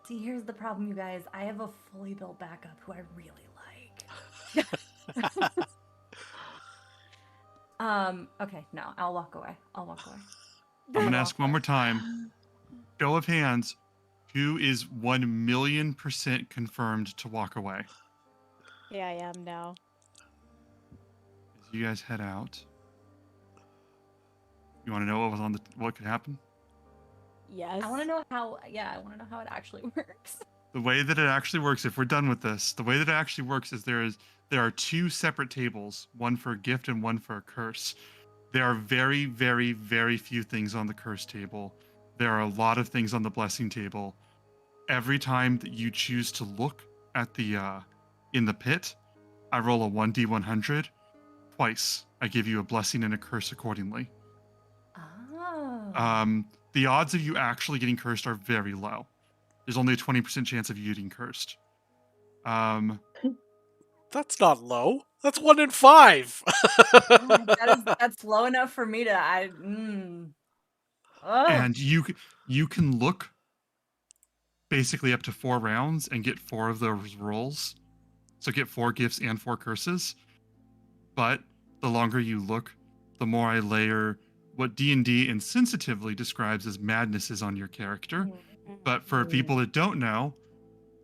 See, here's the problem, you guys. I have a fully built backup who I really like. Okay, no, I'll walk away. I'm going to ask one more time. Show of hands. Who is 1,000,000% confirmed to walk away? Yeah, I am now. As you guys head out, You want to know what could happen? Yes. I want to know how. Yeah, I want to know how it actually works. The way that it actually works, if we're done with this, the way that it actually works is there are 2 separate tables, one for a gift and one for a curse. There are very, very, very few things on the curse table. There are a lot of things on the blessing table. Every time that you choose to look at the in the pit, I roll a 1d100. Twice, I give you a blessing and a curse accordingly. Oh. The odds of you actually getting cursed are very low. There's only a 20% chance of you getting cursed. That's not low. That's 1 in 5. That's low enough for me to And you can look basically up to 4 rounds and get 4 of those rolls. So get 4 gifts and 4 curses. But the longer you look, the more I layer what D&D insensitively describes as madnesses on your character. But for people that don't know,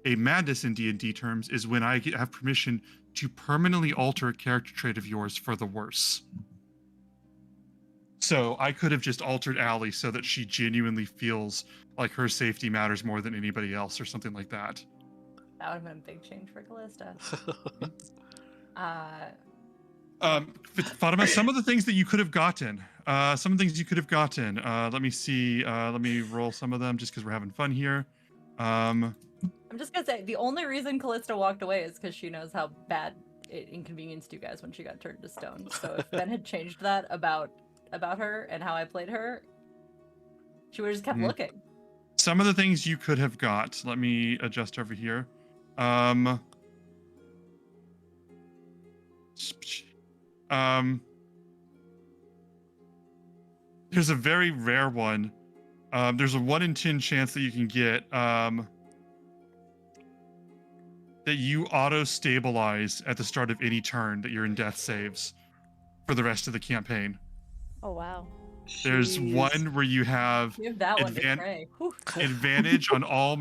a madness in D&D terms is when I have permission to permanently alter a character trait of yours for the worse. So I could have just altered Allie so that she genuinely feels like her safety matters more than anybody else or something like that. That would have been a big change for Callista. Fatima, some of the things that you could have gotten. Let me see. Let me roll some of them just because we're having fun here. I'm just gonna say the only reason Callista walked away is because she knows how bad it inconvenienced you guys when she got turned to stone. So if Ben had changed that about her and how I played her, she would have just kept looking. Some of the things you could have got. Let me adjust over here. There's a very rare one. There's a 1 in 10 chance that you can get that you auto stabilize at the start of any turn that you're in death saves for the rest of the campaign. Oh wow. There's Jeez. one where you have Give that one to Trey. Whew. advantage on all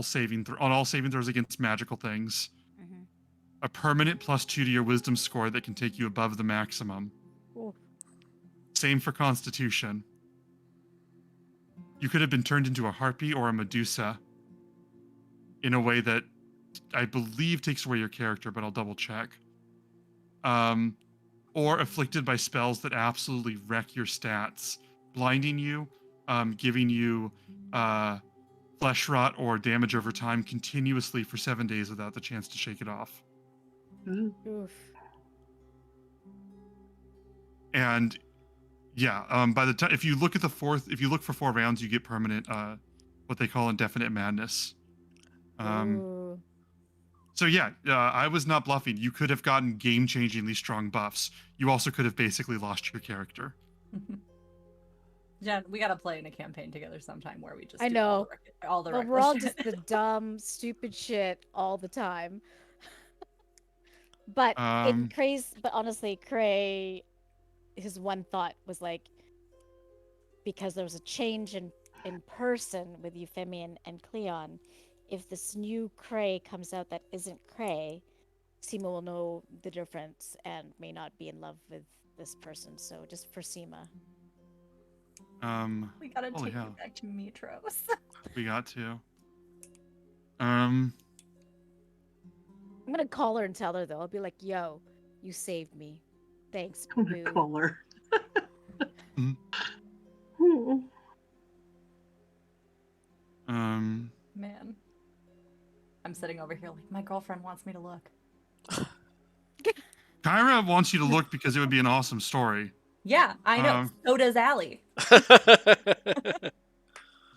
saving throws against magical things. Mm-hmm. A permanent +2 to your wisdom score that can take you above the maximum. Ooh. Same for Constitution. You could have been turned into a harpy or a Medusa in a way that I believe takes away your character, but I'll double check. Or afflicted by spells that absolutely wreck your stats, blinding you, giving you flesh rot or damage over time continuously for 7 days without the chance to shake it off. Oof. And yeah, by the time if you look for 4 rounds, you get permanent what they call indefinite madness. Ooh. So yeah, I was not bluffing. You could have gotten game-changingly strong buffs. You also could have basically lost your character. Yeah, we gotta play in a campaign together sometime where we just I do know. all the But we're all reckless just the dumb, stupid shit all the time. But but honestly, Cray, his one thought was like, because there was a change in person with Euphemia and Cleon, if this new Cray comes out that isn't Cray, Seema will know the difference and may not be in love with this person. So just for Seema. We gotta take hell. you back to Mitros. We got to. I'm gonna call her and tell her though. I'll be like, "Yo, you saved me. Thanks, boo." Caller. Man, I'm sitting over here like my girlfriend wants me to look. Kyra wants you to look because it would be an awesome story. Yeah, I know. So does Allie.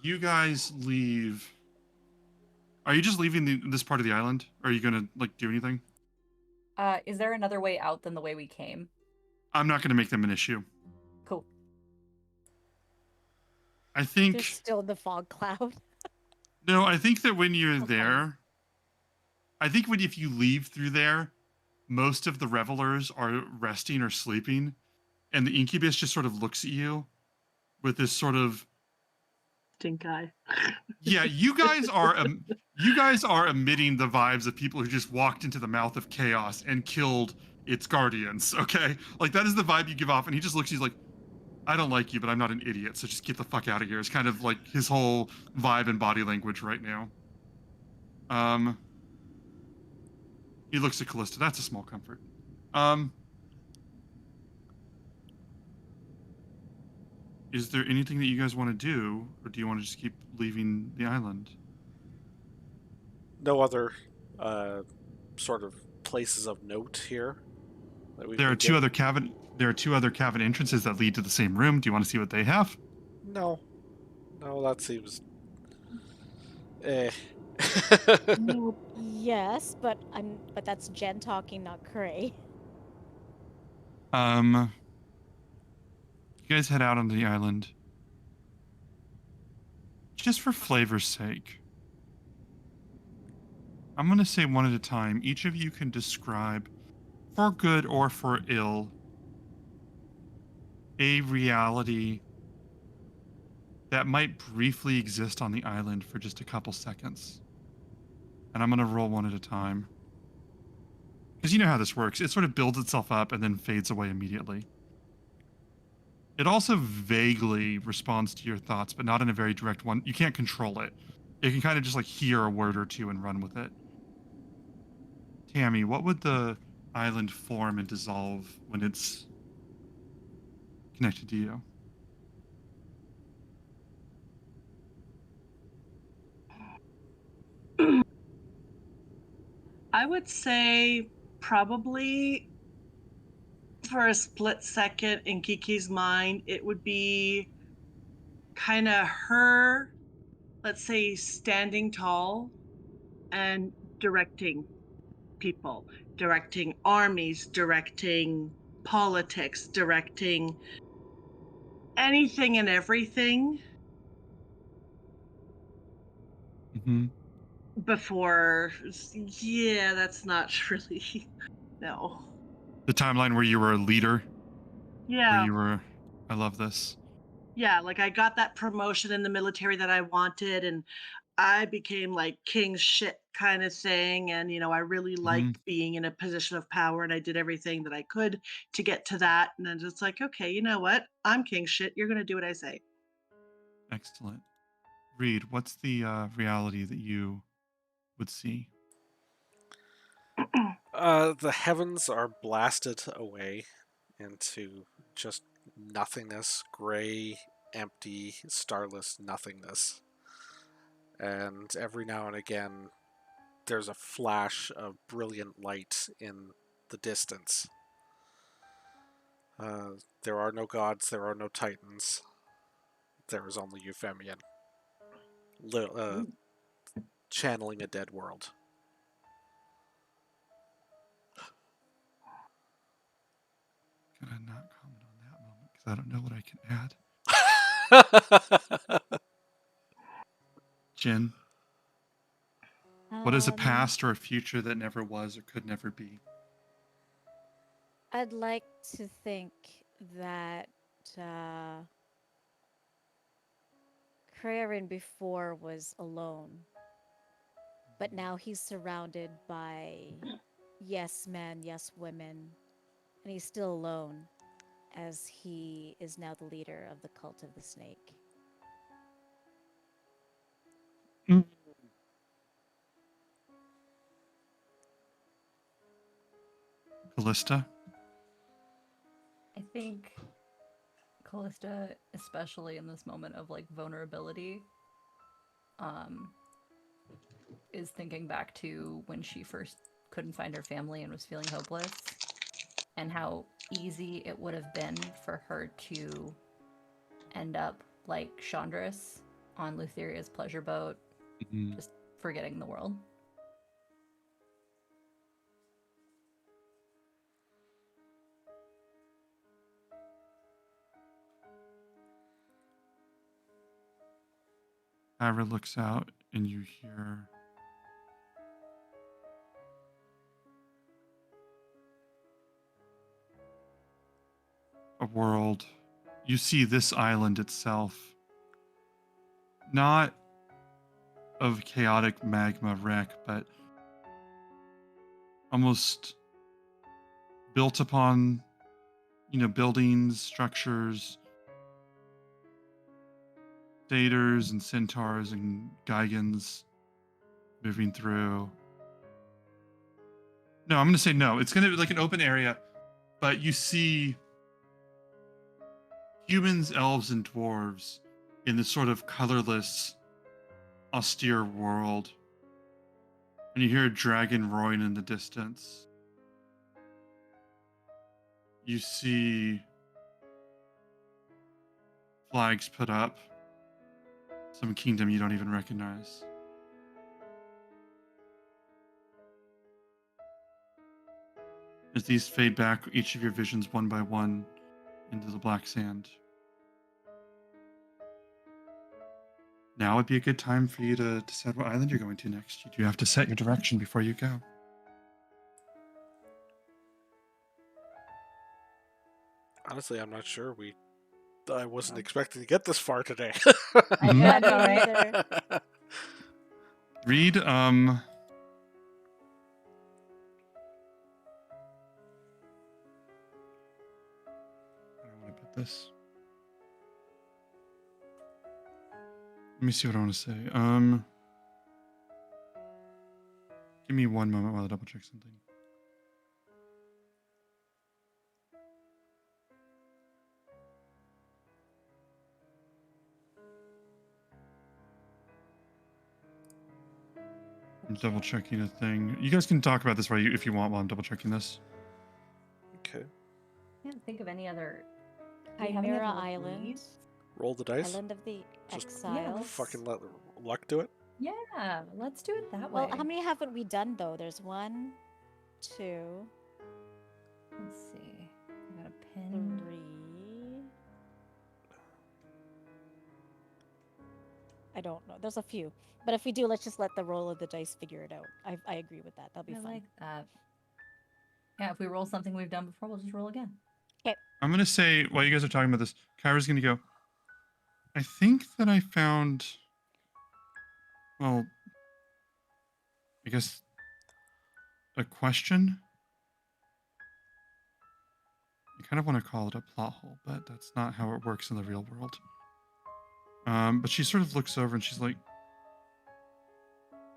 You guys leave. Are you just leaving this part of the island? Or are you gonna like do anything? Is there another way out than the way we came? I'm not gonna make them an issue. Cool. I think They're still in the fog cloud. no. I think that when you're Okay. there, if you leave through there, most of the revelers are resting or sleeping, and the incubus just sort of looks at you with this sort of Stink eye. yeah. You guys are emitting the vibes of people who just walked into the mouth of chaos and killed its guardians. Okay, like that is the vibe you give off, and he just looks. He's like, I don't like you, but I'm not an idiot, so just get the fuck out of here. It's kind of like his whole vibe and body language right now. He looks at Callista. That's a small comfort. Is there anything that you guys want to do, or do you want to just keep leaving the island? No other sort of places of note here that we've There are been two given? other cavern. There are two other cavern entrances that lead to the same room. Do you want to see what they have? No. No, that seems... Eh. Nope. Yes, but that's Jen talking, not Cray. You guys head out onto the island. Just for flavor's sake, I'm going to say one at a time. Each of you can describe, for good or for ill, a reality that might briefly exist on the island for just a couple seconds. And I'm going to roll one at a time. Because you know how this works. It sort of builds itself up and then fades away immediately. It also vaguely responds to your thoughts, but not in a very direct one. You can't control it. You can kind of just like hear a word or two and run with it. Tammy, what would the island form and dissolve when it's connected to you? I would say probably for a split second in Kiki's mind, it would be kind of her, let's say, standing tall and directing people, directing armies, directing politics, directing anything and everything Mm-hmm. before. Yeah, that's not really. No. The timeline where you were a leader, where Yeah. you were, I love this. Yeah, like I got that promotion in the military that I wanted, and I became like king shit kind of thing. And, I really Mm-hmm. liked being in a position of power, and I did everything that I could to get to that. And then it's like, okay, you know what? I'm king shit. You're going to do what I say. Excellent. Reed, what's the reality that you would see? The heavens are blasted away into just nothingness, gray, empty, starless nothingness. And every now and again, there's a flash of brilliant light in the distance. There are no gods, there are no titans. There is only Euphemian, Ooh. channeling a dead world. Can I not comment on that moment because I don't know what I can add? Jen, what is a past or a future that never was or could never be? I'd like to think that Krarin before was alone, but now he's surrounded by yes men, yes women, and he's still alone as he is now the leader of the cult of the snake. Mm. Callista? I think Callista, especially in this moment of like vulnerability, is thinking back to when she first couldn't find her family and was feeling hopeless, and how easy it would have been for her to end up like Chandris on Lutheria's pleasure boat, Mm-hmm. just forgetting the world. Ira looks out and you hear a world. You see this island itself, not of chaotic magma wreck, but almost built upon, buildings, structures, satyrs and centaurs and Gigans moving through. No, I'm going to say no. It's going to be like an open area, but you see humans, elves, and dwarves in this sort of colorless, austere world. And you hear a dragon roaring in the distance. You see flags put up. Some kingdom you don't even recognize. As these fade back, each of your visions one by one into the black sand. Now would be a good time for you to decide what island you're going to next. You do have to set your direction before you go. Honestly, I'm not sure. I wasn't expecting to get this far today. I know, Me right? neither. Read, I don't want to put this. Let me see what I want to say. Give me one moment while I double check something. I'm double checking a thing. You guys can talk about this if you want while I'm double checking this. Okay. I can't think of any other. Do you have any Chimera other Island. leads? Roll the dice. Island of the Just Exiles. Fucking let luck do it. Yeah, let's do it that way. Well, how many haven't we done though? There's 1, 2, Let's see. I got a pen. 3. I don't know. There's a few. But if we do, let's just let the roll of the dice figure it out. I agree with that. That'll be I fun. like that. Yeah, if we roll something we've done before, we'll just roll again. I'm going to say, while you guys are talking about this, Kyra's going to go, I think that I found, well, I guess, a question. I kind of want to call it a plot hole, but that's not how it works in the real world. But she sort of looks over and she's like,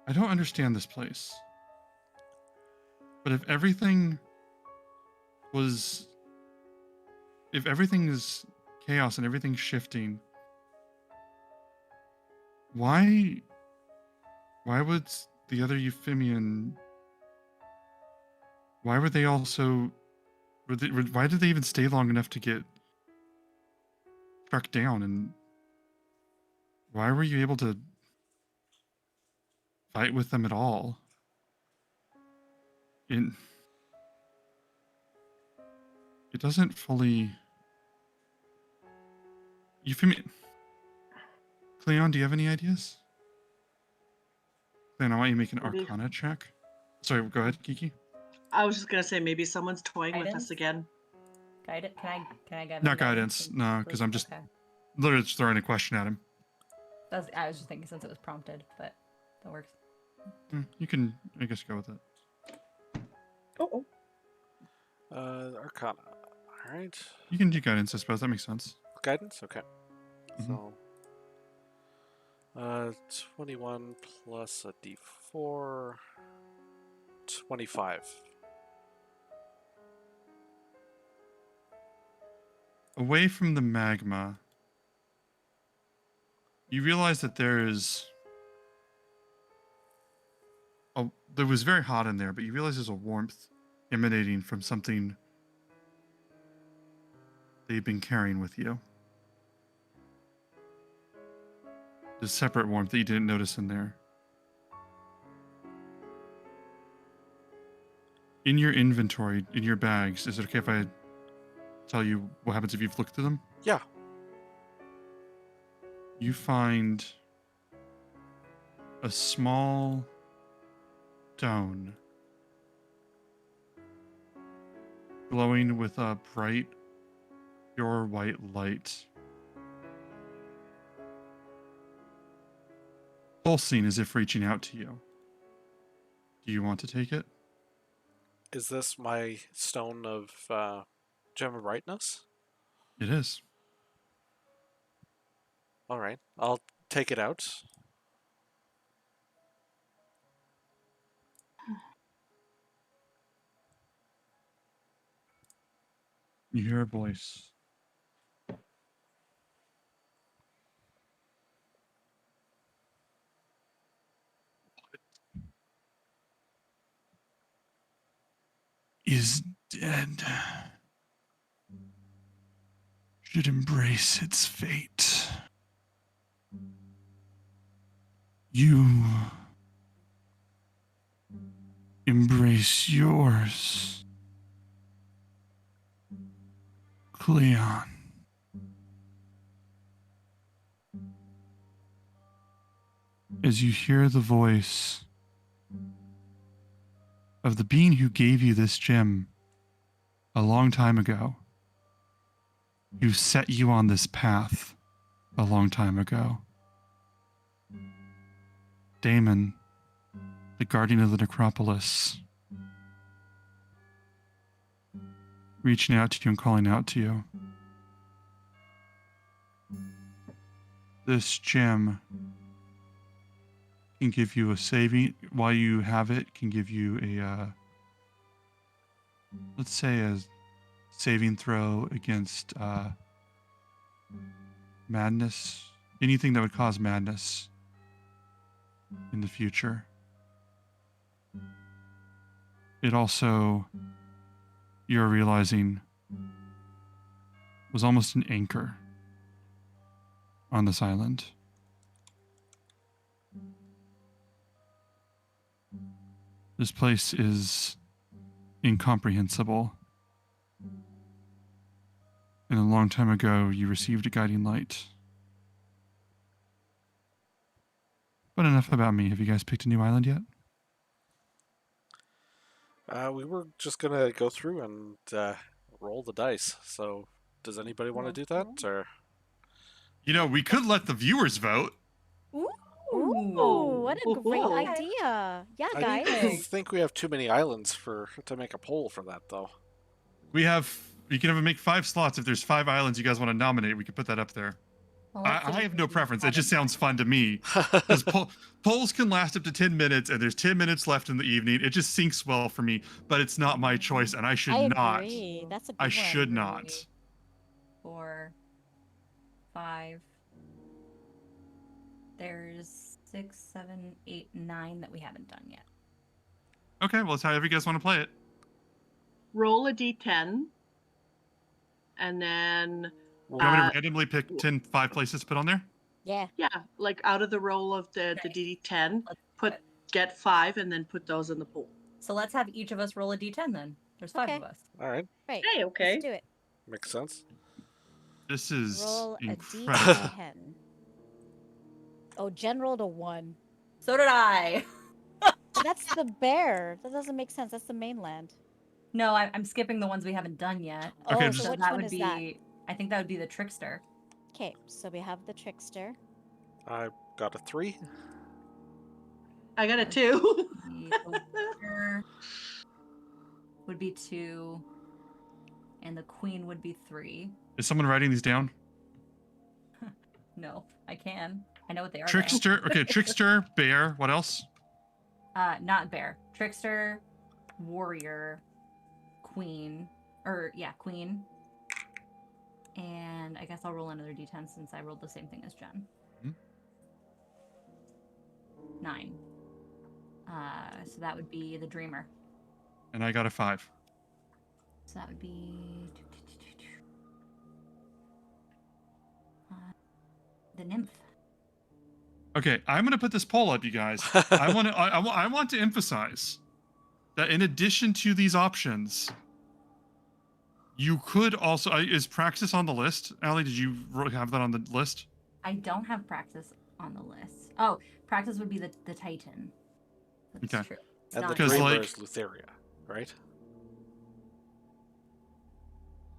I don't understand this place. But if everything is chaos and everything's shifting, why would the other Euphemian, why were they also, why did they even stay long enough to get struck down, and why were you able to fight with them at all? It doesn't fully. Euphemian. Cleon, do you have any ideas? Cleon, I want you to make an Maybe. Arcana check. Sorry, go ahead, Kiki. I was just gonna say maybe someone's toying with Guidance? us again. Guidance? Can I get Not guidance, no, because I'm just Okay. literally just throwing a question at him. I was just thinking since it was prompted, but that works. You can, I guess, go with it. Oh. Arcana. All right. You can do guidance, I suppose. That makes sense. Guidance. Okay. Mhm. So, 21 plus a D4. 25. Away from the magma, you realize that there was very hot in there, but you realize there's a warmth emanating from something that you've been carrying with you. There's separate warmth that you didn't notice in there. In your inventory, in your bags, is it okay if I tell you what happens if you've looked through them? Yeah. You find a small stone glowing with a bright, pure white light, pulsing as if reaching out to you. Do you want to take it? Is this my stone of gem of brightness? It is. All right, I'll take it out. You hear a voice. Is dead. Should embrace its fate. You embrace yours, Cleon. As you hear the voice of the being who gave you this gem a long time ago, who set you on this path a long time ago. Damon, the guardian of the necropolis, reaching out to you and calling out to you. This gem can give you a saving, while you have it, can give you a, let's say a saving throw against madness, anything that would cause madness in the future. It also, you're realizing, was almost an anchor on this island. This place is incomprehensible. And a long time ago, you received a guiding light. But enough about me. Have you guys picked a new island yet? We were just gonna go through and roll the dice. So, does anybody want to do that? Or You know, we could let the viewers vote. Ooh, Ooh. what a great Ooh. idea. Yeah, I guys. think we have too many islands to make a poll for that, though. We can make 5 slots. If there's 5 islands you guys want to nominate, we could put that up there. Well, let's see I if have we no can preference. It have just sounds fun to me. Because polls can last up to 10 minutes, and there's 10 minutes left in the evening. It just syncs well for me, but it's not my choice, and I should I not. agree. That's a big I one. should not. 3, 4, 5. There's 6, 7, 8, 9 that we haven't done yet. Okay, well, it's however you guys want to play it. Roll a d10, and then You want me to randomly pick 5 places to put on there? Yeah. yeah, like out of the roll of the Okay. d10, Let's get 5, and then put those in the pool. So let's have each of us roll a d10 then. There's 5 of Okay. us. All right, Right. Hey, okay. Let's do it. makes sense. This is Roll a incredible. D10. Oh, Jen rolled a 1. So did I. But that's the bear. That doesn't make sense. That's the mainland. No, I'm skipping the ones we haven't done yet. Okay, Oh, just- so which that one would is be. that? I think that would be the trickster. Okay, so we have the trickster. I got a 3. I got a 2. The Overseer would be 2, and the queen would be 3. Is someone writing these down? No, I can. I know what they are. though. Trickster. Okay, trickster, bear. What else? Not bear. Trickster, warrior, queen, queen. And I guess I'll roll another d10 since I rolled the same thing as Jen. Mhm. 9. So that would be the dreamer. And I got a 5. So that would be the nymph. Okay, I'm going to put this poll up, you guys. I want to emphasize that in addition to these options, you could also is Praxis on the list? Allie, did you have that on the list? I don't have Praxis on the list. Oh, Praxis would be the Titan. That's Okay. true. It's And the not Because, dreamer like- is Lutheria, right?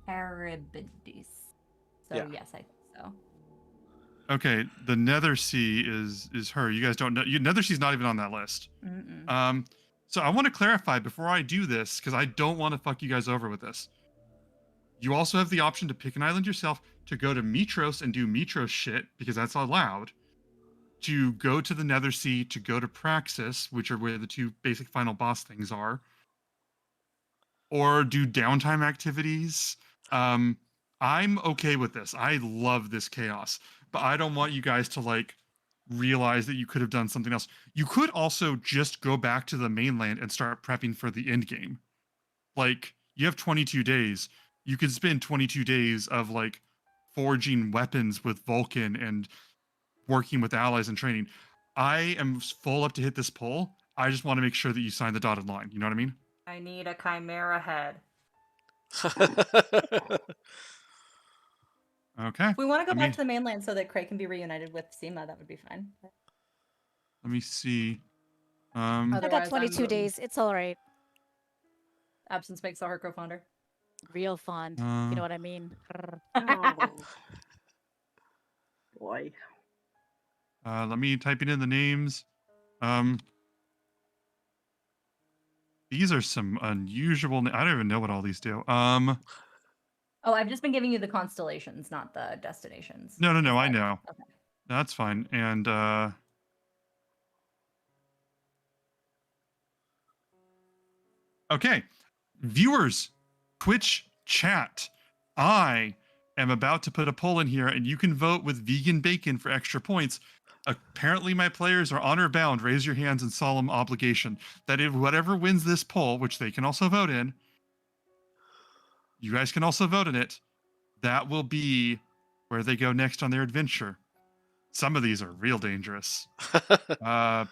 Erebidis. So Yeah. yes, I think so. Okay, the Nether Sea is her. You guys don't know. Nether Sea's not even on that list. Mm-mm. So I want to clarify before I do this because I don't want to fuck you guys over with this. You also have the option to pick an island yourself, to go to Mitros and do Mitros shit, because that's allowed, to go to the Nether Sea, to go to Praxis, which are where the two basic final boss things are, or do downtime activities. I'm okay with this. I love this chaos, but I don't want you guys to like realize that you could have done something else. You could also just go back to the mainland and start prepping for the end game. Like, you have 22 days. You could spend 22 days of like forging weapons with Vulcan and working with allies and training. I am full up to hit this poll. I just want to make sure that you sign the dotted line. You know what I mean? I need a chimera head. Okay. If we want to go I back mean, to the mainland so that Craig can be reunited with Seema, that would be fine. let me see. I got Otherwise, 22 I'm- days. It's all right. Absence makes the heart grow fonder. Real fond. You Uh, know what I mean? Oh, boy. let me type it in the names. These are some unusual. I don't even know what all these do. Oh, I've just been giving you the constellations, not the destinations. No, Is I that- know. Okay. That's fine. And okay, viewers, Twitch chat. I am about to put a poll in here, and you can vote with vegan bacon for extra points. Apparently, my players are honor bound. Raise your hands in solemn obligation that if whatever wins this poll, which they can also vote in, you guys can also vote in it. That will be where they go next on their adventure. Some of these are real dangerous.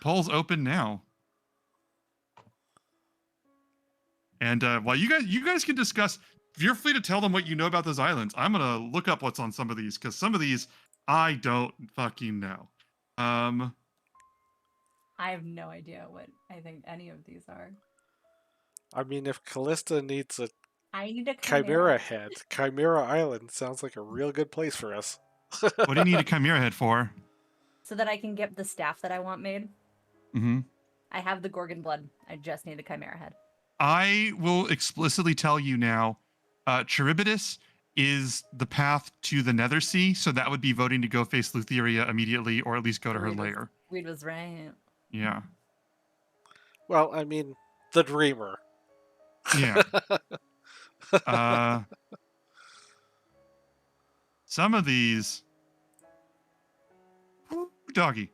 Polls open now. And while you guys can discuss, feel free to tell them what you know about those islands. I'm gonna look up what's on some of these because some of these I don't fucking know. I have no idea what I think any of these are. I mean, if Callista needs a I need a Chimera head, Chimera Island sounds like a real good place for us. What do you need a chimera head for? so that I can get the staff that I want made. Mm-hmm. I have the Gorgon blood. I just need a chimera head. I will explicitly tell you now, Charybdis is the path to the Nether Sea, so that would be voting to go face Lutheria immediately, or at least go to her lair. Reed was right. Yeah. Well, I mean, the Dreamer. Yeah. Some of these, doggy.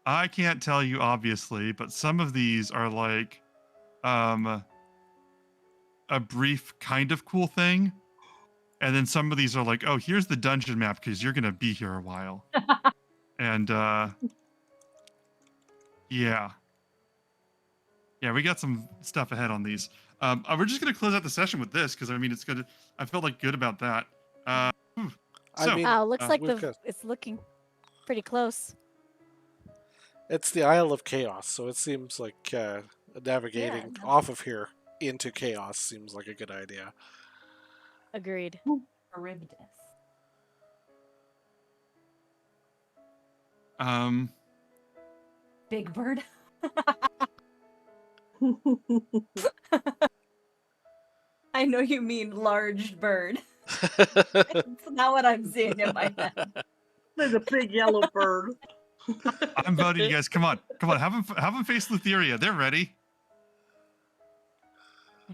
I can't tell you obviously, but some of these are like, a brief kind of cool thing, and then some of these are like, oh, here's the dungeon map because you're gonna be here a while, and yeah, we got some stuff ahead on these. We're just gonna close out the session with this because I mean it's good. I felt like good about that. I So, mean, Wow, looks like we've got- it's looking pretty close. it's the Isle of Chaos, so it seems like navigating Yeah, no. off of here into chaos seems like a good idea. Agreed. Charybdis. Big bird. I know you mean large bird. It's not what I'm seeing in my head. There's a big yellow bird. I'm voting you guys. Come on, have them face Lutheria. They're ready.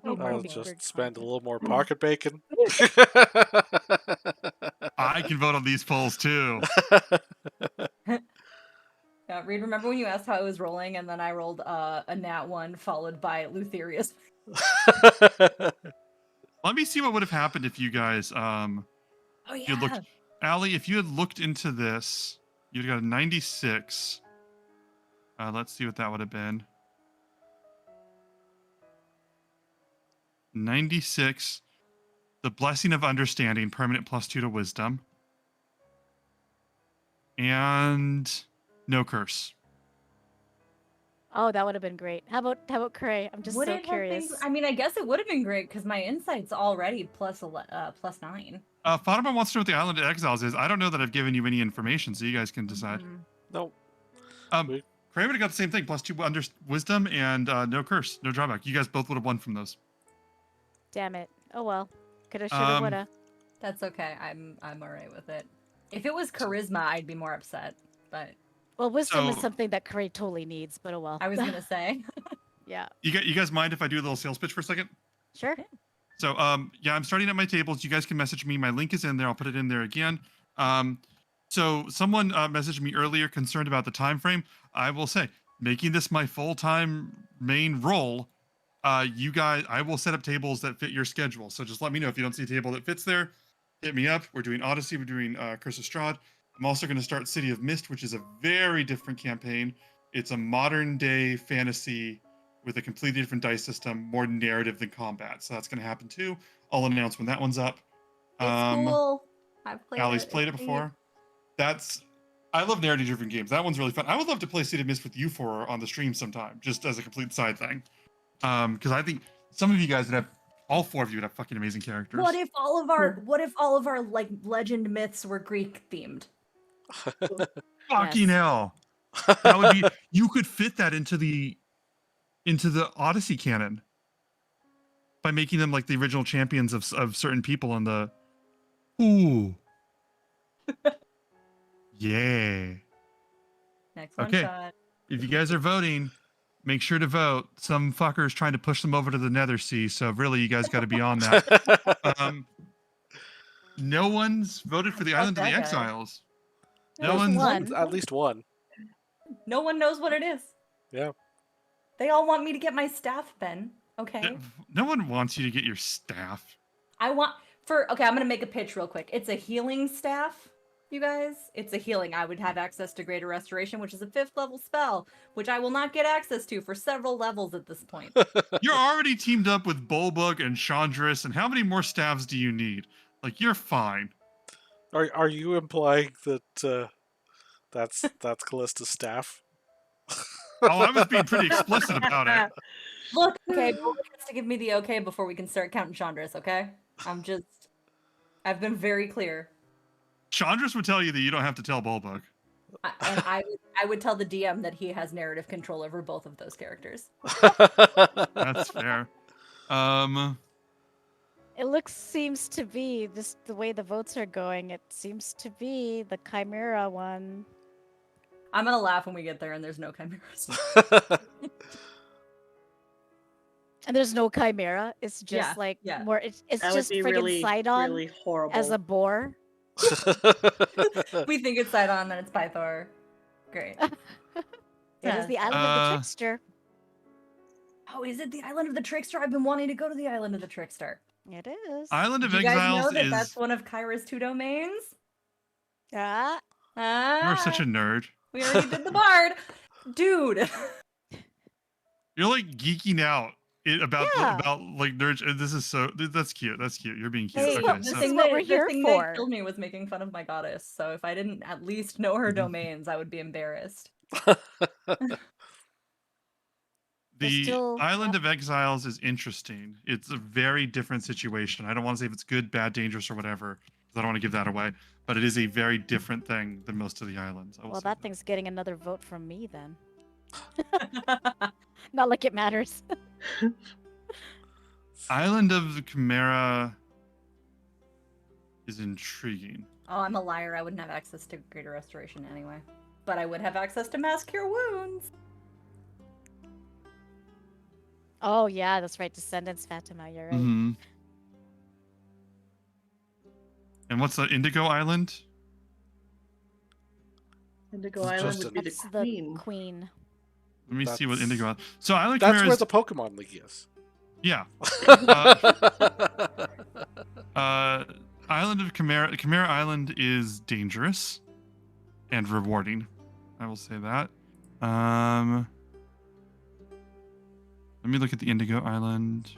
I'll Big just bird spend a content. little more pocket bacon. I can vote on these polls too. Yeah, Reed, remember when you asked how I was rolling and then I rolled a nat 1 followed by Lutheria's? Let me see what would have happened if you guys Oh if you had looked, Allie, if you had looked into this, you'd got a 96. Let's see what that would have been. 96. The blessing of understanding, permanent +2 to wisdom. And no curse. Oh, that would have been great. How about Cray? I'm just Would so it have been? curious. I mean, I guess it would have been great because my insight's already plus 9. Fatima wants to know what the Island of Exiles is. I don't know that I've given you any information, so you guys can decide. No. Cray would have got the same thing, +2 under wisdom and no curse, no drawback. You guys both would have won from those. Damn it. Oh well. Coulda, shoulda, woulda. That's okay. I'm alright with it. If it was charisma, I'd be more upset. But Well, wisdom is So- something that Curry totally needs, but oh well. I was gonna say. Yeah. You guys mind if I do a little sales pitch for a second? Sure. So yeah, I'm starting at my tables. You guys can message me. My link is in there. I'll put it in there again. So someone messaged me earlier concerned about the time frame. I will say, making this my full-time main role, you guys, I will set up tables that fit your schedule. So just let me know if you don't see a table that fits there. Hit me up. We're doing Odyssey. We're doing Curse of Strahd. I'm also going to start City of Mist, which is a very different campaign. It's a modern day fantasy with a completely different dice system, more narrative than combat. So that's going to happen too. I'll announce when that one's up. It's cool. I've played Allie's it. played it It's neat. before. I love narrative-driven games. That one's really fun. I would love to play City of Mist with you four on the stream sometime, just as a complete side thing. Because I think some of you guys would have, all four of you would have fucking amazing characters. What if all of our like legend myths were Greek themed? Fucking Yes. hell! That would be. You could fit that into the Odyssey canon by making them like the original champions of certain people on the. Ooh. Yeah. Next one Okay. shot. If you guys are voting, make sure to vote. Some fucker's trying to push them over to the Nether Sea, so really, you guys got to be on that. No one's voted for the Fuck Island of the that guy. Exiles. No There's one's. one. At least one. No one knows what it is. Yeah. They all want me to get my staff, Ben. Okay. No one wants you to get your staff. I'm gonna make a pitch real quick. It's a healing staff, you guys. It's a healing. I would have access to Greater Restoration, which is a 5th level spell, which I will not get access to for several levels at this point. You're already teamed up with Bulbug and Chandris, and how many more staffs do you need? Like, you're fine. Are you implying that that's Callista's staff? Oh, I was being pretty explicit about it. Look, okay, Bullet has to give me the okay before we can start counting Chandras, okay? I've been very clear. Chandris would tell you that you don't have to tell Bulbug. I would tell the DM that he has narrative control over both of those characters. That's fair. It seems to be the way the votes are going. It seems to be the Chimera one. I'm gonna laugh when we get there and there's no chimeras. And there's no Chimera. It's just yeah. more. It's That just would be friggin' really, Sidon really horrible. as a boar. We think it's Sidon, then it's Pythor. Great. It is the island of the trickster. Oh, is it the Island of the Trickster? I've been wanting to go to the Island of the Trickster. It is. Island of Do you guys Exiles know that is. that's one of Kyra's 2 domains? Ah, You're such a nerd. We already did the bard. Dude. You're like geeking out about Yeah. like nerds. This is so. That's cute. That's cute. You're being cute. Hey, Okay, this so is what we're here the thing for. that killed me was making fun of my goddess. So if I didn't at least know her domains, I would be embarrassed. the still- Island of Exiles is interesting. It's a very different situation. I don't want to say if it's good, bad, dangerous, or whatever, because I don't want to give that away. But it is a very different thing than most of the islands. I will well, say that thing's getting another vote from me then. Not like it matters. Island of the Chimera is intriguing. Oh, I'm a liar. I wouldn't have access to Greater Restoration anyway. But I would have access to Mass Cure Wounds. Oh yeah, that's right. Descendants Fatima, you're right. Mm-hmm. And what's the Indigo Island? Indigo It's Island just would be the That's queen. the queen. Let me see what That's- Indigo Island. So Island That's Chimera where is, the Pokemon League is. yeah. Island of Chimera Island is dangerous and rewarding. I will say that. Let me look at the Indigo Island.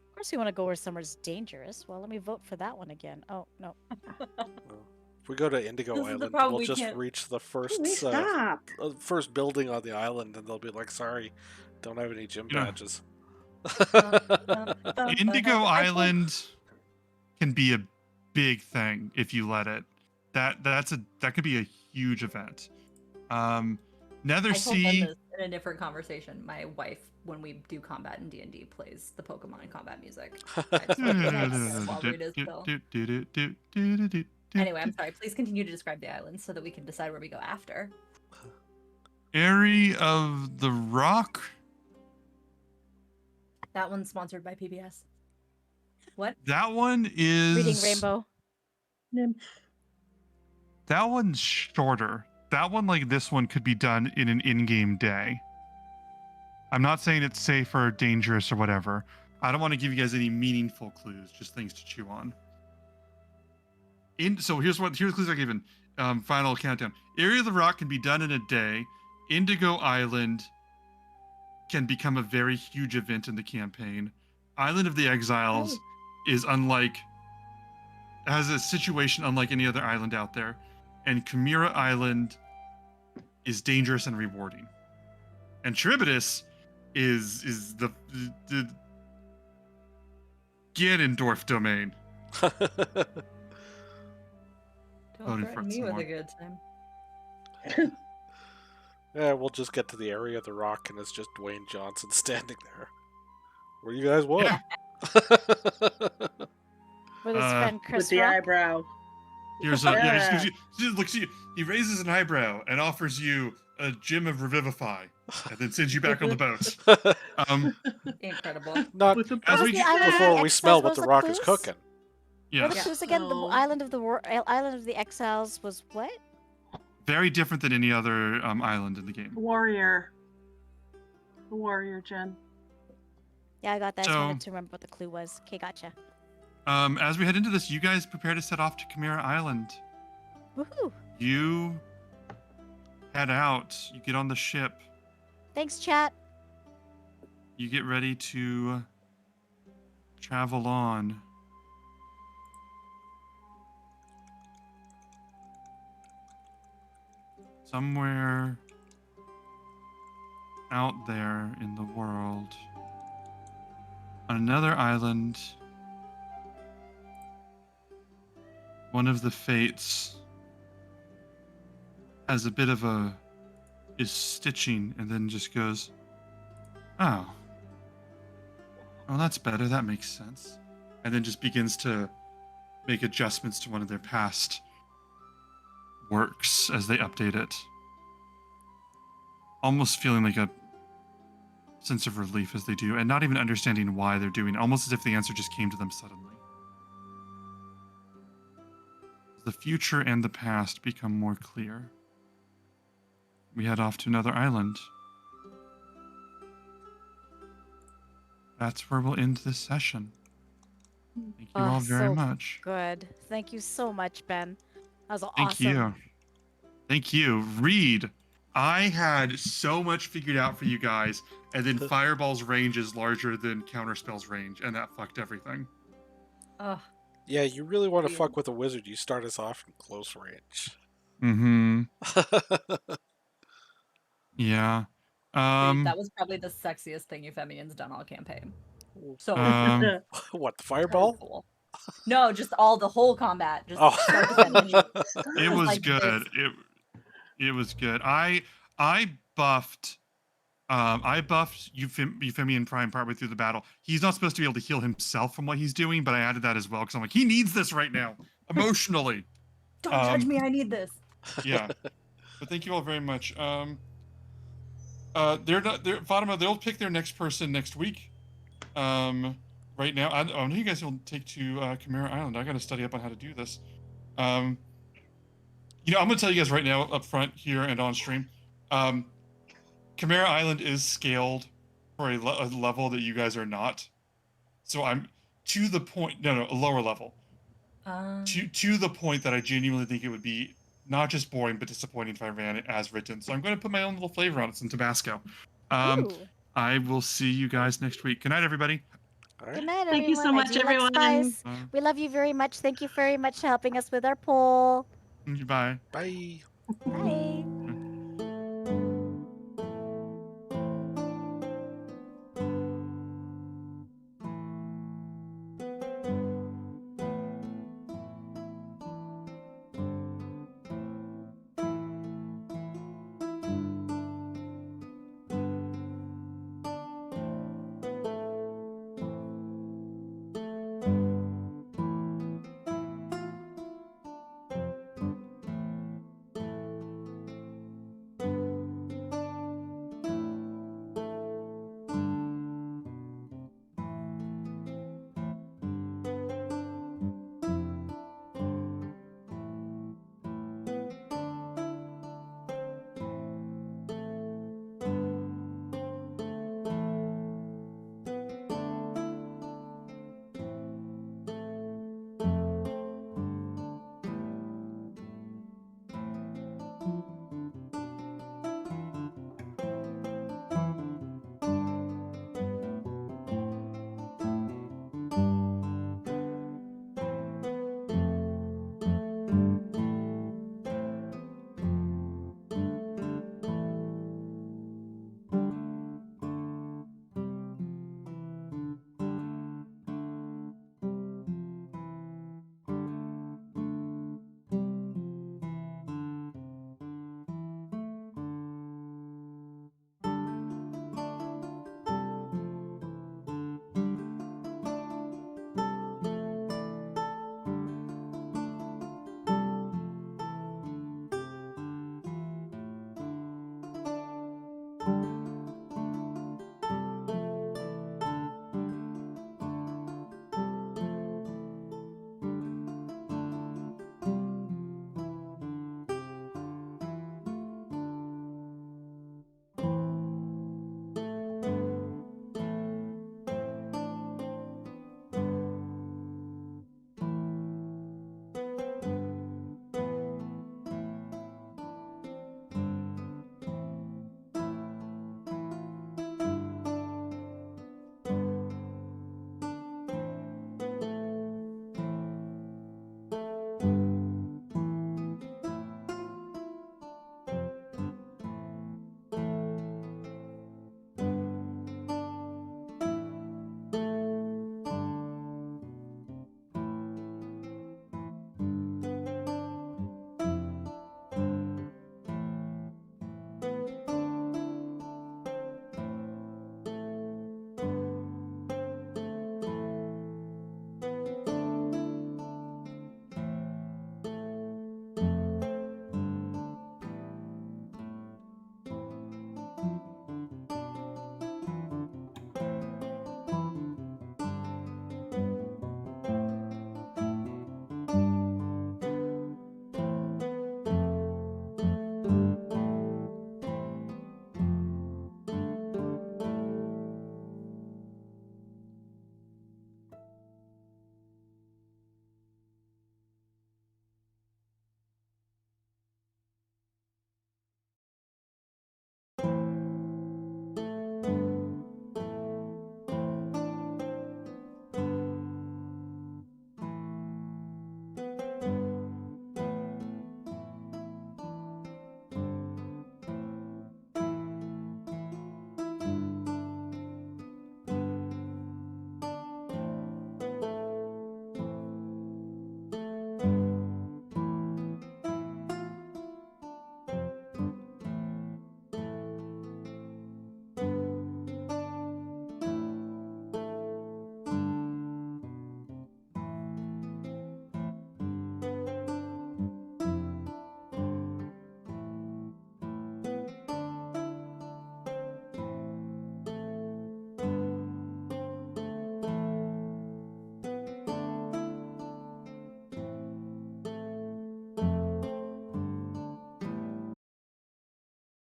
Of course, you want to go where somewhere's dangerous. Well, let me vote for that one again. Oh no. If we go to Indigo This is the Island, problem, we'll we just can't- reach the Please stop. first building on the island, and they'll be like, "Sorry, don't have any gym Yeah. badges." Indigo I told- Island can be a big thing if you let it. That could be a huge event. Nether I told Ben Sea. this. in a different conversation, my wife, when we do combat in D&D, plays the Pokemon combat music. I just want to Nice. while Rita's still. Anyway, I'm sorry. Please continue to describe the islands so that we can decide where we go after. Area of the Rock. That one's sponsored by PBS. What? That one is Reading Rainbow. That one's shorter. That one, like this one, could be done in an in-game day. I'm not saying it's safe or dangerous or whatever. I don't want to give you guys any meaningful clues, just things to chew on. So here's clues are given. Final countdown. Area of the Rock can be done in a day. Indigo Island can become a very huge event in the campaign. Island of the Exiles has a situation unlike any other island out there. And Chimera Island is dangerous and rewarding. And Charybdis is the Ganondorf domain. Don't Voting for threaten it me some with more. a good time. Yeah, we'll just get to the area of the rock and it's just Dwayne Johnson standing there. Where you guys want? Yeah. With his friend Chris With the Rock. eyebrow. Here's Yeah. he raises an eyebrow and offers you a gem of Revivify, and then sends you back on the boat. Incredible. Not With the As we the get island of before the we Exiles, smell what what was the the rock is clues? cooking. What are the yes, clues again? The Oh. island of the Exiles was what? very different than any other island in the game. Warrior. The warrior, Jen. Yeah, I got that. I just So- wanted to remember what the clue was. Okay, gotcha. As we head into this, you guys prepare to set off to Chimera Island. Woohoo! You head out. You get on the ship. Thanks, chat. You get ready to travel on. Somewhere out there in the world, on another island, one of the fates has a bit of is stitching and then just goes, oh, that's better. That makes sense. And then just begins to make adjustments to one of their past works as they update it. Almost feeling like a sense of relief as they do, and not even understanding why they're doing it, almost as if the answer just came to them suddenly. The future and the past become more clear. We head off to another island. That's where we'll end this session. Thank you all very so much. Good. Thank you so much, Ben. That was Thank awesome. you. Thank you. Reed, I had so much figured out for you guys, and then Fireball's range is larger than Counterspell's range, and that fucked everything. Ugh. Yeah, you really want to fuck with a wizard, you start us off in close range. Mm-hmm. Yeah. That was probably the sexiest thing Euphemian's done all campaign. So What, the fireball? cool. No, just the whole combat. Just Oh. start to finish. It was like good. this. It was good. I buffed Euphemian Prime partway through the battle. He's not supposed to be able to heal himself from what he's doing, but I added that as well because I'm like, he needs this right now, emotionally. Don't judge me. I need this. Yeah. But thank you all very much. Fatima, they'll pick their next person next week. Right now, I know you guys will take to Chimera Island. I got to study up on how to do this. I'm gonna tell you guys right now, up front here and on stream. Chimera Island is scaled for a level that you guys are not. So I'm to the point. No, a lower level. To the point that I genuinely think it would be not just boring but disappointing if I ran it as written. So I'm going to put my own little flavor on it, some Tabasco. Ooh. I will see you guys next week. Good night, everybody. All right. Good night, Thank you so everyone. I much, do like everyone. spice. We love you very much. Thank you very much for helping us with our poll. Bye. Bye. Bye.